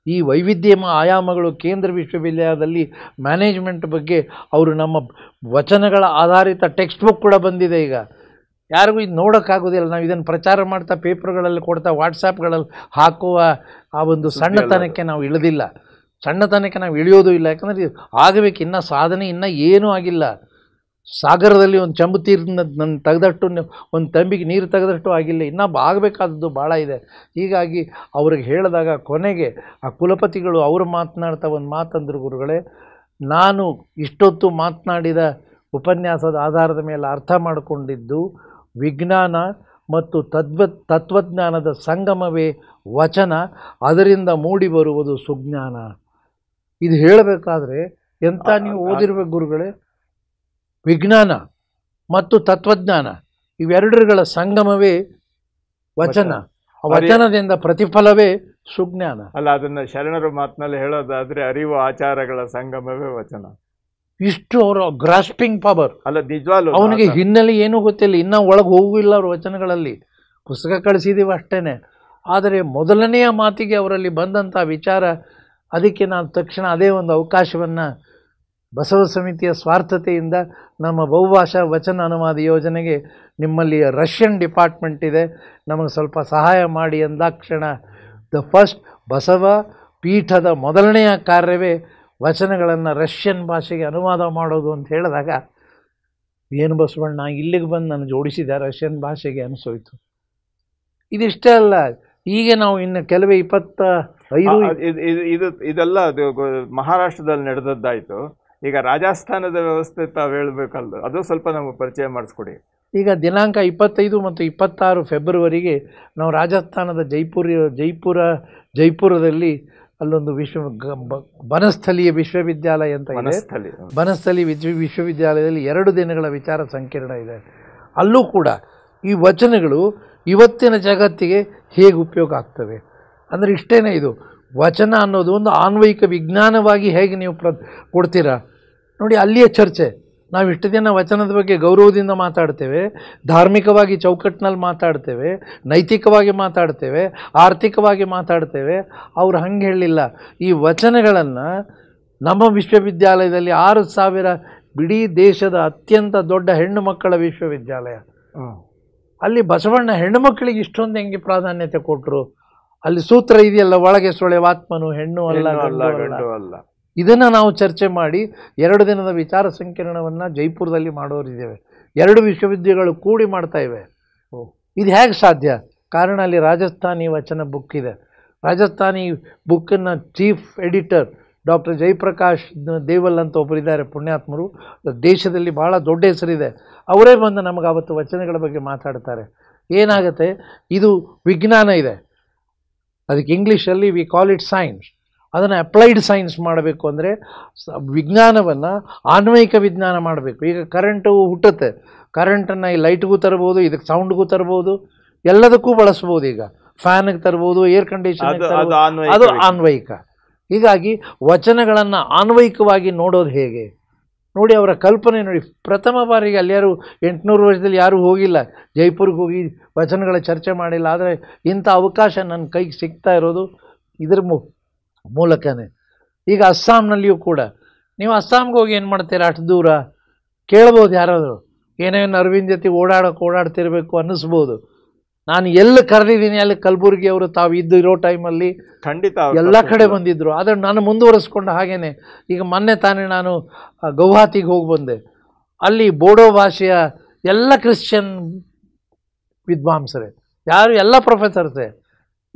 [SPEAKER 1] ಈ ವೈವಿಧ್ಯ ಆಯಾಮಗಳು ಕೇಂದ್ರ ವಿಶ್ವವಿದ್ಯಾಲಯದಲ್ಲಿ ಮ್ಯಾನೇಜ್ಮೆಂಟ್ ಬಗ್ಗೆ ಅವರು ನಮ್ಮ ವಚನಗಳ ಆಧಾರಿತ ಟೆಕ್ಸ್ಟ್ ಬುಕ್ ಕೂಡ ಬಂದಿದೆ. ಈಗ ಯಾರಿಗೂ ಇದು ನೋಡೋಕ್ಕಾಗೋದಿಲ್ಲ. ನಾವು ಇದನ್ನು ಪ್ರಚಾರ ಮಾಡ್ತಾ ಪೇಪರ್ಗಳಲ್ಲಿ ಕೊಡ್ತಾ ವಾಟ್ಸಾಪ್ಗಳಲ್ಲಿ ಹಾಕುವ ಆ ಒಂದು ಸಣ್ಣತನಕ್ಕೆ ನಾವು ಇಳಿದಿಲ್ಲ, ಸಣ್ಣತನಕ್ಕೆ ನಾವು ಇಳಿಯೋದು ಇಲ್ಲ. ಯಾಕಂದರೆ ಆಗಬೇಕು, ಇನ್ನೂ ಸಾಧನೆ ಇನ್ನೂ ಏನೂ ಆಗಿಲ್ಲ. ಸಾಗರದಲ್ಲಿ ಒಂದು ಚಂಬು ನೀರನ್ನ ತೆಗೆದಷ್ಟು, ಒಂದು ತಂಬಿಗೆ ನೀರು ತೆಗೆದಷ್ಟು ಆಗಿಲ್ಲ, ಇನ್ನೂ ಆಗಬೇಕಾದದ್ದು ಭಾಳ ಇದೆ. ಹೀಗಾಗಿ ಅವ್ರಿಗೆ ಹೇಳಿದಾಗ ಕೊನೆಗೆ ಆ ಕುಲಪತಿಗಳು ಅವರು ಮಾತನಾಡ್ತಾ ಒಂದು ಮಾತಂದ್ರು, ಗುರುಗಳೇ, ನಾನು ಇಷ್ಟೊತ್ತು ಮಾತನಾಡಿದ ಉಪನ್ಯಾಸದ ಆಧಾರದ ಮೇಲೆ ಅರ್ಥ ಮಾಡಿಕೊಂಡಿದ್ದು ವಿಜ್ಞಾನ ಮತ್ತು ತತ್ವಜ್ಞಾನದ ಸಂಗಮವೇ ವಚನ, ಅದರಿಂದ ಮೂಡಿ ಬರುವುದು ಸುಜ್ಞಾನ. ಇದು ಹೇಳಬೇಕಾದ್ರೆ ಎಂಥ ನೀವು ಓದಿರ್ಬೇಕು ಗುರುಗಳೇ. ವಿಜ್ಞಾನ ಮತ್ತು ತತ್ವಜ್ಞಾನ ಇವೆರಡರ ಸಂಗಮವೇ ವಚನ, ವಚನದಿಂದ ಪ್ರತಿಫಲವೇ ಸುಜ್ಞಾನ.
[SPEAKER 2] ಅಲ್ಲ, ಅದನ್ನು ಶರಣರ ಮಾತಿನಲ್ಲಿ ಹೇಳೋದಾದರೆ ಅರಿವು ಆಚಾರಗಳ ಸಂಗಮವೇ ವಚನ.
[SPEAKER 1] ಇಷ್ಟು ಅವರ ಗ್ರಾಸ್ಪಿಂಗ್ ಪವರ್.
[SPEAKER 2] ಅಲ್ಲ, ನಿಜವಾಗ್ಲೂ
[SPEAKER 1] ಅವನಿಗೆ ಹಿನ್ನೆಲೆ ಏನೂ ಗೊತ್ತಿಲ್ಲ, ಇನ್ನೂ ಒಳಗೆ ಹೋಗಿಲ್ಲ ಅವ್ರ ವಚನಗಳಲ್ಲಿ. ಪುಸ್ತಕ ಕಳಿಸಿದ್ದೀವಿ ಅಷ್ಟೇ. ಆದರೆ ಮೊದಲನೆಯ ಮಾತಿಗೆ ಅವರಲ್ಲಿ ಬಂದಂಥ ವಿಚಾರ, ಅದಕ್ಕೆ ನಾನು ತಕ್ಷಣ ಅದೇ ಒಂದು ಅವಕಾಶವನ್ನು ಬಸವ ಸಮಿತಿಯ ಸ್ವಾರ್ಥತೆಯಿಂದ ನಮ್ಮ ಬಹುಭಾಷಾ ವಚನ ಅನುವಾದ ಯೋಜನೆಗೆ ನಿಮ್ಮಲ್ಲಿ ರಷ್ಯನ್ ಡಿಪಾರ್ಟ್ಮೆಂಟ್ ಇದೆ, ನಮಗೆ ಸ್ವಲ್ಪ ಸಹಾಯ ಮಾಡಿ ಅಂದಾಕ್ಷಣ ದ ಫಸ್ಟ್ ಬಸವ ಪೀಠದ ಮೊದಲನೆಯ ಕಾರ್ಯವೇ ವಚನಗಳನ್ನು ರಷ್ಯನ್ ಭಾಷೆಗೆ ಅನುವಾದ ಮಾಡೋದು ಅಂತ ಹೇಳಿದಾಗ ಏನು ಬಸವಣ್ಣ ಇಲ್ಲಿಗೆ ಬಂದು ನಾನು ಜೋಡಿಸಿದ ರಷ್ಯನ್ ಭಾಷೆಗೆ ಅನಿಸೋಯ್ತು. ಇದಿಷ್ಟೇ ಅಲ್ಲ, ಈಗ ನಾವು ಇನ್ನು ಕೆಲವೇ 25
[SPEAKER 2] ಇದೆಲ್ಲ ಮಹಾರಾಷ್ಟ್ರದಲ್ಲಿ ನಡೆದದ್ದಾಯಿತು. ಈಗ ರಾಜಸ್ಥಾನದ ವ್ಯವಸ್ಥೆ ತಾವು ಹೇಳಬೇಕಲ್ಲ, ಅದು ಸ್ವಲ್ಪ ನಮಗೆ ಪರಿಚಯ ಮಾಡಿಸ್ಕೊಡಿ.
[SPEAKER 1] ಈಗ ದಿನಾಂಕ 25 ಮತ್ತು 26 ಫೆಬ್ರವರಿಗೆ ನಾವು ರಾಜಸ್ಥಾನದ ಜೈಪುರದಲ್ಲಿ ಅಲ್ಲೊಂದು ಬನಸ್ಥಳೀಯ ವಿಶ್ವವಿದ್ಯಾಲಯ ಅಂತ ಇದೆ. ಬನಸ್ಥಳಿ ವಿಶ್ವವಿದ್ಯಾಲಯದಲ್ಲಿ 2 ದಿನಗಳ ವಿಚಾರ ಸಂಕಿರಣ ಇದೆ. ಅಲ್ಲೂ ಕೂಡ ಈ ವಚನಗಳು ಇವತ್ತಿನ ಜಗತ್ತಿಗೆ ಹೇಗೆ ಉಪಯೋಗ ಆಗ್ತವೆ ಅಂದರೆ ಇಷ್ಟೇನೇ. ಇದು ವಚನ ಅನ್ನೋದು ಒಂದು ಆನ್ವಯಿಕ ವಿಜ್ಞಾನವಾಗಿ ಹೇಗೆ ನೀವು ಕೊಡ್ತೀರಾ ನೋಡಿ, ಅಲ್ಲಿಯೇ ಚರ್ಚೆ. ನಾವು ಇಷ್ಟು ದಿನ ವಚನದ ಬಗ್ಗೆ ಗೌರವದಿಂದ ಮಾತಾಡ್ತೇವೆ, ಧಾರ್ಮಿಕವಾಗಿ ಚೌಕಟ್ಟಿನಲ್ಲಿ ಮಾತಾಡ್ತೇವೆ, ನೈತಿಕವಾಗಿ ಮಾತಾಡ್ತೇವೆ, ಆರ್ಥಿಕವಾಗಿ ಮಾತಾಡ್ತೇವೆ. ಅವ್ರು ಹಂಗೆ ಹೇಳಲಿಲ್ಲ. ಈ ವಚನಗಳನ್ನು ನಮ್ಮ ವಿಶ್ವವಿದ್ಯಾಲಯದಲ್ಲಿ 6,000 ಇಡೀ ದೇಶದ ಅತ್ಯಂತ ದೊಡ್ಡ ಹೆಣ್ಣು ಮಕ್ಕಳ ವಿಶ್ವವಿದ್ಯಾಲಯ. ಅಲ್ಲಿ ಬಸವಣ್ಣ ಹೆಣ್ಣು ಮಕ್ಕಳಿಗೆ ಇಷ್ಟೊಂದು ಹೆಂಗೆ ಪ್ರಾಧಾನ್ಯತೆ ಕೊಟ್ಟರು? ಅಲ್ಲಿ ಸೂತ್ರ ಇದೆಯಲ್ಲ, ಒಳಗೆ ಸೊಳೆವಾತ್ಮನು ಹೆಣ್ಣು ಅಲ್ಲ ಗಂಡು ಅಲ್ಲ. ಇದನ್ನು ನಾವು ಚರ್ಚೆ ಮಾಡಿ 2 ದಿನದ ವಿಚಾರ ಸಂಕಿರಣವನ್ನು ಜೈಪುರದಲ್ಲಿ ಮಾಡೋರಿದ್ದೇವೆ. 2 ವಿಶ್ವವಿದ್ಯಾಲಯಗಳು ಕೂಡಿ ಮಾಡ್ತಾ ಇವೆ. ಇದು ಹೇಗೆ ಸಾಧ್ಯ? ಕಾರಣ ಅಲ್ಲಿ ರಾಜಸ್ಥಾನಿ ವಚನ ಬುಕ್ ಇದೆ. ರಾಜಸ್ಥಾನಿ ಬುಕ್ಕನ್ನು chief editor doctor Jayaprakash Deol ಅಂತ ಒಬ್ಬರಿದ್ದಾರೆ, ಪುಣ್ಯಾತ್ಮರು, ದೇಶದಲ್ಲಿ ಭಾಳ ದೊಡ್ಡ ಹೆಸರಿದೆ. ಅವರೇ ಬಂದು ನಮಗೆ ಅವತ್ತು ವಚನಗಳ ಬಗ್ಗೆ ಮಾತಾಡ್ತಾರೆ. ಏನಾಗುತ್ತೆ, ಇದು ವಿಜ್ಞಾನ ಇದೆ, ಅದಕ್ಕೆ ಇಂಗ್ಲೀಷಲ್ಲಿ ವಿ ಕಾಲ್ ಇಟ್ ಸೈನ್ಸ್. ಅದನ್ನು ಅಪ್ಲೈಡ್ ಸೈನ್ಸ್ ಮಾಡಬೇಕು ಅಂದರೆ ವಿಜ್ಞಾನವನ್ನು ಆನ್ವಯಿಕ ವಿಜ್ಞಾನ ಮಾಡಬೇಕು. ಈಗ ಕರೆಂಟು ಹುಟ್ಟುತ್ತೆ, ಕರೆಂಟನ್ನು ಈ ಲೈಟ್ಗೂ ತರ್ಬೋದು, ಇದಕ್ಕೆ ಸೌಂಡ್ಗೂ ತರ್ಬೋದು, ಎಲ್ಲದಕ್ಕೂ ಬಳಸ್ಬೋದು. ಈಗ ಫ್ಯಾನ್ಗೆ ತರ್ಬೋದು, ಏರ್ ಕಂಡೀಷನ್, ಅದು ಆನ್ವಯಿಕ. ಹೀಗಾಗಿ ವಚನಗಳನ್ನು ಆನ್ವಯಿಕವಾಗಿ ನೋಡೋದು ಹೇಗೆ ನೋಡಿ, ಅವರ ಕಲ್ಪನೆ ನೋಡಿ. ಪ್ರಥಮ ಬಾರಿಗೆ ಅಲ್ಲಿ ಯಾರು 800 ವರ್ಷದಲ್ಲಿ ಯಾರೂ ಹೋಗಿಲ್ಲ, ಜೈಪುರ್ಗೆ ಹೋಗಿ ವಚನಗಳ ಚರ್ಚೆ ಮಾಡಿಲ್ಲ. ಆದರೆ ಇಂಥ ಅವಕಾಶ ನನ್ನ ಕೈಗೆ ಸಿಗ್ತಾ ಇರೋದು ಇದ್ರ ಮೂಲಕನೇ. ಈಗ ಅಸ್ಸಾಂನಲ್ಲಿಯೂ ಕೂಡ ನೀವು ಅಸ್ಸಾಂಗೆ ಹೋಗಿ ಏನು ಮಾಡ್ತೀರಾ, ಅಷ್ಟು ದೂರ ಕೇಳ್ಬೋದು, ಯಾರಾದರೂ ಏನೇನು ಅರವಿಂದ್ ಜೊತೆ ಓಡಾಡ್ತಿರ್ಬೇಕು ಅನ್ನಿಸ್ಬೋದು. ನಾನು ಎಲ್ಲಿ ಕರೆದಿದ್ದೀನಿ ಅಲ್ಲಿ ಕಲಬುರ್ಗಿ ಅವರು ತಾವು ಇರೋ ಟೈಮಲ್ಲಿ
[SPEAKER 2] ಖಂಡಿತ
[SPEAKER 1] ಎಲ್ಲ ಕಡೆ ಬಂದಿದ್ದರು. ಅದನ್ನು ನಾನು ಮುಂದುವರಿಸ್ಕೊಂಡು ಹಾಗೇನೆ ಈಗ ಮೊನ್ನೆ ತಾನೇ ನಾನು ಗೌಹಾತಿಗೆ ಹೋಗಿ ಬಂದೆ. ಅಲ್ಲಿ ಬೋಡೋ ಭಾಷೆಯ ಎಲ್ಲ ಕ್ರಿಶ್ಚಿಯನ್ ವಿದ್ವಾಂಸರೇ, ಯಾರು ಎಲ್ಲ ಪ್ರೊಫೆಸರ್ಸೇ.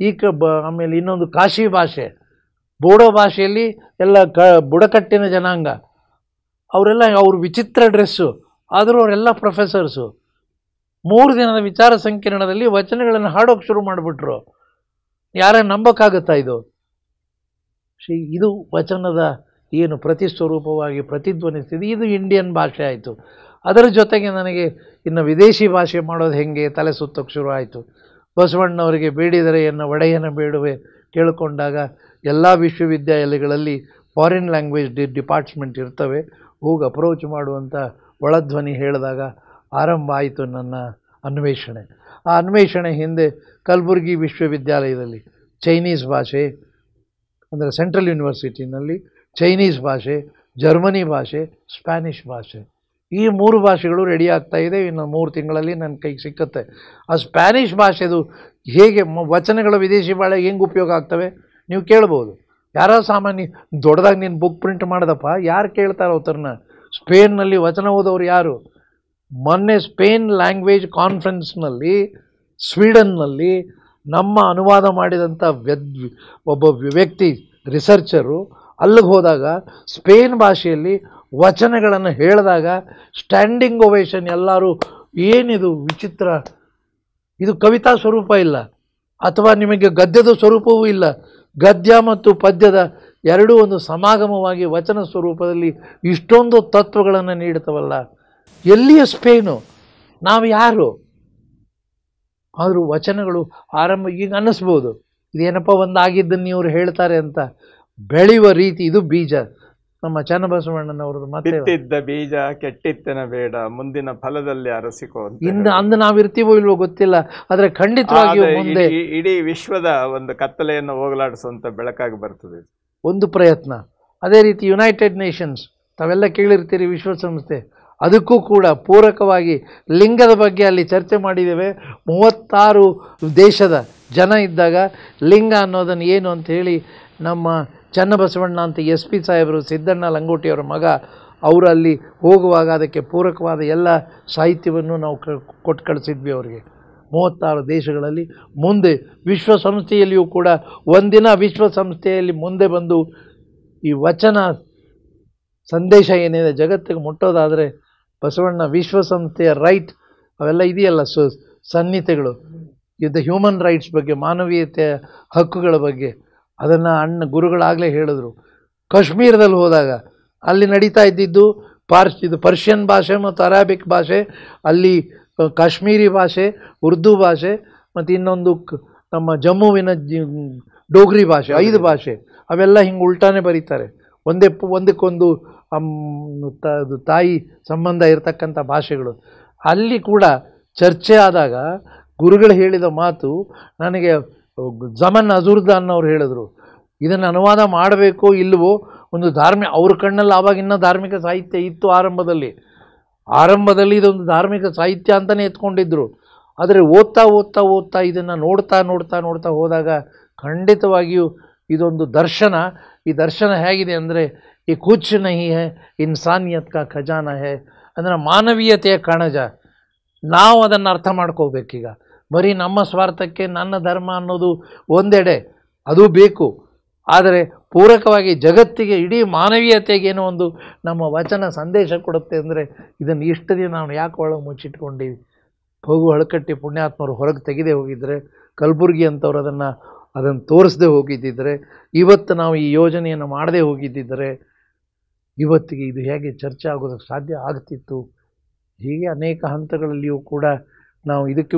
[SPEAKER 1] ಆಮೇಲೆ ಇನ್ನೊಂದು ಕಾಶಿ ಭಾಷೆ, ಬೋಡೋ ಭಾಷೆಯಲ್ಲಿ ಎಲ್ಲ ಬುಡಕಟ್ಟಿನ ಜನಾಂಗ, ಅವರೆಲ್ಲ ಅವ್ರ ವಿಚಿತ್ರ ಡ್ರೆಸ್ಸು, ಆದರೂ ಅವರೆಲ್ಲ ಪ್ರೊಫೆಸರ್ಸು. 3 ದಿನದ ವಿಚಾರ ಸಂಕಿರಣದಲ್ಲಿ ವಚನಗಳನ್ನು ಹಾಡೋಕ್ಕೆ ಶುರು ಮಾಡಿಬಿಟ್ರು. ಯಾರ ನಂಬಕ್ಕಾಗುತ್ತಾ ಇದು? ಇದು ವಚನದ ಏನು ಪ್ರತಿಸ್ವರೂಪವಾಗಿ ಪ್ರತಿಧ್ವನಿಸ್ತಿದೆ. ಇದು ಇಂಡಿಯನ್ ಭಾಷೆ ಆಯಿತು. ಅದರ ಜೊತೆಗೆ ನನಗೆ ಇನ್ನು ವಿದೇಶಿ ಭಾಷೆ ಮಾಡೋದು ಹೆಂಗೆ ತಲೆ ಸುತ್ತೋಕ್ಕೆ ಶುರು ಆಯಿತು. ಬಸವಣ್ಣವರಿಗೆ ಬೇಡಿದರೆ ಒಡೆಯನ ಬೇಡುವೆ ಕೇಳಿಕೊಂಡಾಗ ಎಲ್ಲ ವಿಶ್ವವಿದ್ಯಾಲಯಗಳಲ್ಲಿ ಫಾರಿನ್ ಲ್ಯಾಂಗ್ವೇಜ್ ಡಿಪಾರ್ಟ್ಮೆಂಟ್ ಇರ್ತವೆ, ಹೋಗಿ ಅಪ್ರೋಚ್ ಮಾಡುವಂಥ ಒಳಧ್ವನಿ ಹೇಳಿದಾಗ ಆರಂಭ ಆಯಿತು ನನ್ನ ಅನ್ವೇಷಣೆ. ಆ ಅನ್ವೇಷಣೆ ಹಿಂದೆ ಕಲಬುರ್ಗಿ ವಿಶ್ವವಿದ್ಯಾಲಯದಲ್ಲಿ ಚೈನೀಸ್ ಭಾಷೆ ಅಂದರೆ ಸೆಂಟ್ರಲ್ ಯೂನಿವರ್ಸಿಟಿನಲ್ಲಿ ಚೈನೀಸ್ ಭಾಷೆ, ಜರ್ಮನಿ ಭಾಷೆ, ಸ್ಪ್ಯಾನಿಷ್ ಭಾಷೆ, ಈ 3 ಭಾಷೆಗಳು ರೆಡಿ ಆಗ್ತಾ ಇದೆ. ಇನ್ನು 3 ತಿಂಗಳಲ್ಲಿ ನನ್ನ ಕೈಗೆ ಸಿಕ್ಕುತ್ತೆ. ಆ ಸ್ಪ್ಯಾನಿಷ್ ಭಾಷೆದು ಹೇಗೆ ವಚನಗಳ ವಿದೇಶಿ ಭಾಷೆ ಹೆಂಗೆ ಉಪಯೋಗ ಆಗ್ತವೆ ನೀವು ಕೇಳ್ಬೋದು. ಯಾರೋ ಸಾಮಾನ್ಯ ದೊಡ್ಡದಾಗಿ ನೀನು ಬುಕ್ ಪ್ರಿಂಟ್ ಮಾಡ್ದಪ್ಪ, ಯಾರು ಕೇಳ್ತಾರೋ ಅವ್ರನ್ನ? ಸ್ಪೇನ್ನಲ್ಲಿ ವಚನ ಓದೋರು ಯಾರು? ಮೊನ್ನೆ ಸ್ಪೇನ್ ಲ್ಯಾಂಗ್ವೇಜ್ ಕಾನ್ಫರೆನ್ಸ್ನಲ್ಲಿ ಸ್ವೀಡನ್ನಲ್ಲಿ ನಮ್ಮ ಅನುವಾದ ಮಾಡಿದಂಥ ಒಬ್ಬ ವ್ಯಕ್ತಿ ರಿಸರ್ಚರು ಅಲ್ಲಿಗೆ ಹೋದಾಗ ಸ್ಪೇನ್ ಭಾಷೆಯಲ್ಲಿ ವಚನಗಳನ್ನು ಹೇಳಿದಾಗ ಸ್ಟ್ಯಾಂಡಿಂಗ್ ಓವೇಷನ್. ಎಲ್ಲರೂ ಏನಿದು ವಿಚಿತ್ರ, ಇದು ಕವಿತಾ ಸ್ವರೂಪ ಇಲ್ಲ ಅಥವಾ ನಿಮಗೆ ಗದ್ಯದ ಸ್ವರೂಪವೂ ಇಲ್ಲ, ಗದ್ಯ ಮತ್ತು ಪದ್ಯದ ಎರಡೂ ಒಂದು ಸಮಾಗಮವಾಗಿ ವಚನ ಸ್ವರೂಪದಲ್ಲಿ ಇಷ್ಟೊಂದು ತತ್ವಗಳನ್ನು ನೀಡ್ತವಲ್ಲ. ಎಲ್ಲಿಯ ಸ್ಪೇನು, ನಾವು ಯಾರು? ಆದರೂ ವಚನಗಳು ಆರಂಭ ಈಗ ಅನ್ನಿಸ್ಬೋದು ಇದೇನಪ್ಪ ಒಂದಾಗಿದ್ದನ್ನು ಇವರು ಹೇಳ್ತಾರೆ ಅಂತ. ಬೆಳೆಯುವ ರೀತಿ ಇದು ಬೀಜ. ನಮ್ಮ ಚನ್ನಬಸವಣ್ಣನವ್ರದ್ದು ಮತ್ತೆ
[SPEAKER 2] ಬಿತ್ತಿದ್ದ ಬೀಜ ಕೆಟ್ಟಿತ್ತನ ಬೇಡ, ಮುಂದಿನ ಫಲದಲ್ಲಿ ಅರಸಿಕೋ
[SPEAKER 1] ಇನ್ನು ಅಂದು ನಾವಿರ್ತೀವೋ ಇಲ್ವೋ ಗೊತ್ತಿಲ್ಲ, ಆದರೆ ಖಂಡಿತವಾಗಿಯೂ ಮುಂದೆ
[SPEAKER 2] ಇಡೀ ವಿಶ್ವದ ಒಂದು ಕತ್ತಲೆಯನ್ನು ಹೋಗಲಾಡಿಸುವಂತ ಬೆಳಕಾಗಿ ಬರ್ತದೆ
[SPEAKER 1] ಒಂದು ಪ್ರಯತ್ನ. ಅದೇ ರೀತಿ ಯುನೈಟೆಡ್ ನೇಷನ್ಸ್ ತಾವೆಲ್ಲ ಕೇಳಿರ್ತೀರಿ, ವಿಶ್ವಸಂಸ್ಥೆ, ಅದಕ್ಕೂ ಕೂಡ ಪೂರಕವಾಗಿ ಲಿಂಗದ ಬಗ್ಗೆ ಅಲ್ಲಿ ಚರ್ಚೆ ಮಾಡಿದ್ದೇವೆ. 36 ದೇಶದ ಜನ ಇದ್ದಾಗ ಲಿಂಗ ಅನ್ನೋದನ್ನು ಏನು ಅಂತ ಹೇಳಿ ನಮ್ಮ ಚನ್ನಬಸವಣ್ಣ ಅಂತ SP ಸಾಹೇಬರು, ಸಿದ್ದಣ್ಣ ಲಂಗೋಟಿಯವರ ಮಗ, ಅವರು ಅಲ್ಲಿ ಹೋಗುವಾಗ ಅದಕ್ಕೆ ಪೂರಕವಾದ ಎಲ್ಲ ಸಾಹಿತ್ಯವನ್ನು ನಾವು ಕೊಟ್ಟು ಕಳಿಸಿದ್ವಿ ಅವರಿಗೆ. 36 ದೇಶಗಳಲ್ಲಿ. ಮುಂದೆ ವಿಶ್ವಸಂಸ್ಥೆಯಲ್ಲಿಯೂ ಕೂಡ ಒಂದಿನ ವಿಶ್ವಸಂಸ್ಥೆಯಲ್ಲಿ ಮುಂದೆ ಬಂದು ಈ ವಚನ ಸಂದೇಶ ಏನಿದೆ ಜಗತ್ತಿಗೆ ಮುಟ್ಟೋದಾದರೆ ಬಸವಣ್ಣ ವಿಶ್ವಸಂಸ್ಥೆಯ ರೈಟ್ ಅವೆಲ್ಲ ಇದೆಯಲ್ಲ, ಸಂಹಿತೆಗಳು, ಇದು ಹ್ಯೂಮನ್ ರೈಟ್ಸ್ ಬಗ್ಗೆ, ಮಾನವೀಯತೆಯ ಹಕ್ಕುಗಳ ಬಗ್ಗೆ, ಅದನ್ನು ಗುರುಗಳಾಗಲೇ ಹೇಳಿದ್ರು. ಕಾಶ್ಮೀರದಲ್ಲಿ ಹೋದಾಗ ಅಲ್ಲಿ ನಡೀತಾ ಇದ್ದಿದ್ದು ಇದು ಪರ್ಷಿಯನ್ ಭಾಷೆ ಮತ್ತು ಅರಾಬಿಕ್ ಭಾಷೆ, ಅಲ್ಲಿ ಕಾಶ್ಮೀರಿ ಭಾಷೆ, ಉರ್ದು ಭಾಷೆ ಮತ್ತು ಇನ್ನೊಂದು ನಮ್ಮ ಜಮ್ಮುವಿನ ಡೋಗ್ರಿ ಭಾಷೆ, 5 ಭಾಷೆ. ಅವೆಲ್ಲ ಹಿಂಗೆ ಉಲ್ಟಾನೇ ಬರೀತಾರೆ. ಒಂದಕ್ಕೊಂದು ತಾಯಿ ಸಂಬಂಧ ಇರತಕ್ಕಂಥ ಭಾಷೆಗಳು. ಅಲ್ಲಿ ಕೂಡ ಚರ್ಚೆ ಆದಾಗ ಗುರುಗಳು ಹೇಳಿದ ಮಾತು ನನಗೆ ಜಮನ್ ಅಜುರ್ದಾನ್ ಅವ್ರು ಹೇಳಿದ್ರು, ಇದನ್ನು ಅನುವಾದ ಮಾಡಬೇಕೋ ಇಲ್ಲವೋ, ಒಂದು ಅವ್ರ ಕಣ್ಣಲ್ಲಿ ಆವಾಗ ಇನ್ನೂ ಧಾರ್ಮಿಕ ಸಾಹಿತ್ಯ ಇತ್ತು. ಆರಂಭದಲ್ಲಿ ಇದೊಂದು ಧಾರ್ಮಿಕ ಸಾಹಿತ್ಯ ಅಂತಲೇ ಎತ್ಕೊಂಡಿದ್ರು. ಆದರೆ ಓದ್ತಾ ಇದನ್ನು ನೋಡ್ತಾ ಹೋದಾಗ ಖಂಡಿತವಾಗಿಯೂ ಇದೊಂದು ದರ್ಶನ. ಈ ದರ್ಶನ ಹೇಗಿದೆ ಅಂದರೆ, ಈ ಕುಚ್ ನಹಿ ಹೈ ಇನ್ಸಾನಿಯತ್ ಕಾ ಖಜಾನ ಹೈ, ಅಂದರೆ ಮಾನವೀಯತೆಯ ಕಣಜ. ನಾವು ಅದನ್ನು ಅರ್ಥ ಮಾಡ್ಕೋಬೇಕೀಗ. ಬರೀ ನಮ್ಮ ಸ್ವಾರ್ಥಕ್ಕೆ ನನ್ನ ಧರ್ಮ ಅನ್ನೋದು ಒಂದೆಡೆ, ಅದು ಬೇಕು. ಆದರೆ ಪೂರಕವಾಗಿ ಜಗತ್ತಿಗೆ, ಇಡೀ ಮಾನವೀಯತೆಗೇನೋ ಒಂದು ನಮ್ಮ ವಚನ ಸಂದೇಶ ಕೊಡುತ್ತೆ. ಅಂದರೆ ಇದನ್ನು ಇಷ್ಟು ದಿನ ನಾವು ಯಾಕೆ ಒಳಗೆ ಮುಚ್ಚಿಟ್ಕೊಂಡೀವಿ? ಹೋಗು ಹಳಕಟ್ಟಿ ಪುಣ್ಯಾತ್ಮರು ಹೊರಗೆ ತೆಗೆದೇ ಹೋಗಿದ್ದರೆ, ಕಲಬುರ್ಗಿ ಅಂತವ್ರು ಅದನ್ನು ತೋರಿಸದೆ ಹೋಗಿದ್ದಿದ್ರೆ, ಇವತ್ತು ನಾವು ಈ ಯೋಜನೆಯನ್ನು ಮಾಡದೇ ಹೋಗಿದ್ದಿದ್ದರೆ ಇವತ್ತಿಗೆ ಇದು ಹೇಗೆ ಚರ್ಚೆ ಆಗೋದಕ್ಕೆ ಸಾಧ್ಯ ಆಗ್ತಿತ್ತು? ಹೀಗೆ ಅನೇಕ ಹಂತಗಳಲ್ಲಿಯೂ ಕೂಡ ನಾವು ಇದಕ್ಕೆ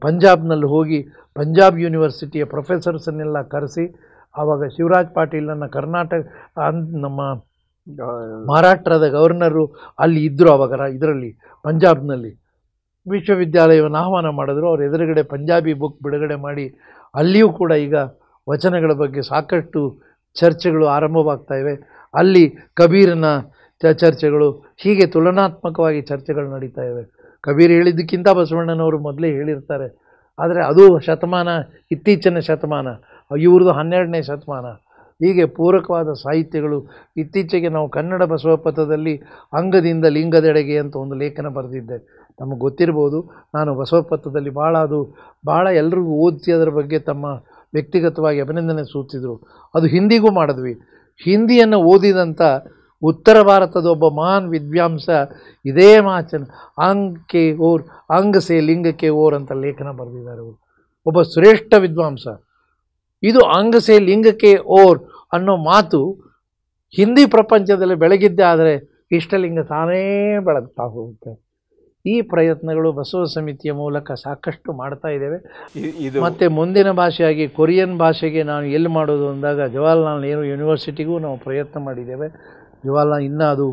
[SPEAKER 1] ಪಂಜಾಬ್ನಲ್ಲಿ ಹೋಗಿ ಪಂಜಾಬ್ ಯೂನಿವರ್ಸಿಟಿಯ ಪ್ರೊಫೆಸರ್ಸನ್ನೆಲ್ಲ ಕರೆಸಿ, ಆವಾಗ ಶಿವರಾಜ್ ಪಾಟೀಲನ್ನು ನಮ್ಮ ಮಹಾರಾಷ್ಟ್ರದ ಗವರ್ನರು ಅಲ್ಲಿ ಇದ್ದರು. ಆವಾಗ ಇದರಲ್ಲಿ ಪಂಜಾಬ್ನಲ್ಲಿ ವಿಶ್ವವಿದ್ಯಾಲಯವನ್ನು ಆಹ್ವಾನ ಮಾಡಿದ್ರು. ಅವ್ರ ಎದುರುಗಡೆ ಪಂಜಾಬಿ ಬುಕ್ ಬಿಡುಗಡೆ ಮಾಡಿ, ಅಲ್ಲಿಯೂ ಕೂಡ ಈಗ ವಚನಗಳ ಬಗ್ಗೆ ಸಾಕಷ್ಟು ಚರ್ಚೆಗಳು ಆರಂಭವಾಗ್ತಾ ಇವೆ. ಅಲ್ಲಿ ಕಬೀರನ ಚರ್ಚೆಗಳು, ಹೀಗೆ ತುಲನಾತ್ಮಕವಾಗಿ ಚರ್ಚೆಗಳು ನಡೀತಾ ಇವೆ. ಕಬೀರ್ ಹೇಳಿದ್ದಕ್ಕಿಂತ ಬಸವಣ್ಣನವರು ಮೊದಲೇ ಹೇಳಿರ್ತಾರೆ. ಆದರೆ ಅದು ಶತಮಾನ, ಇತ್ತೀಚಿನ ಶತಮಾನ, ಇವ್ರದ್ದು 12ನೇ ಶತಮಾನ. ಹೀಗೆ ಪೂರಕವಾದ ಸಾಹಿತ್ಯಗಳು. ಇತ್ತೀಚೆಗೆ ನಾವು ಕನ್ನಡ ಬಸವಪಥದಲ್ಲಿ ಅಂಗದಿಂದ ಲಿಂಗದೆಡೆಗೆ ಅಂತ ಒಂದು ಲೇಖನ ಬರೆದಿದ್ದೆ. ನಮಗೆ ಗೊತ್ತಿರ್ಬೋದು, ನಾನು ಬಸವಪಥದಲ್ಲಿ ಭಾಳ ಎಲ್ರಿಗೂ ಓದಿಸಿ ಅದರ ಬಗ್ಗೆ ತಮ್ಮ ವ್ಯಕ್ತಿಗತವಾಗಿ ಅಭಿನಂದನೆ ಸೂಚಿಸಿದರು. ಅದು ಹಿಂದಿಗೂ ಮಾಡಿದ್ವಿ. ಹಿಂದಿಯನ್ನು ಓದಿದಂಥ ಉತ್ತರ ಭಾರತದ ಒಬ್ಬ ಮಹಾನ್ ವಿದ್ವಾಂಸ ಇದೇ ಮಾಚನ ಅಂಗ ಸೇ ಲಿಂಗಕ್ಕೆ ಓರ್ ಅಂತ ಲೇಖನ ಬರೆದಿದ್ದಾರೆ. ಅವರು ಒಬ್ಬ ಶ್ರೇಷ್ಠ ವಿದ್ವಾಂಸ. ಇದು ಅಂಗ ಸೇ ಲಿಂಗಕ್ಕೆ ಓರ್ ಅನ್ನೋ ಮಾತು ಹಿಂದಿ ಪ್ರಪಂಚದಲ್ಲಿ ಬೆಳಗಿದ್ದೆ, ಆದರೆ ಇಷ್ಟಲಿಂಗ ತಾನೇ ಬೆಳಗ್ತಾ ಹೋಗುತ್ತೆ. ಈ ಪ್ರಯತ್ನಗಳು ಬಸವ ಸಮಿತಿಯ ಮೂಲಕ ಸಾಕಷ್ಟು ಮಾಡ್ತಾ ಇದ್ದೇವೆ. ಮತ್ತು ಮುಂದಿನ ಭಾಷೆಯಾಗಿ ಕೊರಿಯನ್ ಭಾಷೆಗೆ ನಾನು ಎಲ್ಲಿ ಮಾಡೋದು ಅಂದಾಗ ಜವಾಹರ್ಲಾಲ್ ನೆಹರು ಯೂನಿವರ್ಸಿಟಿಗೂ ನಾವು ಪ್ರಯತ್ನ ಮಾಡಿದ್ದೇವೆ. ಜವಾಹರ್ಲಾಲ್ ಇನ್ನೂ ಅದು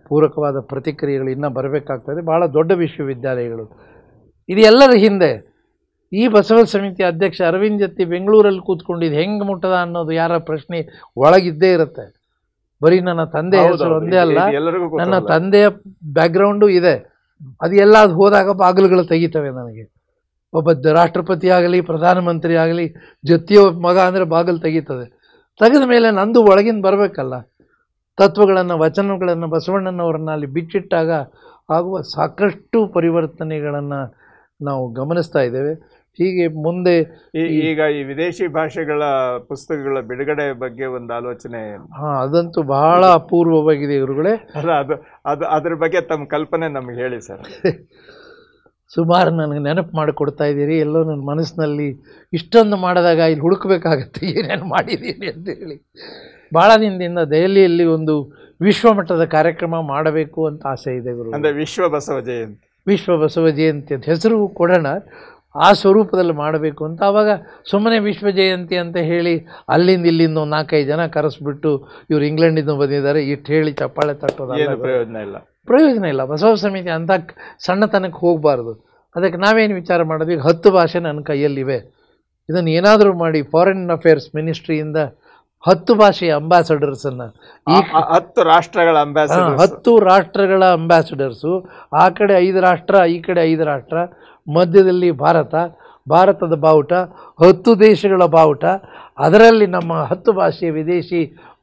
[SPEAKER 1] ಪೂರಕವಾದ ಪ್ರತಿಕ್ರಿಯೆಗಳು ಇನ್ನೂ ಬರಬೇಕಾಗ್ತದೆ. ಭಾಳ ದೊಡ್ಡ ವಿಶ್ವವಿದ್ಯಾಲಯಗಳು. ಇದು ಎಲ್ಲರ ಹಿಂದೆ ಈ ಬಸವ ಸಮಿತಿ ಅಧ್ಯಕ್ಷ ಅರವಿಂದ್ ಜತ್ತಿ ಬೆಂಗಳೂರಲ್ಲಿ ಕೂತ್ಕೊಂಡಿದ್ದು ಹೆಂಗೆ ಮುಟ್ಟದ ಅನ್ನೋದು ಯಾರ ಪ್ರಶ್ನೆ ಒಳಗಿದ್ದೇ ಇರುತ್ತೆ. ಬರೀ ನನ್ನ ತಂದೆ ಹೆಸರು ಒಂದೇ ಅಲ್ಲ, ನನ್ನ ತಂದೆಯ ಬ್ಯಾಕ್ಗ್ರೌಂಡು ಇದೆ. ಅದು ಎಲ್ಲ ಹೋದಾಗ ಬಾಗಿಲುಗಳು ತೆಗಿತವೆ ನನಗೆ. ಒಬ್ಬ ರಾಷ್ಟ್ರಪತಿ ಆಗಲಿ, ಪ್ರಧಾನಮಂತ್ರಿ ಆಗಲಿ, ಜೊತೆಯ ಮಗ ಅಂದರೆ ಬಾಗಿಲು ತೆಗೀತದೆ. ತೆಗೆದ ಮೇಲೆ ನಂದು ಒಳಗಿಂದ ಬರಬೇಕಲ್ಲ. ತತ್ವಗಳನ್ನು, ವಚನಗಳನ್ನು, ಬಸವಣ್ಣನವರನ್ನು ಅಲ್ಲಿ ಬಿಚ್ಚಿಟ್ಟಾಗ ಆಗುವ ಸಾಕಷ್ಟು ಪರಿವರ್ತನೆಗಳನ್ನು ನಾವು ಗಮನಿಸ್ತಾ ಇದ್ದೇವೆ. ಹೀಗೆ ಮುಂದೆ
[SPEAKER 2] ಈಗ ಈ ವಿದೇಶಿ ಭಾಷೆಗಳ ಪುಸ್ತಕಗಳ ಬಿಡುಗಡೆ ಬಗ್ಗೆ ಒಂದು ಆಲೋಚನೆ.
[SPEAKER 1] ಅದಂತೂ ಬಹಳ ಅಪೂರ್ವವಾಗಿದೆ ಇವ್ರುಗಳೇ.
[SPEAKER 2] ಅಲ್ಲ, ಅದ್ರ ಬಗ್ಗೆ ತಮ್ಮ ಕಲ್ಪನೆ ನಮ್ಗೆ ಹೇಳಿ ಸರ್.
[SPEAKER 1] ಸುಮಾರು ನನಗೆ ನೆನಪು ಮಾಡಿಕೊಡ್ತಾ ಇದ್ದೀರಿ. ಎಲ್ಲೋ ನನ್ನ ಮನಸ್ಸಿನಲ್ಲಿ ಇಷ್ಟೊಂದು ಮಾಡಿದಾಗ ಇಲ್ಲಿ ಹುಡುಕಬೇಕಾಗತ್ತೆ ಏನೇನು ಮಾಡಿದ್ದೀನಿ ಅಂತೇಳಿ. ಭಾಳ ದಿನದಿಂದ ದೆಹಲಿಯಲ್ಲಿ ಒಂದು ವಿಶ್ವಮಟ್ಟದ ಕಾರ್ಯಕ್ರಮ ಮಾಡಬೇಕು ಅಂತ ಆಸೆ ಇದೆ ಗುರು.
[SPEAKER 2] ಅಂದರೆ ವಿಶ್ವ ಬಸವ ಜಯಂತಿ.
[SPEAKER 1] ವಿಶ್ವ ಬಸವ ಜಯಂತಿ ಅಂತ ಹೆಸರು ಕೊಡೋಣ, ಆ ಸ್ವರೂಪದಲ್ಲಿ ಮಾಡಬೇಕು ಅಂತ. ಆವಾಗ ಸುಮ್ಮನೆ ವಿಶ್ವ ಜಯಂತಿ ಅಂತ ಹೇಳಿ ಅಲ್ಲಿಂದ ಇಲ್ಲಿಂದ 4-5 ಜನ ಕರೆಸ್ಬಿಟ್ಟು ಇವ್ರು ಇಂಗ್ಲೆಂಡಿಂದ ಬಂದಿದ್ದಾರೆ ಇಷ್ಟು ಹೇಳಿ ಚಪ್ಪಾಳೆ ತಟ್ಟೋದು ಪ್ರಯೋಜನ ಇಲ್ಲ. ಬಸವ ಸಮಿತಿ ಅಂತ ಸಣ್ಣತನಕ್ಕೆ ಹೋಗಬಾರ್ದು. ಅದಕ್ಕೆ ನಾವೇನು ವಿಚಾರ ಮಾಡೋದು, ಈಗ 10 ಭಾಷೆ ನನ್ನ ಕೈಯಲ್ಲಿವೆ. ಇದನ್ನು ಏನಾದರೂ ಮಾಡಿ ಫಾರಿನ್ ಅಫೇರ್ಸ್ ಮಿನಿಸ್ಟ್ರಿಯಿಂದ 10 ಭಾಷೆಯ ಅಂಬಾಸಡರ್ಸನ್ನು,
[SPEAKER 2] ಈ 10 ರಾಷ್ಟ್ರಗಳ ಅಂಬಾಸಡರ್,
[SPEAKER 1] 10 ರಾಷ್ಟ್ರಗಳ ಅಂಬಾಸಡರ್ಸು, ಆ ಕಡೆ 5 ರಾಷ್ಟ್ರ, ಈ ಕಡೆ 5 ರಾಷ್ಟ್ರ, ಮಧ್ಯದಲ್ಲಿ ಭಾರತ, ಭಾರತದ ಬಾವುಟ, 10 ದೇಶಗಳ ಬಾವುಟ, ಅದರಲ್ಲಿ ನಮ್ಮ 10 ಭಾಷೆಯ ವಿದೇಶಿ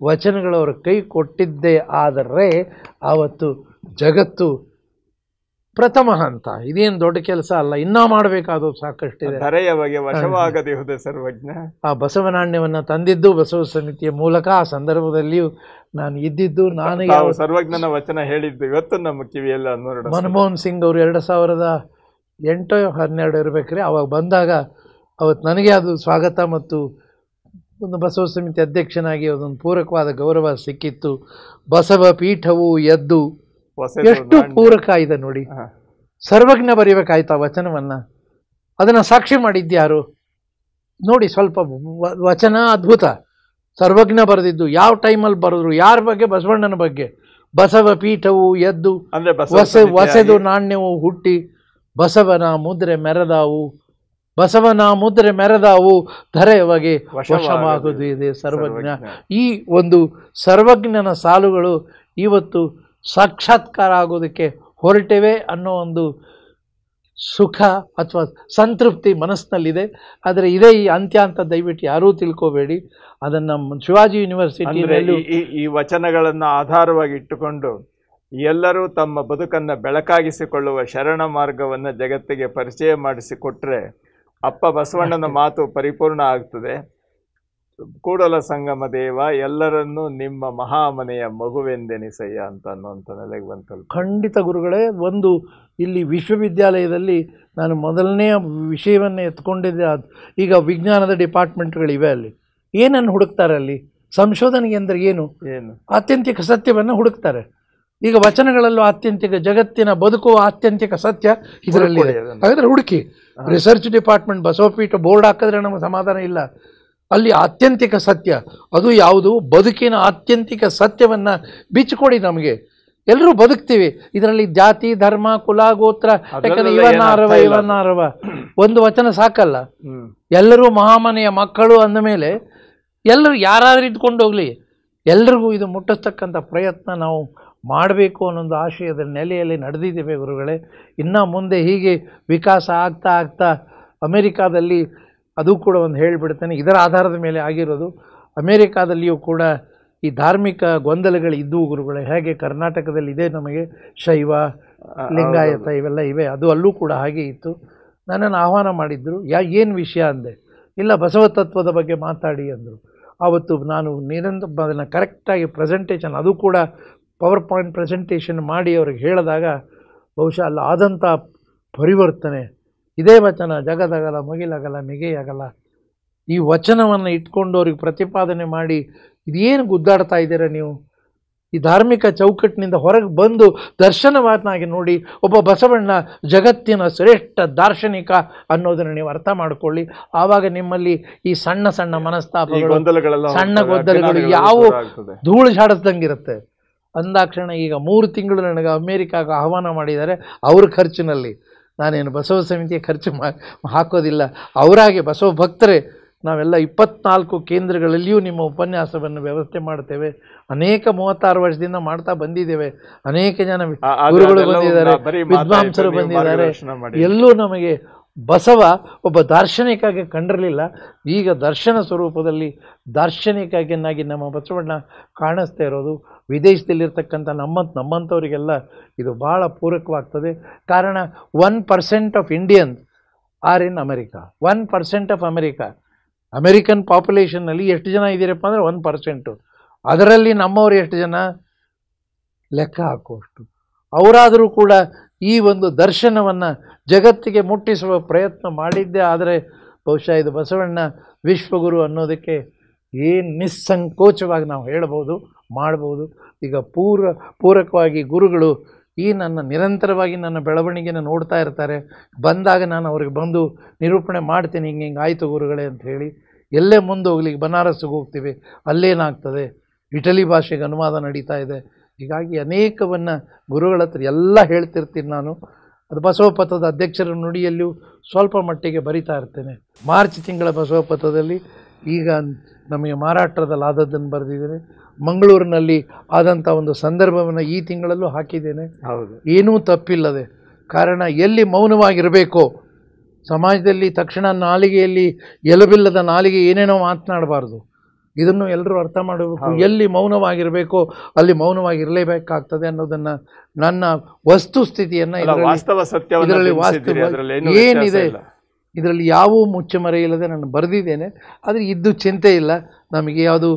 [SPEAKER 1] ವಚನಗಳವರು ಕೈ ಕೊಟ್ಟಿದ್ದೇ ಆದರೆ ಆವತ್ತು ಜಗತ್ತು ಪ್ರಥಮ ಹಂತ. ಇದೇನು ದೊಡ್ಡ ಕೆಲಸ ಅಲ್ಲ, ಇನ್ನೂ ಮಾಡಬೇಕಾದದ್ದು ಸಾಕಷ್ಟಿದೆ.
[SPEAKER 2] ಧರೆಯ ಬಗ್ಗೆ ವಶವಾಗದಿಹುದು ಸರ್ವಜ್ಞ.
[SPEAKER 1] ಆ ಬಸವನಾಣ್ಯವನ್ನು ತಂದಿದ್ದು ಬಸವ ಸಮಿತಿಯ ಮೂಲಕ. ಆ ಸಂದರ್ಭದಲ್ಲಿಯೂ ನಾನು ಇದ್ದಿದ್ದು, ನಾನು
[SPEAKER 2] ಸರ್ವಜ್ಞನ ವಚನ ಹೇಳಿದ್ದು ಇವತ್ತು ನಮ್ಮ ಕಿವಿಯೆಲ್ಲ ಅನ್ವರ್ಣ.
[SPEAKER 1] ಮನಮೋಹನ್ ಸಿಂಗ್ ಅವರು 2008-12 ಇರಬೇಕ್ರಿ, ಅವಾಗ ಬಂದಾಗ ಅವತ್ತು ನನಗೆ ಅದು ಸ್ವಾಗತ ಮತ್ತು ಒಂದು ಬಸವ ಸಮಿತಿ ಅಧ್ಯಕ್ಷನಾಗಿ ಅದೊಂದು ಪೂರಕವಾದ ಗೌರವ ಸಿಕ್ಕಿತ್ತು. ಬಸವ ಪೀಠವು ಎದ್ದು, ಎಷ್ಟು ಪೂರಕ ಇದೆ ನೋಡಿ. ಸರ್ವಜ್ಞ ಬರೀಬೇಕಾಯ್ತು ಆ ವಚನವನ್ನು, ಅದನ್ನು ಸಾಕ್ಷಿ ಮಾಡಿದ್ಯಾರು ನೋಡಿ. ಸ್ವಲ್ಪ ವಚನ ಅದ್ಭುತ. ಸರ್ವಜ್ಞ ಬರೆದಿದ್ದು ಯಾವ ಟೈಮಲ್ಲಿ ಬರೆದ್ರು, ಯಾರ ಬಗ್ಗೆ? ಬಸವಣ್ಣನ ಬಗ್ಗೆ. ಬಸವ ಪೀಠವು ಎದ್ದು, ವಸೆದು ನಾಣ್ಯವು ಹುಟ್ಟಿ, ಬಸವನ ಮುದ್ರೆ ಮೆರೆದಾವು, ಬಸವನ ಮುದ್ರೆ ಮೆರೆದಾವು, ಧರೆಯವಗೆ ವಶವಾಗುವುದು ಇದೆ ಸರ್ವಜ್ಞ. ಈ ಒಂದು ಸರ್ವಜ್ಞನ ಸಾಲುಗಳು ಇವತ್ತು ಸಾಕ್ಷಾತ್ಕಾರ ಆಗೋದಕ್ಕೆ ಹೊರಟಿವೆ ಅನ್ನೋ ಒಂದು ಸುಖ ಅಥವಾ ಸಂತೃಪ್ತಿ ಮನಸ್ಸಿನಲ್ಲಿದೆ. ಆದರೆ ಇದೇ ಈ ಅಂತ್ಯ ಅಂತ ದಯವಿಟ್ಟು ಯಾರೂ ತಿಳ್ಕೋಬೇಡಿ. ಅದನ್ನು ಶಿವಾಜಿ ಯೂನಿವರ್ಸಿಟಿಯಲ್ಲಿ
[SPEAKER 2] ಈ ವಚನಗಳನ್ನು ಆಧಾರವಾಗಿ ಇಟ್ಟುಕೊಂಡು ಎಲ್ಲರೂ ತಮ್ಮ ಬದುಕನ್ನು ಬೆಳಕಾಗಿಸಿಕೊಳ್ಳುವ ಶರಣ ಮಾರ್ಗವನ್ನು ಜಗತ್ತಿಗೆ ಪರಿಚಯ ಮಾಡಿಸಿಕೊಟ್ರೆ ಅಪ್ಪ ಬಸವಣ್ಣನ ಮಾತು ಪರಿಪೂರ್ಣ ಆಗ್ತದೆ. ಕೂಡಲ ಸಂಗಮ ದೇವ ಎಲ್ಲರನ್ನೂ ನಿಮ್ಮ ಮಹಾಮನೆಯ ಮಗುವೆಂದೆನಿಸಯ್ಯ ಅಂತ ಅನ್ನುವಂಥ ನೆಲೆಗೆ ಬಂತಲ್ಲ.
[SPEAKER 1] ಖಂಡಿತ ಗುರುಗಳೇ. ಒಂದು ಇಲ್ಲಿ ವಿಶ್ವವಿದ್ಯಾಲಯದಲ್ಲಿ ನಾನು ಮೊದಲನೆಯ ವಿಷಯವನ್ನು ಎತ್ಕೊಂಡಿದ್ದೆ. ಈಗ ವಿಜ್ಞಾನದ ಡಿಪಾರ್ಟ್ಮೆಂಟ್ಗಳಿವೆ, ಅಲ್ಲಿ ಏನನ್ನು ಹುಡುಕ್ತಾರೆ? ಅಲ್ಲಿ ಸಂಶೋಧನೆಗೆ ಅಂದರೆ ಏನು? ಆತ್ಯಂತಿಕ ಸತ್ಯವನ್ನು ಹುಡುಕ್ತಾರೆ. ಈಗ ವಚನಗಳಲ್ಲೂ ಆತ್ಯಂತಿಕ, ಜಗತ್ತಿನ ಬದುಕುವ ಆತ್ಯಂತಿಕ ಸತ್ಯ ಇದರಲ್ಲಿ. ಹಾಗಾದರೆ ಹುಡುಕಿ. ರಿಸರ್ಚ್ ಡಿಪಾರ್ಟ್ಮೆಂಟ್ ಬಸವಪೀಠ ಬೋರ್ಡ್ ಹಾಕಿದ್ರೆ ನಮಗೆ ಸಮಾಧಾನ ಇಲ್ಲ. ಅಲ್ಲಿ ಆತ್ಯಂತಿಕ ಸತ್ಯ ಅದು ಯಾವುದು? ಬದುಕಿನ ಆತ್ಯಂತಿಕ ಸತ್ಯವನ್ನು ಬಿಚ್ಚಿಕೊಡಿ ನಮಗೆ. ಎಲ್ಲರೂ ಬದುಕ್ತೀವಿ. ಇದರಲ್ಲಿ ಜಾತಿ, ಧರ್ಮ, ಕುಲ, ಗೋತ್ರ, ಯಾಕಂದ್ರೆ ಇವನ್ನಾರವ ಒಂದು ವಚನ ಸಾಕಲ್ಲ. ಎಲ್ಲರೂ ಮಹಾಮನೆಯ ಮಕ್ಕಳು ಅಂದ ಮೇಲೆ ಎಲ್ಲರೂ ಯಾರಾದ್ರೂ ಇದ್ಕೊಂಡು ಹೋಗ್ಲಿ, ಎಲ್ರಿಗೂ ಇದು ಮುಟ್ಟಿಸ್ತಕ್ಕಂಥ ಪ್ರಯತ್ನ ನಾವು ಮಾಡಬೇಕು ಅನ್ನೊಂದು ಆಶಯದ ನೆಲೆಯಲ್ಲಿ ನಡೆದಿದ್ದೇವೆ ಗುರುಗಳೇ. ಇನ್ನು ಮುಂದೆ ಹೀಗೆ ವಿಕಾಸ ಆಗ್ತಾ ಆಗ್ತಾ ಅಮೇರಿಕಾದಲ್ಲಿ ಅದು ಕೂಡ ಒಂದು ಹೇಳಿಬಿಡ್ತೇನೆ, ಇದರ ಆಧಾರದ ಮೇಲೆ ಆಗಿರೋದು. ಅಮೇರಿಕಾದಲ್ಲಿಯೂ ಕೂಡ ಈ ಧಾರ್ಮಿಕ ಗೊಂದಲಗಳು ಇದ್ದವು ಗುರುಗಳೇ. ಹೇಗೆ ಕರ್ನಾಟಕದಲ್ಲಿ ಇದೆ ನಮಗೆ ಶೈವ, ಲಿಂಗಾಯತ ಇವೆಲ್ಲ ಇವೆ, ಅದು ಅಲ್ಲೂ ಕೂಡ ಹಾಗೆ ಇತ್ತು. ನನ್ನನ್ನು ಆಹ್ವಾನ ಮಾಡಿದ್ರು. ಏನು ವಿಷಯ ಅಂದೆ. ಇಲ್ಲ, ಬಸವ ತತ್ವದ ಬಗ್ಗೆ ಮಾತಾಡಿ ಅಂದರು. ಆವತ್ತು ನಾನು ಅದನ್ನು ಕರೆಕ್ಟಾಗಿ ಪ್ರೆಸೆಂಟೇಷನ್, ಅದು ಕೂಡ ಪವರ್ ಪಾಯಿಂಟ್ ಪ್ರೆಸೆಂಟೇಷನ್ ಮಾಡಿ ಅವ್ರಿಗೆ ಹೇಳಿದಾಗ ಬಹುಶಃ ಅಲ್ಲಿ ಆದಂಥ ಪರಿವರ್ತನೆ, ಇದೇ ವಚನ ಜಗದಗಲ ಮುಗಿಲಗಲ ಮಿಗೆಯಾಗಲ್ಲ, ಈ ವಚನವನ್ನು ಇಟ್ಕೊಂಡು ಅವ್ರಿಗೆ ಪ್ರತಿಪಾದನೆ ಮಾಡಿ ಇದೇನು ಗುದ್ದಾಡ್ತಾ ಇದ್ದೀರ ನೀವು? ಈ ಧಾರ್ಮಿಕ ಚೌಕಟ್ಟಿನಿಂದ ಹೊರಗೆ ಬಂದು ದರ್ಶನವನ್ನಾಗಿ ನೋಡಿ. ಒಬ್ಬ ಬಸವಣ್ಣ ಜಗತ್ತಿನ ಶ್ರೇಷ್ಠ ದಾರ್ಶನಿಕ ಅನ್ನೋದನ್ನು ನೀವು ಅರ್ಥ ಮಾಡಿಕೊಳ್ಳಿ. ಆವಾಗ ನಿಮ್ಮಲ್ಲಿ ಈ ಸಣ್ಣ ಸಣ್ಣ ಮನಸ್ತಾಪಗಳು, ಸಣ್ಣ ಗೊಂದಲಗಳು ಯಾವ ಧೂಳು ಜಾಡಿಸ್ದಂಗಿರುತ್ತೆ. ಅಂದಾಕ್ಷಣ ಈಗ 3 ತಿಂಗಳು ನನಗೆ ಅಮೇರಿಕಾಗೆ ಆಹ್ವಾನ ಮಾಡಿದ್ದಾರೆ. ಅವ್ರ ಖರ್ಚಿನಲ್ಲಿ, ನಾನೇನು ಬಸವ ಸಮಿತಿಯ ಖರ್ಚು ಹಾಕೋದಿಲ್ಲ. ಅವರಾಗೆ ಬಸವ ಭಕ್ತರೇ ನಾವೆಲ್ಲ 24 ಕೇಂದ್ರಗಳಲ್ಲಿಯೂ ನಿಮ್ಮ ಉಪನ್ಯಾಸವನ್ನು ವ್ಯವಸ್ಥೆ ಮಾಡ್ತೇವೆ. ಅನೇಕ 36 ವರ್ಷದಿಂದ ಮಾಡ್ತಾ ಬಂದಿದ್ದೇವೆ. ಅನೇಕ ಜನ ಗುರುಗಳು ಬಂದಿದ್ದಾರೆ, ವಿದ್ವಾಂಸರು ಬಂದಿದ್ದಾರೆ. ಎಲ್ಲೂ ನಮಗೆ ಬಸವ ಒಬ್ಬ ದಾರ್ಶನಿಕಾಗಿ ಕಂಡಿರಲಿಲ್ಲ. ಈಗ ದರ್ಶನ ಸ್ವರೂಪದಲ್ಲಿ ದಾರ್ಶನಿಕನಾಗಿ ನಮ್ಮ ಬಸವಣ್ಣ ಕಾಣಿಸ್ತಾ ಇರೋದು ವಿದೇಶದಲ್ಲಿರ್ತಕ್ಕಂಥ ನಮ್ಮಂಥವರಿಗೆಲ್ಲ ಇದು ಭಾಳ ಪೂರಕವಾಗ್ತದೆ. ಕಾರಣ 1% of Indians are in America. 1% of American ಪಾಪ್ಯುಲೇಷನ್ನಲ್ಲಿ ಎಷ್ಟು ಜನ ಇದ್ದೀರಪ್ಪ ಅಂದರೆ 1%. ಅದರಲ್ಲಿ ನಮ್ಮವರು ಎಷ್ಟು ಜನ ಲೆಕ್ಕ ಹಾಕುವಷ್ಟು. ಅವರಾದರೂ ಕೂಡ ಈ ಒಂದು ದರ್ಶನವನ್ನು ಜಗತ್ತಿಗೆ ಮುಟ್ಟಿಸುವ ಪ್ರಯತ್ನ ಮಾಡಿದ್ದೇ ಆದರೆ ಬಹುಶಃ ಇದು ಬಸವಣ್ಣ ವಿಶ್ವಗುರು ಅನ್ನೋದಕ್ಕೆ ಏನು ನಿಸ್ಸಂಕೋಚವಾಗಿ ನಾವು ಹೇಳ್ಬೋದು, ಮಾಡ್ಬೋದು. ಈಗ ಪೂರಕವಾಗಿ ಗುರುಗಳು ಈ ನಿರಂತರವಾಗಿ ನನ್ನ ಬೆಳವಣಿಗೆನ ನೋಡ್ತಾ ಇರ್ತಾರೆ. ಬಂದಾಗ ನಾನು ಅವ್ರಿಗೆ ಬಂದು ನಿರೂಪಣೆ ಮಾಡ್ತೀನಿ, ಹಿಂಗೆ ಆಯಿತು ಗುರುಗಳೇ ಅಂತ ಹೇಳಿ. ಎಲ್ಲೇ ಮುಂದೆ ಹೋಗ್ಲಿಕ್ಕೆ ಬನಾರಸ್ಸಿಗೆ ಹೋಗ್ತೀವಿ, ಅಲ್ಲೇನಾಗ್ತದೆ, ಇಟಲಿ ಭಾಷೆಗೆ ಅನುವಾದ ನಡೀತಾ ಇದೆ. ಹೀಗಾಗಿ ಅನೇಕವನ್ನು ಗುರುಗಳ ಹತ್ರ ಎಲ್ಲ ಹೇಳ್ತಿರ್ತೀನಿ ನಾನು. ಅದು ಬಸವಪಥದ ಅಧ್ಯಕ್ಷರ ನುಡಿಯಲ್ಲಿಯೂ ಸ್ವಲ್ಪ ಮಟ್ಟಿಗೆ ಬರಿತಾ ಇರ್ತೇನೆ. ಮಾರ್ಚ್ ತಿಂಗಳ ಬಸವಪಥದಲ್ಲಿ ಈಗ ನಮಗೆ ಮಹಾರಾಷ್ಟ್ರದಲ್ಲಿ ಆದದ್ದನ್ನು ಬರೆದಿದ್ದೇನೆ. ಮಂಗಳೂರಿನಲ್ಲಿ ಆದಂಥ ಒಂದು ಸಂದರ್ಭವನ್ನು ಈ ತಿಂಗಳಲ್ಲೂ ಹಾಕಿದ್ದೇನೆ. ಏನೂ ತಪ್ಪಿಲ್ಲದೆ. ಕಾರಣ ಎಲ್ಲಿ ಮೌನವಾಗಿರಬೇಕೋ, ಸಮಾಜದಲ್ಲಿ ತಕ್ಷಣ ನಾಲಿಗೆಯಲ್ಲಿ ಎಲುಬಿಲ್ಲದ ನಾಲಿಗೆ ಏನೇನೋ ಮಾತನಾಡಬಾರ್ದು. ಇದನ್ನು ಎಲ್ಲರೂ ಅರ್ಥ ಮಾಡಬೇಕು. ಎಲ್ಲಿ ಮೌನವಾಗಿರಬೇಕೋ ಅಲ್ಲಿ ಮೌನವಾಗಿರಲೇಬೇಕಾಗ್ತದೆ ಅನ್ನೋದನ್ನು ನನ್ನ ವಸ್ತುಸ್ಥಿತಿಯನ್ನು ಇದರಲ್ಲಿ ಏನಿದೆ ಇದರಲ್ಲಿ ಯಾವ ಮುಚ್ಚಮರೆ ಇಲ್ಲದೆ ನಾನು ಬರೆದಿದ್ದೇನೆ. ಆದರೆ ಇದ್ದು ಚಿಂತೆ ಇಲ್ಲ. ನಮಗೆ ಯಾವುದು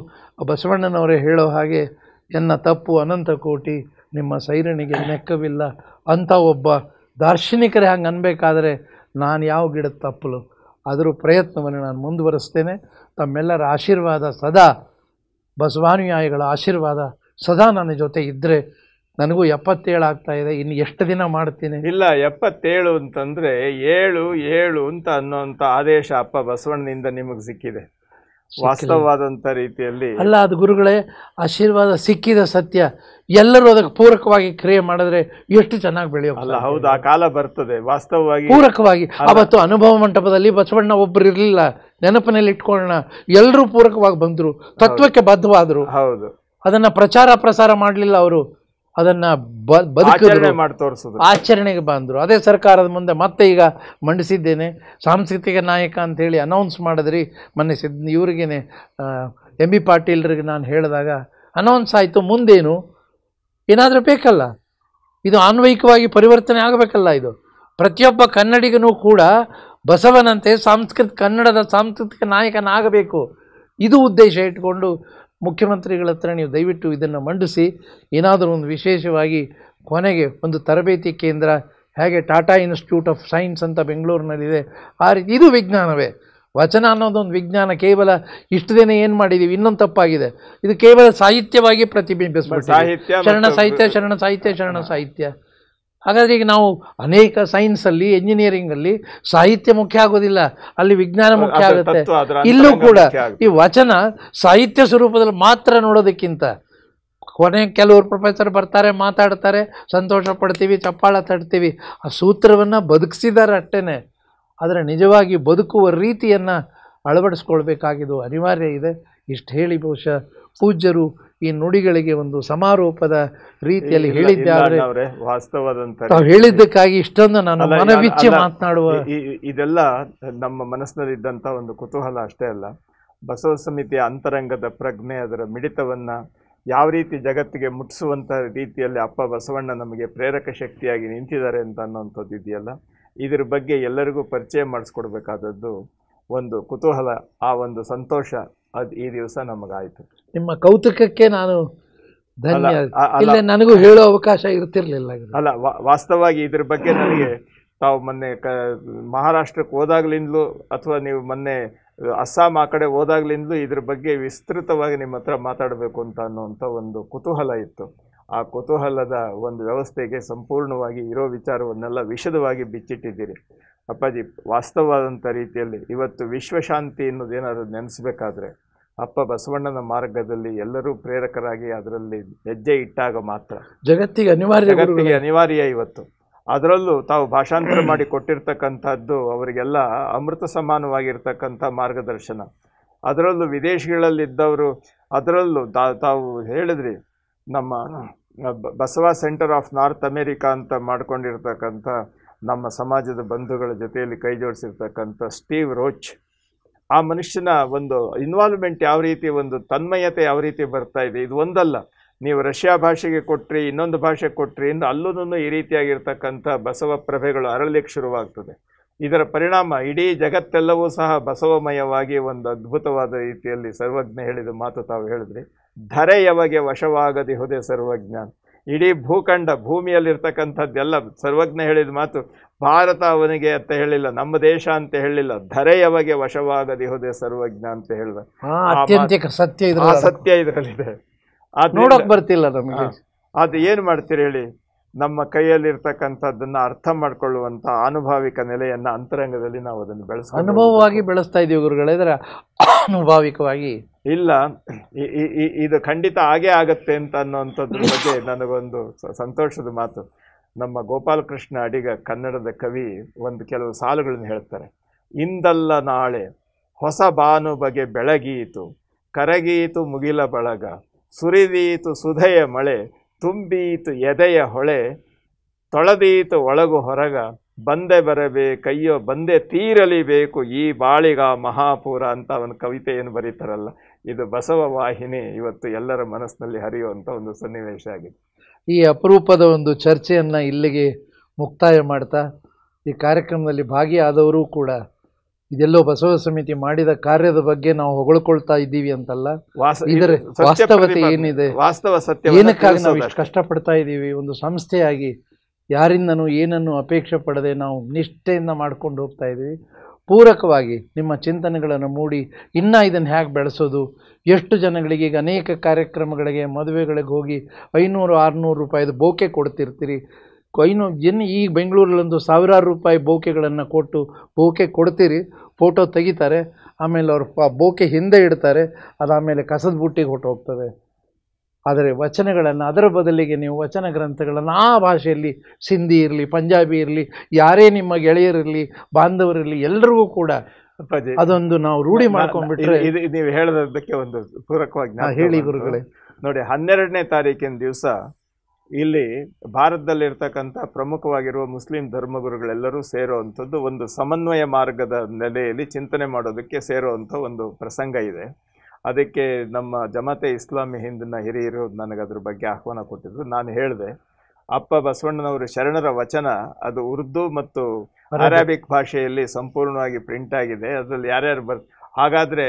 [SPEAKER 1] ಬಸವಣ್ಣನವರೇ ಹೇಳೋ ಹಾಗೆ ಎನ್ನ ತಪ್ಪು ಅನಂತ ಕೋಟಿ ನಿಮ್ಮ ಸೈರಣಿಗೆ ನೆಕ್ಕವಿಲ್ಲ ಅಂತ ಒಬ್ಬ ದಾರ್ಶನಿಕರೇ ಹಂಗೆ ಅನ್ಬೇಕಾದ್ರೆ ನಾನು ಯಾವ ಗಿಡದ ತಪ್ಪಲು ಅದರ ಪ್ರಯತ್ನವನ್ನು ನಾನು ಮುಂದುವರಿಸ್ತೇನೆ. ತಮ್ಮೆಲ್ಲರ ಆಶೀರ್ವಾದ ಸದಾ, ಬಸವಾನುಯಾಯಿಗಳ ಆಶೀರ್ವಾದ ಸದಾ ನನ್ನ ಜೊತೆ ಇದ್ದರೆ, ನನಗೂ 77 ಆಗ್ತಾ ಇದೆ, ಇನ್ನು ಎಷ್ಟು ದಿನ ಮಾಡ್ತೀನಿ?
[SPEAKER 2] ಇಲ್ಲ, 77 ಅಂತಂದರೆ 7 ಅಂತ ಅನ್ನೋಂಥ ಆದೇಶ ಅಪ್ಪ ಬಸವಣ್ಣನಿಂದ ನಿಮಗೆ ಸಿಕ್ಕಿದೆ. ವಾಸ್ತವವಾದಂಥ ರೀತಿಯಲ್ಲಿ
[SPEAKER 1] ಅಲ್ಲ, ಅದು ಗುರುಗಳೇ ಆಶೀರ್ವಾದ ಸಿಕ್ಕಿದ ಸತ್ಯ. ಎಲ್ಲರೂ ಅದಕ್ಕೆ ಪೂರಕವಾಗಿ ಕ್ರಿಯೆ ಮಾಡಿದ್ರೆ ಎಷ್ಟು ಚೆನ್ನಾಗಿ ಬೆಳೆಯೋಲ್ಲ?
[SPEAKER 2] ಅಲ್ಲ, ಹೌದು, ಆ ಕಾಲ ಬರ್ತದೆ ವಾಸ್ತವವಾಗಿ
[SPEAKER 1] ಪೂರಕವಾಗಿ. ಅವತ್ತು ಅನುಭವ ಮಂಟಪದಲ್ಲಿ ಬಸವಣ್ಣ ಒಬ್ಬರು ಇರಲಿಲ್ಲ, ನೆನಪಿನಲ್ಲಿ ಇಟ್ಕೊಳ್ಳೋಣ. ಎಲ್ಲರೂ ಪೂರಕವಾಗಿ ಬಂದರು, ತತ್ವಕ್ಕೆ ಬದ್ಧವಾದರು.
[SPEAKER 2] ಹೌದು,
[SPEAKER 1] ಅದನ್ನು ಪ್ರಸಾರ ಮಾಡಲಿಲ್ಲ, ಅವರು ಅದನ್ನು
[SPEAKER 2] ಮಾಡಿ ತೋರಿಸಿದ್ರು,
[SPEAKER 1] ಆಚರಣೆಗೆ ಬಂದರು. ಅದೇ ಸರ್ಕಾರದ ಮುಂದೆ ಮತ್ತೆ ಈಗ ಮಂಡಿಸಿದ್ದೇನೆ. ಸಾಂಸ್ಕೃತಿಕ ನಾಯಕ ಅಂಥೇಳಿ ಅನೌನ್ಸ್ ಮಾಡಿದ್ರಿ ಮೊನ್ನೆ ಇವ್ರಿಗೇನೆ ಎಂ ಬಿ ಪಾಟೀಲ್ರಿಗೆ ನಾನು ಹೇಳಿದಾಗ ಅನೌನ್ಸ್ ಆಯಿತು. ಮುಂದೇನು ಏನಾದರೂ ಬೇಕಲ್ಲ, ಇದು ಆನ್ವಯಿಕವಾಗಿ ಪರಿವರ್ತನೆ ಆಗಬೇಕಲ್ಲ. ಇದು ಪ್ರತಿಯೊಬ್ಬ ಕನ್ನಡಿಗನೂ ಕೂಡ ಬಸವನಂತೆ ಕನ್ನಡದ ಸಾಂಸ್ಕೃತಿಕ ನಾಯಕನಾಗಬೇಕು. ಇದು ಉದ್ದೇಶ ಇಟ್ಕೊಂಡು ಮುಖ್ಯಮಂತ್ರಿಗಳ ಹತ್ರ ನೀವು ದಯವಿಟ್ಟು ಇದನ್ನು ಮಂಡಿಸಿ, ಏನಾದರೂ ಒಂದು ವಿಶೇಷವಾಗಿ ಕೊನೆಗೆ ಒಂದು ತರಬೇತಿ ಕೇಂದ್ರ, ಹೇಗೆ ಟಾಟಾ ಇನ್ಸ್ಟಿಟ್ಯೂಟ್ ಆಫ್ ಸೈನ್ಸ್ ಅಂತ ಬೆಂಗಳೂರಿನಲ್ಲಿದೆ, ಆ ರೀತಿ ಇದು ವಿಜ್ಞಾನವೇ. ವಚನ ಅನ್ನೋದೊಂದು ವಿಜ್ಞಾನ. ಕೇವಲ ಇಷ್ಟು ದಿನ ಏನು ಮಾಡಿದ್ದೀವಿ, ಇನ್ನೊಂದು ತಪ್ಪಾಗಿದೆ, ಇದು ಕೇವಲ ಸಾಹಿತ್ಯವಾಗಿ ಪ್ರತಿಬಿಂಬಿಸ್ಬಿಟ್ಟು ಶರಣ ಸಾಹಿತ್ಯ. ಹಾಗಾದರೆ ಈಗ ನಾವು ಅನೇಕ ಸೈನ್ಸಲ್ಲಿ, ಎಂಜಿನಿಯರಿಂಗಲ್ಲಿ ಸಾಹಿತ್ಯ ಮುಖ್ಯ ಆಗೋದಿಲ್ಲ, ಅಲ್ಲಿ ವಿಜ್ಞಾನ ಮುಖ್ಯ ಆಗುತ್ತೆ. ಇಲ್ಲೂ ಕೂಡ ಈ ವಚನ ಸಾಹಿತ್ಯ ಸ್ವರೂಪದಲ್ಲಿ ಮಾತ್ರ ನೋಡೋದಕ್ಕಿಂತ ಕೊನೆ ಕೆಲವರು ಪ್ರೊಫೆಸರ್ ಬರ್ತಾರೆ, ಮಾತಾಡ್ತಾರೆ, ಸಂತೋಷ ಪಡ್ತೀವಿ, ಚಪ್ಪಾಳ ತಡ್ತೀವಿ. ಆ ಸೂತ್ರವನ್ನು ಬದುಕಿಸಿದ್ದಾರೆ ಅಷ್ಟೇ. ಆದರೆ ನಿಜವಾಗಿ ಬದುಕುವ ರೀತಿಯನ್ನು ಅಳವಡಿಸ್ಕೊಳ್ಬೇಕಾಗಿದ್ದು ಅನಿವಾರ್ಯ ಇದೆ. ಇಷ್ಟು ಹೇಳಿ ಬಹುಶಃ ಪೂಜ್ಯರು ಈ ನುಡಿಗಳಿಗೆ ಒಂದು ಸಮಾರೋಪದ ರೀತಿಯಲ್ಲಿ ಹೇಳಿದ್ದಾರೆ.
[SPEAKER 2] ವಾಸ್ತವದಂತ
[SPEAKER 1] ಹೇಳಿದ್ದಕ್ಕಾಗಿ ಇಷ್ಟೊಂದು ನಾನು ಮನವಿಚ್ಚಿ ಮಾತನಾಡುವ
[SPEAKER 2] ಇದೆಲ್ಲ ನಮ್ಮ ಮನಸ್ಸಿನಲ್ಲಿದ್ದಂಥ ಒಂದು ಕುತೂಹಲ ಅಷ್ಟೇ ಅಲ್ಲ, ಬಸವ ಸಮಿತಿಯ ಅಂತರಂಗದ ಪ್ರಜ್ಞೆ, ಅದರ ಮಿಡಿತವನ್ನ ಯಾವ ರೀತಿ ಜಗತ್ತಿಗೆ ಮುಟ್ಟಿಸುವಂಥ ರೀತಿಯಲ್ಲಿ ಅಪ್ಪ ಬಸವಣ್ಣ ನಮಗೆ ಪ್ರೇರಕ ಶಕ್ತಿಯಾಗಿ ನಿಂತಿದ್ದಾರೆ ಅಂತ ಅನ್ನೋಂಥದ್ದು ಇದೆಯಲ್ಲ, ಇದ್ರ ಬಗ್ಗೆ ಎಲ್ಲರಿಗೂ ಪರಿಚಯ ಮಾಡಿಸ್ಕೊಡ್ಬೇಕಾದದ್ದು ಒಂದು ಕುತೂಹಲ, ಆ ಒಂದು ಸಂತೋಷ ಅದು ಈ ದಿವಸ ನಮಗಾಯಿತು.
[SPEAKER 1] ನಿಮ್ಮ ಕೌತುಕಕ್ಕೆ ನಾನು ಧನ್ಯ. ಇಲ್ಲ, ನನಗೂ ಹೇಳೋ ಅವಕಾಶ ಇರ್ತಿರ್ಲಿಲ್ಲ.
[SPEAKER 2] ಅಲ್ಲ, ವಾಸ್ತವವಾಗಿ ಇದ್ರ ಬಗ್ಗೆ ನನಗೆ ತಾವು ಮೊನ್ನೆ ಮಹಾರಾಷ್ಟ್ರಕ್ಕೆ ಹೋದಾಗ್ಲಿಂದಲೂ ಅಥವಾ ನೀವು ಮೊನ್ನೆ ಅಸ್ಸಾಂ ಆ ಕಡೆ ಹೋದಾಗ್ಲಿಂದಲೂ ಇದ್ರ ಬಗ್ಗೆ ವಿಸ್ತೃತವಾಗಿ ನಿಮ್ಮ ಹತ್ರ ಮಾತಾಡಬೇಕು ಅಂತ ಅನ್ನೋಂಥ ಒಂದು ಕುತೂಹಲ ಇತ್ತು. ಆ ಕುತೂಹಲದ ಒಂದು ವ್ಯವಸ್ಥೆಗೆ ಸಂಪೂರ್ಣವಾಗಿ ಇರೋ ವಿಚಾರವನ್ನೆಲ್ಲ ವಿಶದವಾಗಿ ಬಿಚ್ಚಿಟ್ಟಿದ್ದೀರಿ ಅಪ್ಪಾಜಿ. ವಾಸ್ತವವಾದಂಥ ರೀತಿಯಲ್ಲಿ ಇವತ್ತು ವಿಶ್ವಶಾಂತಿ ಅನ್ನೋದೇನಾದ್ರು ನೆನೆಸ್ಬೇಕಾದ್ರೆ ಅಪ್ಪ ಬಸವಣ್ಣನ ಮಾರ್ಗದಲ್ಲಿ ಎಲ್ಲರೂ ಪ್ರೇರಕರಾಗಿ ಅದರಲ್ಲಿ ಹೆಜ್ಜೆ ಇಟ್ಟಾಗ ಮಾತ್ರ ಜಗತ್ತಿಗೆ ಅನಿವಾರ್ಯ ಇವತ್ತು. ಅದರಲ್ಲೂ ತಾವು ಭಾಷಾಂತರ ಮಾಡಿ ಕೊಟ್ಟಿರ್ತಕ್ಕಂಥದ್ದು ಅವರಿಗೆಲ್ಲ ಅಮೃತ ಸಮಾನವಾಗಿರ್ತಕ್ಕಂಥ ಮಾರ್ಗದರ್ಶನ. ಅದರಲ್ಲೂ ವಿದೇಶಗಳಲ್ಲಿದ್ದವರು, ಅದರಲ್ಲೂ ತಾವು ಹೇಳಿದ್ರಿ ನಮ್ಮ Basava centre of north America ಅಂತ ಮಾಡ್ಕೊಂಡಿರ್ತಕ್ಕಂಥ ನಮ್ಮ ಸಮಾಜದ ಬಂಧುಗಳ ಜೊತೆಯಲ್ಲಿ ಕೈ ಜೋಡಿಸಿರ್ತಕ್ಕಂಥ ಸ್ಟೀವ್ ರೋಚ್, ಆ ಮನುಷ್ಯನ ಒಂದು ಇನ್ವಾಲ್ವ್ಮೆಂಟ್ ಯಾವ ರೀತಿ, ಒಂದು ತನ್ಮಯತೆ ಯಾವ ರೀತಿ ಬರ್ತಾ ಇದೆ. ಇದು ಒಂದಲ್ಲ, ನೀವು ರಷ್ಯಾ ಭಾಷೆಗೆ ಕೊಟ್ರಿ, ಇನ್ನೊಂದು ಭಾಷೆಗೆ ಕೊಟ್ರಿ, ಇನ್ನು ಅಲ್ಲೂ ಈ ರೀತಿಯಾಗಿರ್ತಕ್ಕಂಥ ಬಸವ ಪ್ರಭೆಗಳು ಅರಳಲಿಕ್ಕೆ ಶುರುವಾಗ್ತದೆ. ಇದರ ಪರಿಣಾಮ ಇಡೀ ಜಗತ್ತೆಲ್ಲವೂ ಸಹ ಬಸವಮಯವಾಗಿ ಒಂದು ಅದ್ಭುತವಾದ ರೀತಿಯಲ್ಲಿ ಸರ್ವಜ್ಞ ಹೇಳಿದ ಮಾತು ತಾವು ಹೇಳಿದ್ರಿ, ಧರೆಯವಗೆ ವಶವಾಗದಿಹುದೇ ಸರ್ವಜ್ಞ. ಇಡೀ ಭೂಮಿಯಲ್ಲಿರ್ತಕ್ಕಂಥದ್ದೆಲ್ಲ ಸರ್ವಜ್ಞ ಹೇಳಿದ ಮಾತು. ಭಾರತ ಅವನಿಗೆ ಅಂತ ಹೇಳಿಲ್ಲ, ನಮ್ಮ ದೇಶ ಅಂತ ಹೇಳಿಲ್ಲ, ಧರೆಯವಗೆ ವಶವಾಗದಿಹುದೇ ಸರ್ವಜ್ಞ ಅಂತ ಹೇಳಿದ ಸತ್ಯ ಇದರಲ್ಲಿದೆ.
[SPEAKER 1] ನೋಡಕ್ ಬರ್ತಿಲ್ಲ ನಮಗೆ.
[SPEAKER 2] ಅದು ಏನು ಮಾಡ್ತೀರಿ ಹೇಳಿ, ನಮ್ಮ ಕೈಯಲ್ಲಿರ್ತಕ್ಕಂಥದ್ದನ್ನು ಅರ್ಥ ಮಾಡ್ಕೊಳ್ಳುವಂಥ ಅನುಭಾವಿಕ ನೆಲೆಯನ್ನು ಅಂತರಂಗದಲ್ಲಿ ನಾವು ಅದನ್ನು
[SPEAKER 1] ಅನುಭವವಾಗಿ ಬೆಳೆಸ್ತಾ ಇದ್ದೀವಿ ಗುರುಗಳೇ. ಇದರ ಅನುಭಾವಿಕವಾಗಿ
[SPEAKER 2] ಇಲ್ಲ, ಇದು ಖಂಡಿತ ಆಗೇ ಆಗತ್ತೆ ಅಂತ ಅನ್ನೋಂಥದ್ರ ಬಗ್ಗೆ ನನಗೊಂದು ಸಂತೋಷದ ಮಾತು. ನಮ್ಮ ಗೋಪಾಲಕೃಷ್ಣ ಅಡಿಗ ಕನ್ನಡದ ಕವಿ ಒಂದು ಕೆಲವು ಸಾಲುಗಳನ್ನು ಹೇಳ್ತಾರೆ. ಇಂದಲ್ಲ ನಾಳೆ ಹೊಸ ಬಾನು ಬಗೆ ಬೆಳಗೀತು, ಕರಗೀತು ಮುಗಿಲ ಬಳಗ, ಸುರಿದೀತು ಸುಧೆಯ ಮಳೆ, ತುಂಬೀತು ಎದೆಯ ಹೊಳೆ, ತೊಳೆದೀತು ಒಳಗು ಹೊರಗ, ಬಂದೆ ಬರಬೇಕಯ್ಯೋ ಬಂದೆ ತೀರಲಿಬೇಕು ಈ ಬಾಳಿಗ ಮಹಾಪೂರ ಅಂತ ಒಂದು ಕವಿತೆಯನ್ನು ಬರೀತಾರಲ್ಲ, ಇದು ಬಸವ ವಾಹಿನಿ ಇವತ್ತು ಎಲ್ಲರ ಮನಸ್ಸಿನಲ್ಲಿ ಹರಿಯುವಂಥ ಒಂದು ಸನ್ನಿವೇಶ ಆಗಿದೆ.
[SPEAKER 1] ಈ ಅಪರೂಪದ ಒಂದು ಚರ್ಚೆಯನ್ನು ಇಲ್ಲಿಗೆ ಮುಕ್ತಾಯ ಮಾಡ್ತಾ, ಈ ಕಾರ್ಯಕ್ರಮದಲ್ಲಿ ಭಾಗಿಯಾದವರು ಕೂಡ ಇದೆಲ್ಲೋ ಬಸವ ಸಮಿತಿ ಮಾಡಿದ ಕಾರ್ಯದ ಬಗ್ಗೆ ನಾವು ಹೊಗಳ್ಕೊಳ್ತಾ ಇದ್ದೀವಿ ಅಂತಲ್ಲ, ಇದರ ವಾಸ್ತವತೆ ಏನಿದೆ,
[SPEAKER 2] ವಾಸ್ತವ ಸತ್ಯ,
[SPEAKER 1] ಏನಕ್ಕಾಗಿ ನಾವು ಇಷ್ಟು ಕಷ್ಟಪಡ್ತಾ ಇದ್ದೀವಿ, ಒಂದು ಸಂಸ್ಥೆಯಾಗಿ ಯಾರಿಂದನೂ ಏನನ್ನು ಅಪೇಕ್ಷೆ ಪಡದೆ ನಾವು ನಿಷ್ಠೆಯಿಂದ ಮಾಡ್ಕೊಂಡು ಹೋಗ್ತಾ ಇದ್ದೀವಿ. ಪೂರಕವಾಗಿ ನಿಮ್ಮ ಚಿಂತನೆಗಳನ್ನು ಮೂಡಿ ಇನ್ನೂ ಇದನ್ನು ಹೇಗೆ ಬೆಳೆಸೋದು, ಎಷ್ಟು ಜನಗಳಿಗೆ ಈಗ ಅನೇಕ ಕಾರ್ಯಕ್ರಮಗಳಿಗೆ ಮದುವೆಗಳಿಗೆ ಹೋಗಿ 500-600 ರೂಪಾಯಿದು ಬೋಕೆ ಕೊಡ್ತಿರ್ತೀರಿ. ಈ ಬೆಂಗಳೂರಲ್ಲೊಂದು ಸಾವಿರಾರು ರೂಪಾಯಿ ಬೋಕೆಗಳನ್ನು ಕೊಟ್ಟು ಬೋಕೆ ಕೊಡ್ತೀರಿ, ಫೋಟೋ ತೆಗಿತಾರೆ, ಆಮೇಲೆ ಅವ್ರು ಬೋಕೆ ಹಿಂದೆ ಇಡ್ತಾರೆ, ಅದಾದಮೇಲೆ ಕಸದ ಬುಟ್ಟಿಗೆ ಹೊಟ್ಟೋಗ್ತದೆ. ಆದರೆ ವಚನಗಳನ್ನು, ಅದರ ಬದಲಿಗೆ ನೀವು ವಚನ ಗ್ರಂಥಗಳನ್ನು ಆ ಭಾಷೆಯಲ್ಲಿ, ಸಿಂಧಿ ಇರಲಿ, ಪಂಜಾಬಿ ಇರಲಿ, ಯಾರೇ ನಿಮ್ಮ ಗೆಳೆಯರಿರಲಿ, ಬಾಂಧವರಿರಲಿ, ಎಲ್ಲರಿಗೂ ಕೂಡ ಅದೊಂದು ನಾವು ರೂಢಿ ಮಾಡ್ಕೊಂಡ್ಬಿಟ್ರೆ.
[SPEAKER 2] ನೀವು ಹೇಳೋದಕ್ಕೆ ಒಂದು ಪೂರಕವಾಗಿ
[SPEAKER 1] ಹೇಳಿ ಗುರುಗಳೇ.
[SPEAKER 2] ನೋಡಿ, 12ನೇ ತಾರೀಕಿನ ದಿವಸ ಇಲ್ಲಿ ಭಾರತದಲ್ಲಿರ್ತಕ್ಕಂಥ ಪ್ರಮುಖವಾಗಿರುವ ಮುಸ್ಲಿಂ ಧರ್ಮಗುರುಗಳೆಲ್ಲರೂ ಸೇರುವಂಥದ್ದು ಒಂದು ಸಮನ್ವಯ ಮಾರ್ಗದ ನೆಲೆಯಲ್ಲಿ ಚಿಂತನೆ ಮಾಡೋದಕ್ಕೆ ಸೇರುವಂಥ ಒಂದು ಪ್ರಸಂಗ ಇದೆ. ಅದಕ್ಕೆ ನಮ್ಮ ಜಮಾತೆ ಇಸ್ಲಾಮಿ ಹಿಂದಿನ ಹಿರಿಯರು ನನಗದ್ರ ಬಗ್ಗೆ ಆಹ್ವಾನ ಕೊಟ್ಟಿದ್ರು. ನಾನು ಹೇಳಿದೆ, ಅಪ್ಪ ಬಸವಣ್ಣನವರು ಶರಣರ ವಚನ ಅದು ಉರ್ದು ಮತ್ತು ಅರೇಬಿಕ್ ಭಾಷೆಯಲ್ಲಿ ಸಂಪೂರ್ಣವಾಗಿ ಪ್ರಿಂಟ್ ಆಗಿದೆ. ಅದರಲ್ಲಿ ಯಾರ್ಯಾರು ಹಾಗಾದರೆ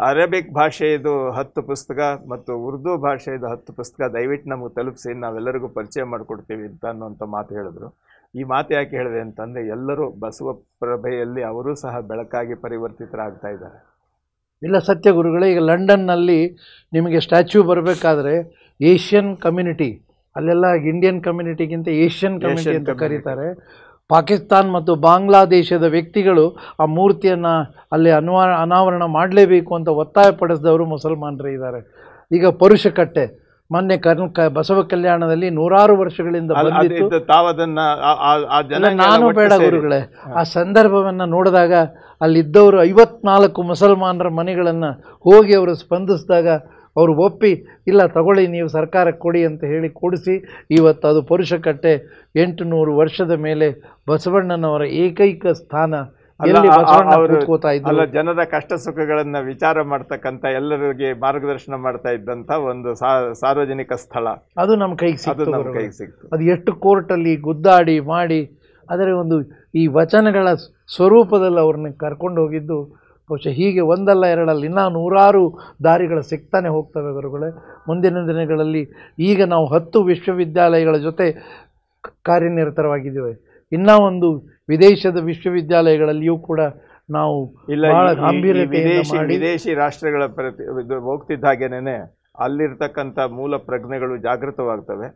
[SPEAKER 2] ಅರೇಬಿಕ್ ಭಾಷೆಯದು 10 ಪುಸ್ತಕ ಮತ್ತು ಉರ್ದು ಭಾಷೆಯದು 10 ಪುಸ್ತಕ ದಯವಿಟ್ಟು ನಮಗೆ ತಲುಪಿಸಿ, ನಾವೆಲ್ಲರಿಗೂ ಪರಿಚಯ ಮಾಡಿಕೊಡ್ತೀವಿ ಅಂತ ಅನ್ನುವಂಥ ಮಾತು ಹೇಳಿದ್ರು. ಈ ಮಾತು ಯಾಕೆ ಹೇಳಿದೆ ಅಂತಂದರೆ, ಎಲ್ಲರೂ ಬಸವ ಪ್ರಭೆಯಲ್ಲಿ ಅವರೂ ಸಹ ಬೆಳಕಾಗಿ ಪರಿವರ್ತಿತರಾಗ್ತಾ ಇದ್ದಾರೆ.
[SPEAKER 1] ಇಲ್ಲ, ಸತ್ಯ ಗುರುಗಳೇ. ಈಗ ಲಂಡನ್ನಲ್ಲಿ ನಿಮಗೆ ಸ್ಟ್ಯಾಚ್ಯೂ ಬರಬೇಕಾದ್ರೆ ಏಷ್ಯನ್ ಕಮ್ಯುನಿಟಿ, ಅಲ್ಲೆಲ್ಲ ಇಂಡಿಯನ್ ಕಮ್ಯುನಿಟಿಗಿಂತ ಏಷ್ಯನ್ ಕಮ್ಯುನಿಟಿ ಅಂತ ಕರೀತಾರೆ. ಪಾಕಿಸ್ತಾನ್ ಮತ್ತು ಬಾಂಗ್ಲಾದೇಶದ ವ್ಯಕ್ತಿಗಳು ಆ ಮೂರ್ತಿಯನ್ನು ಅಲ್ಲಿ ಅನಾವರಣ ಮಾಡಲೇಬೇಕು ಅಂತ ಒತ್ತಾಯ ಪಡಿಸಿದವರು ಮುಸಲ್ಮಾನರೇ ಇದ್ದಾರೆ. ಈಗ ಪರುಷಕಟ್ಟೆ ಮೊನ್ನೆ ಬಸವ ಕಲ್ಯಾಣದಲ್ಲಿ 100 ವರ್ಷಗಳಿಂದ ಬಂದಿತ್ತು. ನಾನು ಬೇಡ ಗುರುಗಳೇ, ಆ ಸಂದರ್ಭವನ್ನು ನೋಡಿದಾಗ ಅಲ್ಲಿದ್ದವರು 54 ಮುಸಲ್ಮಾನರ ಮನೆಗಳನ್ನು ಹೋಗಿ ಅವರು ಸ್ಪಂದಿಸಿದಾಗ ಅವರು ಒಪ್ಪಿ, ಇಲ್ಲ ತಗೊಳ್ಳಿ ನೀವು ಸರ್ಕಾರಕ್ಕೆ ಕೊಡಿ ಅಂತ ಹೇಳಿ ಕೊಡಿಸಿ, ಇವತ್ತು ಅದು ಪರುಷಕಟ್ಟೆ 800 ವರ್ಷದ ಮೇಲೆ ಬಸವಣ್ಣನವರ ಏಕೈಕ ಸ್ಥಾನ.
[SPEAKER 2] ಜನರ ಕಷ್ಟ ಸುಖಗಳನ್ನ ವಿಚಾರ ಮಾಡ್ತಕ್ಕಂಥ, ಎಲ್ಲರಿಗೆ ಮಾರ್ಗದರ್ಶನ ಮಾಡ್ತಾ ಇದ್ದಂಥ ಒಂದು ಸಾರ್ವಜನಿಕ ಸ್ಥಳ
[SPEAKER 1] ಅದು ನಮ್ಮ ಕೈಗೆ ಸಿಕ್ತು. ಅದು ಎಷ್ಟು ಕೋರ್ಟಲ್ಲಿ ಗುದ್ದಾಡಿ ಮಾಡಿ, ಆದರೆ ಒಂದು ಈ ವಚನಗಳ ಸ್ವರೂಪದಲ್ಲಿ ಅವ್ರನ್ನ ಕರ್ಕೊಂಡು ಹೋಗಿದ್ದು ಬಹುಶಃ ಹೀಗೆ ಒಂದಲ್ಲ ಎರಡಲ್ಲ ಇನ್ನೂ 100 ದಾರಿಗಳು ಸಿಗ್ತಾನೆ ಹೋಗ್ತವೆ ಗುರುಗಳೇ. ಮುಂದಿನ ದಿನಗಳಲ್ಲಿ ಈಗ ನಾವು 10 ವಿಶ್ವವಿದ್ಯಾಲಯಗಳ ಜೊತೆ ಕಾರ್ಯನಿರತವಾಗಿದ್ದೇವೆ. ಇನ್ನೂ ಒಂದು ವಿದೇಶದ ವಿಶ್ವವಿದ್ಯಾಲಯಗಳಲ್ಲಿಯೂ ಕೂಡ ನಾವು
[SPEAKER 2] ವಿದೇಶಿ ರಾಷ್ಟ್ರಗಳ ಹೋಗ್ತಿದ್ದ ಹಾಗೇನೆ ಅಲ್ಲಿರ್ತಕ್ಕಂಥ ಮೂಲ ಪ್ರಜ್ಞೆಗಳು ಜಾಗೃತವಾಗ್ತವೆ.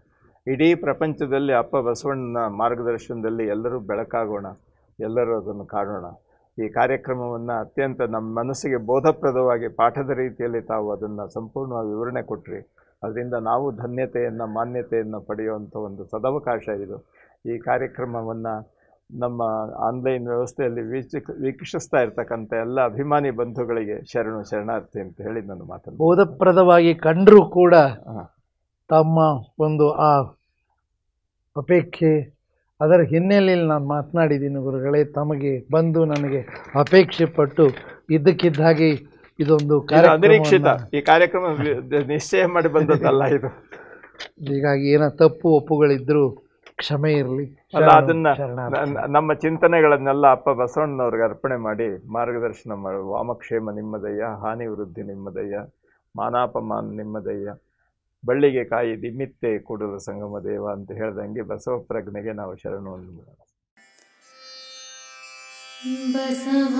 [SPEAKER 2] ಇಡೀ ಪ್ರಪಂಚದಲ್ಲಿ ಅಪ್ಪ ಬಸವಣ್ಣನ ಮಾರ್ಗದರ್ಶನದಲ್ಲಿ ಎಲ್ಲರೂ ಬೆಳಕಾಗೋಣ, ಎಲ್ಲರೂ ಅದನ್ನು ಕಾಣೋಣ. ಈ ಕಾರ್ಯಕ್ರಮವನ್ನು ಅತ್ಯಂತ ನಮ್ಮ ಮನಸ್ಸಿಗೆ ಬೋಧಪ್ರದವಾಗಿ ಪಾಠದ ರೀತಿಯಲ್ಲಿ ತಾವು ಅದನ್ನು ಸಂಪೂರ್ಣವಾಗಿ ವಿವರಣೆ ಕೊಟ್ಟರಿ. ಅದರಿಂದ ನಾವು ಧನ್ಯತೆಯನ್ನು, ಮಾನ್ಯತೆಯನ್ನು ಪಡೆಯುವಂಥ ಒಂದು ಸದವಕಾಶ ಇದು. ಈ ಕಾರ್ಯಕ್ರಮವನ್ನು ನಮ್ಮ ಆನ್ಲೈನ್ ವ್ಯವಸ್ಥೆಯಲ್ಲಿ ವೀಕ್ಷಿಸ್ತಾ ಇರ್ತಕ್ಕಂಥ ಎಲ್ಲ ಅಭಿಮಾನಿ ಬಂಧುಗಳಿಗೆ ಶರಣಾರ್ಥಿ ಅಂತ ಹೇಳಿ ನಾನು ಮಾತನ್ನು
[SPEAKER 1] ಬೋಧಪ್ರದವಾಗಿ ಕಂಡರೂ ಕೂಡ ತಮ್ಮ ಒಂದು ಆ ಅಪೇಕ್ಷೆ, ಅದರ ಹಿನ್ನೆಲೆಯಲ್ಲಿ ನಾನು ಮಾತನಾಡಿದ್ದೀನಿ ಗುರುಗಳೇ. ತಮಗೆ ಬಂದು ನನಗೆ ಅಪೇಕ್ಷೆ ಪಟ್ಟು ಇದ್ದಕ್ಕಿದ್ದ ಹಾಗೆ ಇದೊಂದು
[SPEAKER 2] ಅನಿರೀಕ್ಷಿತ ಈ ಕಾರ್ಯಕ್ರಮ ನಿಶ್ಚಯ ಮಾಡಿ ಬಂದದ್ದಲ್ಲ ಇದು.
[SPEAKER 1] ಹೀಗಾಗಿ ಏನೋ ತಪ್ಪು ಒಪ್ಪುಗಳಿದ್ರೂ ಕ್ಷಮೆ ಇರಲಿ.
[SPEAKER 2] ಅದನ್ನ ನಮ್ಮ ಚಿಂತನೆಗಳನ್ನೆಲ್ಲ ಅಪ್ಪ ಬಸವಣ್ಣನವ್ರಿಗೆ ಅರ್ಪಣೆ ಮಾಡಿ ಮಾರ್ಗದರ್ಶನ ಮಾಡುವ. ವಾಮಕ್ಷೇಮ ನಿಮ್ಮದಯ್ಯ, ಹಾನಿ ವೃದ್ಧಿ ನಿಮ್ಮದಯ್ಯ, ಮಾನಾಪಮಾನ ನಿಮ್ಮದಯ್ಯ, ಬಳ್ಳಿಗೆ ಕಾಯಿ ದಿಮ್ಮಿತ್ತೆ ಕೂಡಲ ಸಂಗಮ ದೇವ ಅಂತ ಹೇಳ್ದಂಗೆ ಬಸವ ಪ್ರಜ್ಞೆಗೆ ನಾವು ಶರಣವನ್ನು ಮಾಡೋಣ. ಬಸವ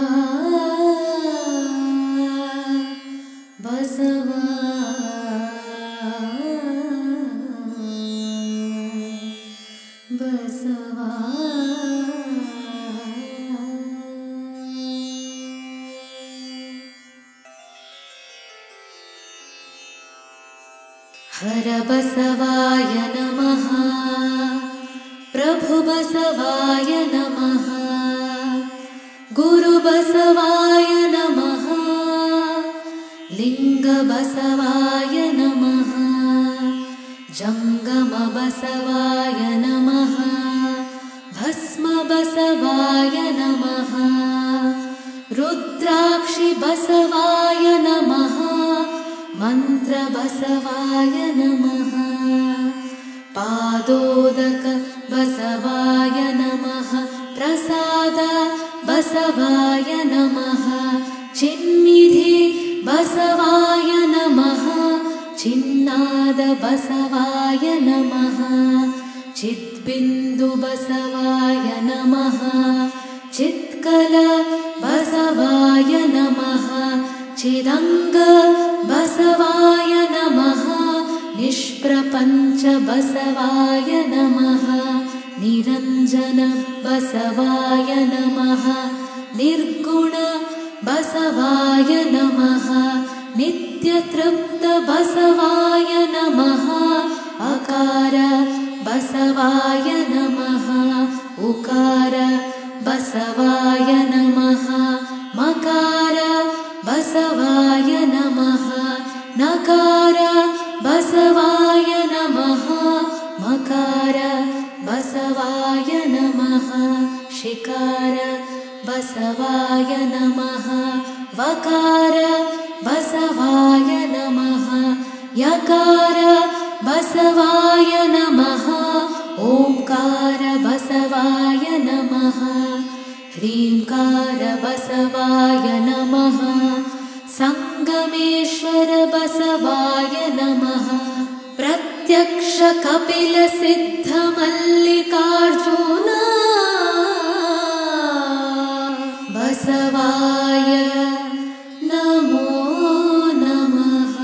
[SPEAKER 2] ಬಸವ ಬಸವ ಹರ ಬಸವಾಯ ನಮಃ, ಪ್ರಭು ಬಸವಾಯ ನಮಃ, ಗುರು ಬಸವಾಯ ನಮಃ, ಲಿಂಗ ಬಸವಾಯ ನಮಃ, ಜಂಗಮ ಬಸವಾಯ ನಮಃ, ಭಸ್ಮ
[SPEAKER 3] बसवाय नमः रुद्राक्षि बसवाय नमः मंत्र बसवाय नमः पादोदक बसवाय नमः प्रसाद बसवाय नमः चिन्निधि बसवाय नमः चिन्नाद बसवाय नमः चिद्बिन्दु बसवाय नमः चित्कल बसवाय नमः चिदंग बसवाय नमः निष्प्रपंच बसवाय नमः निरंजन बसवाय नमः निर्गुण बसवाय नमः नित्यतृप्त बसवाय नमः अकार बसवाय नमः उकार बसवाय नमः मकार बसवाय नमः नकार बसवाय नमः मकार बसवाय नमः शिकार बसवाय नमः वकार बसवाय नमः यकार बसवाय नमः ओंकार बसवाय नमः ह्रींकार बसवाय नमः संगमेश्वर बसवाय नमः प्रत्यक्ष कपिल सिद्ध मल्लिकार्जुन बसवाय नमो नमः।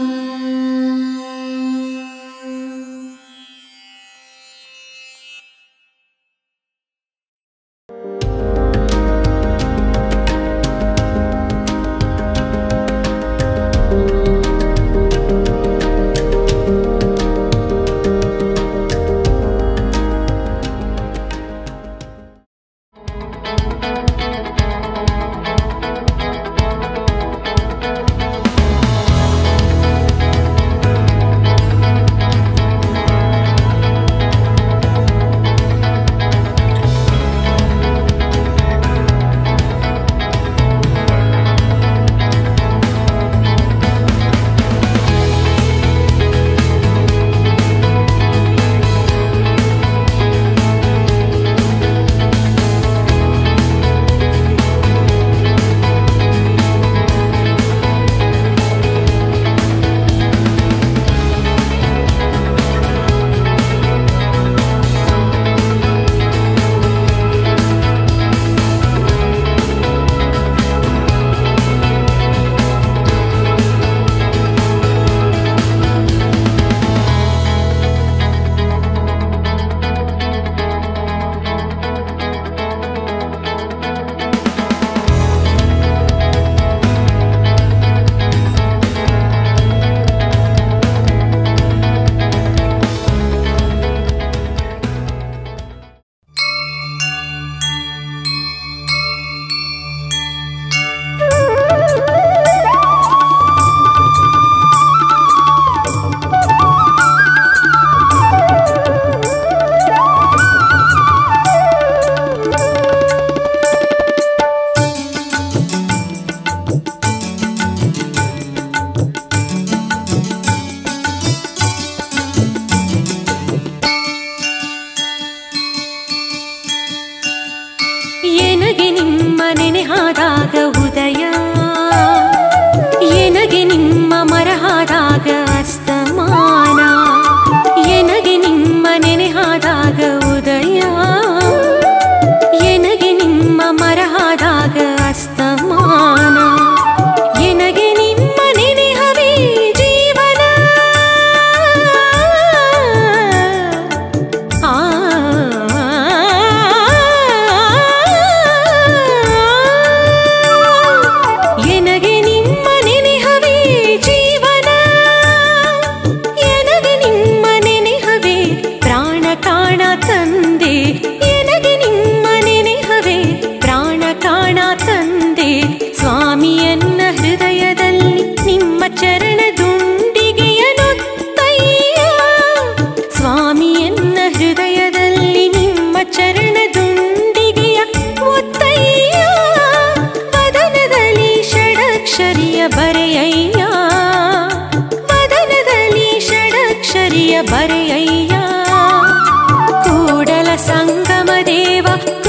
[SPEAKER 3] देव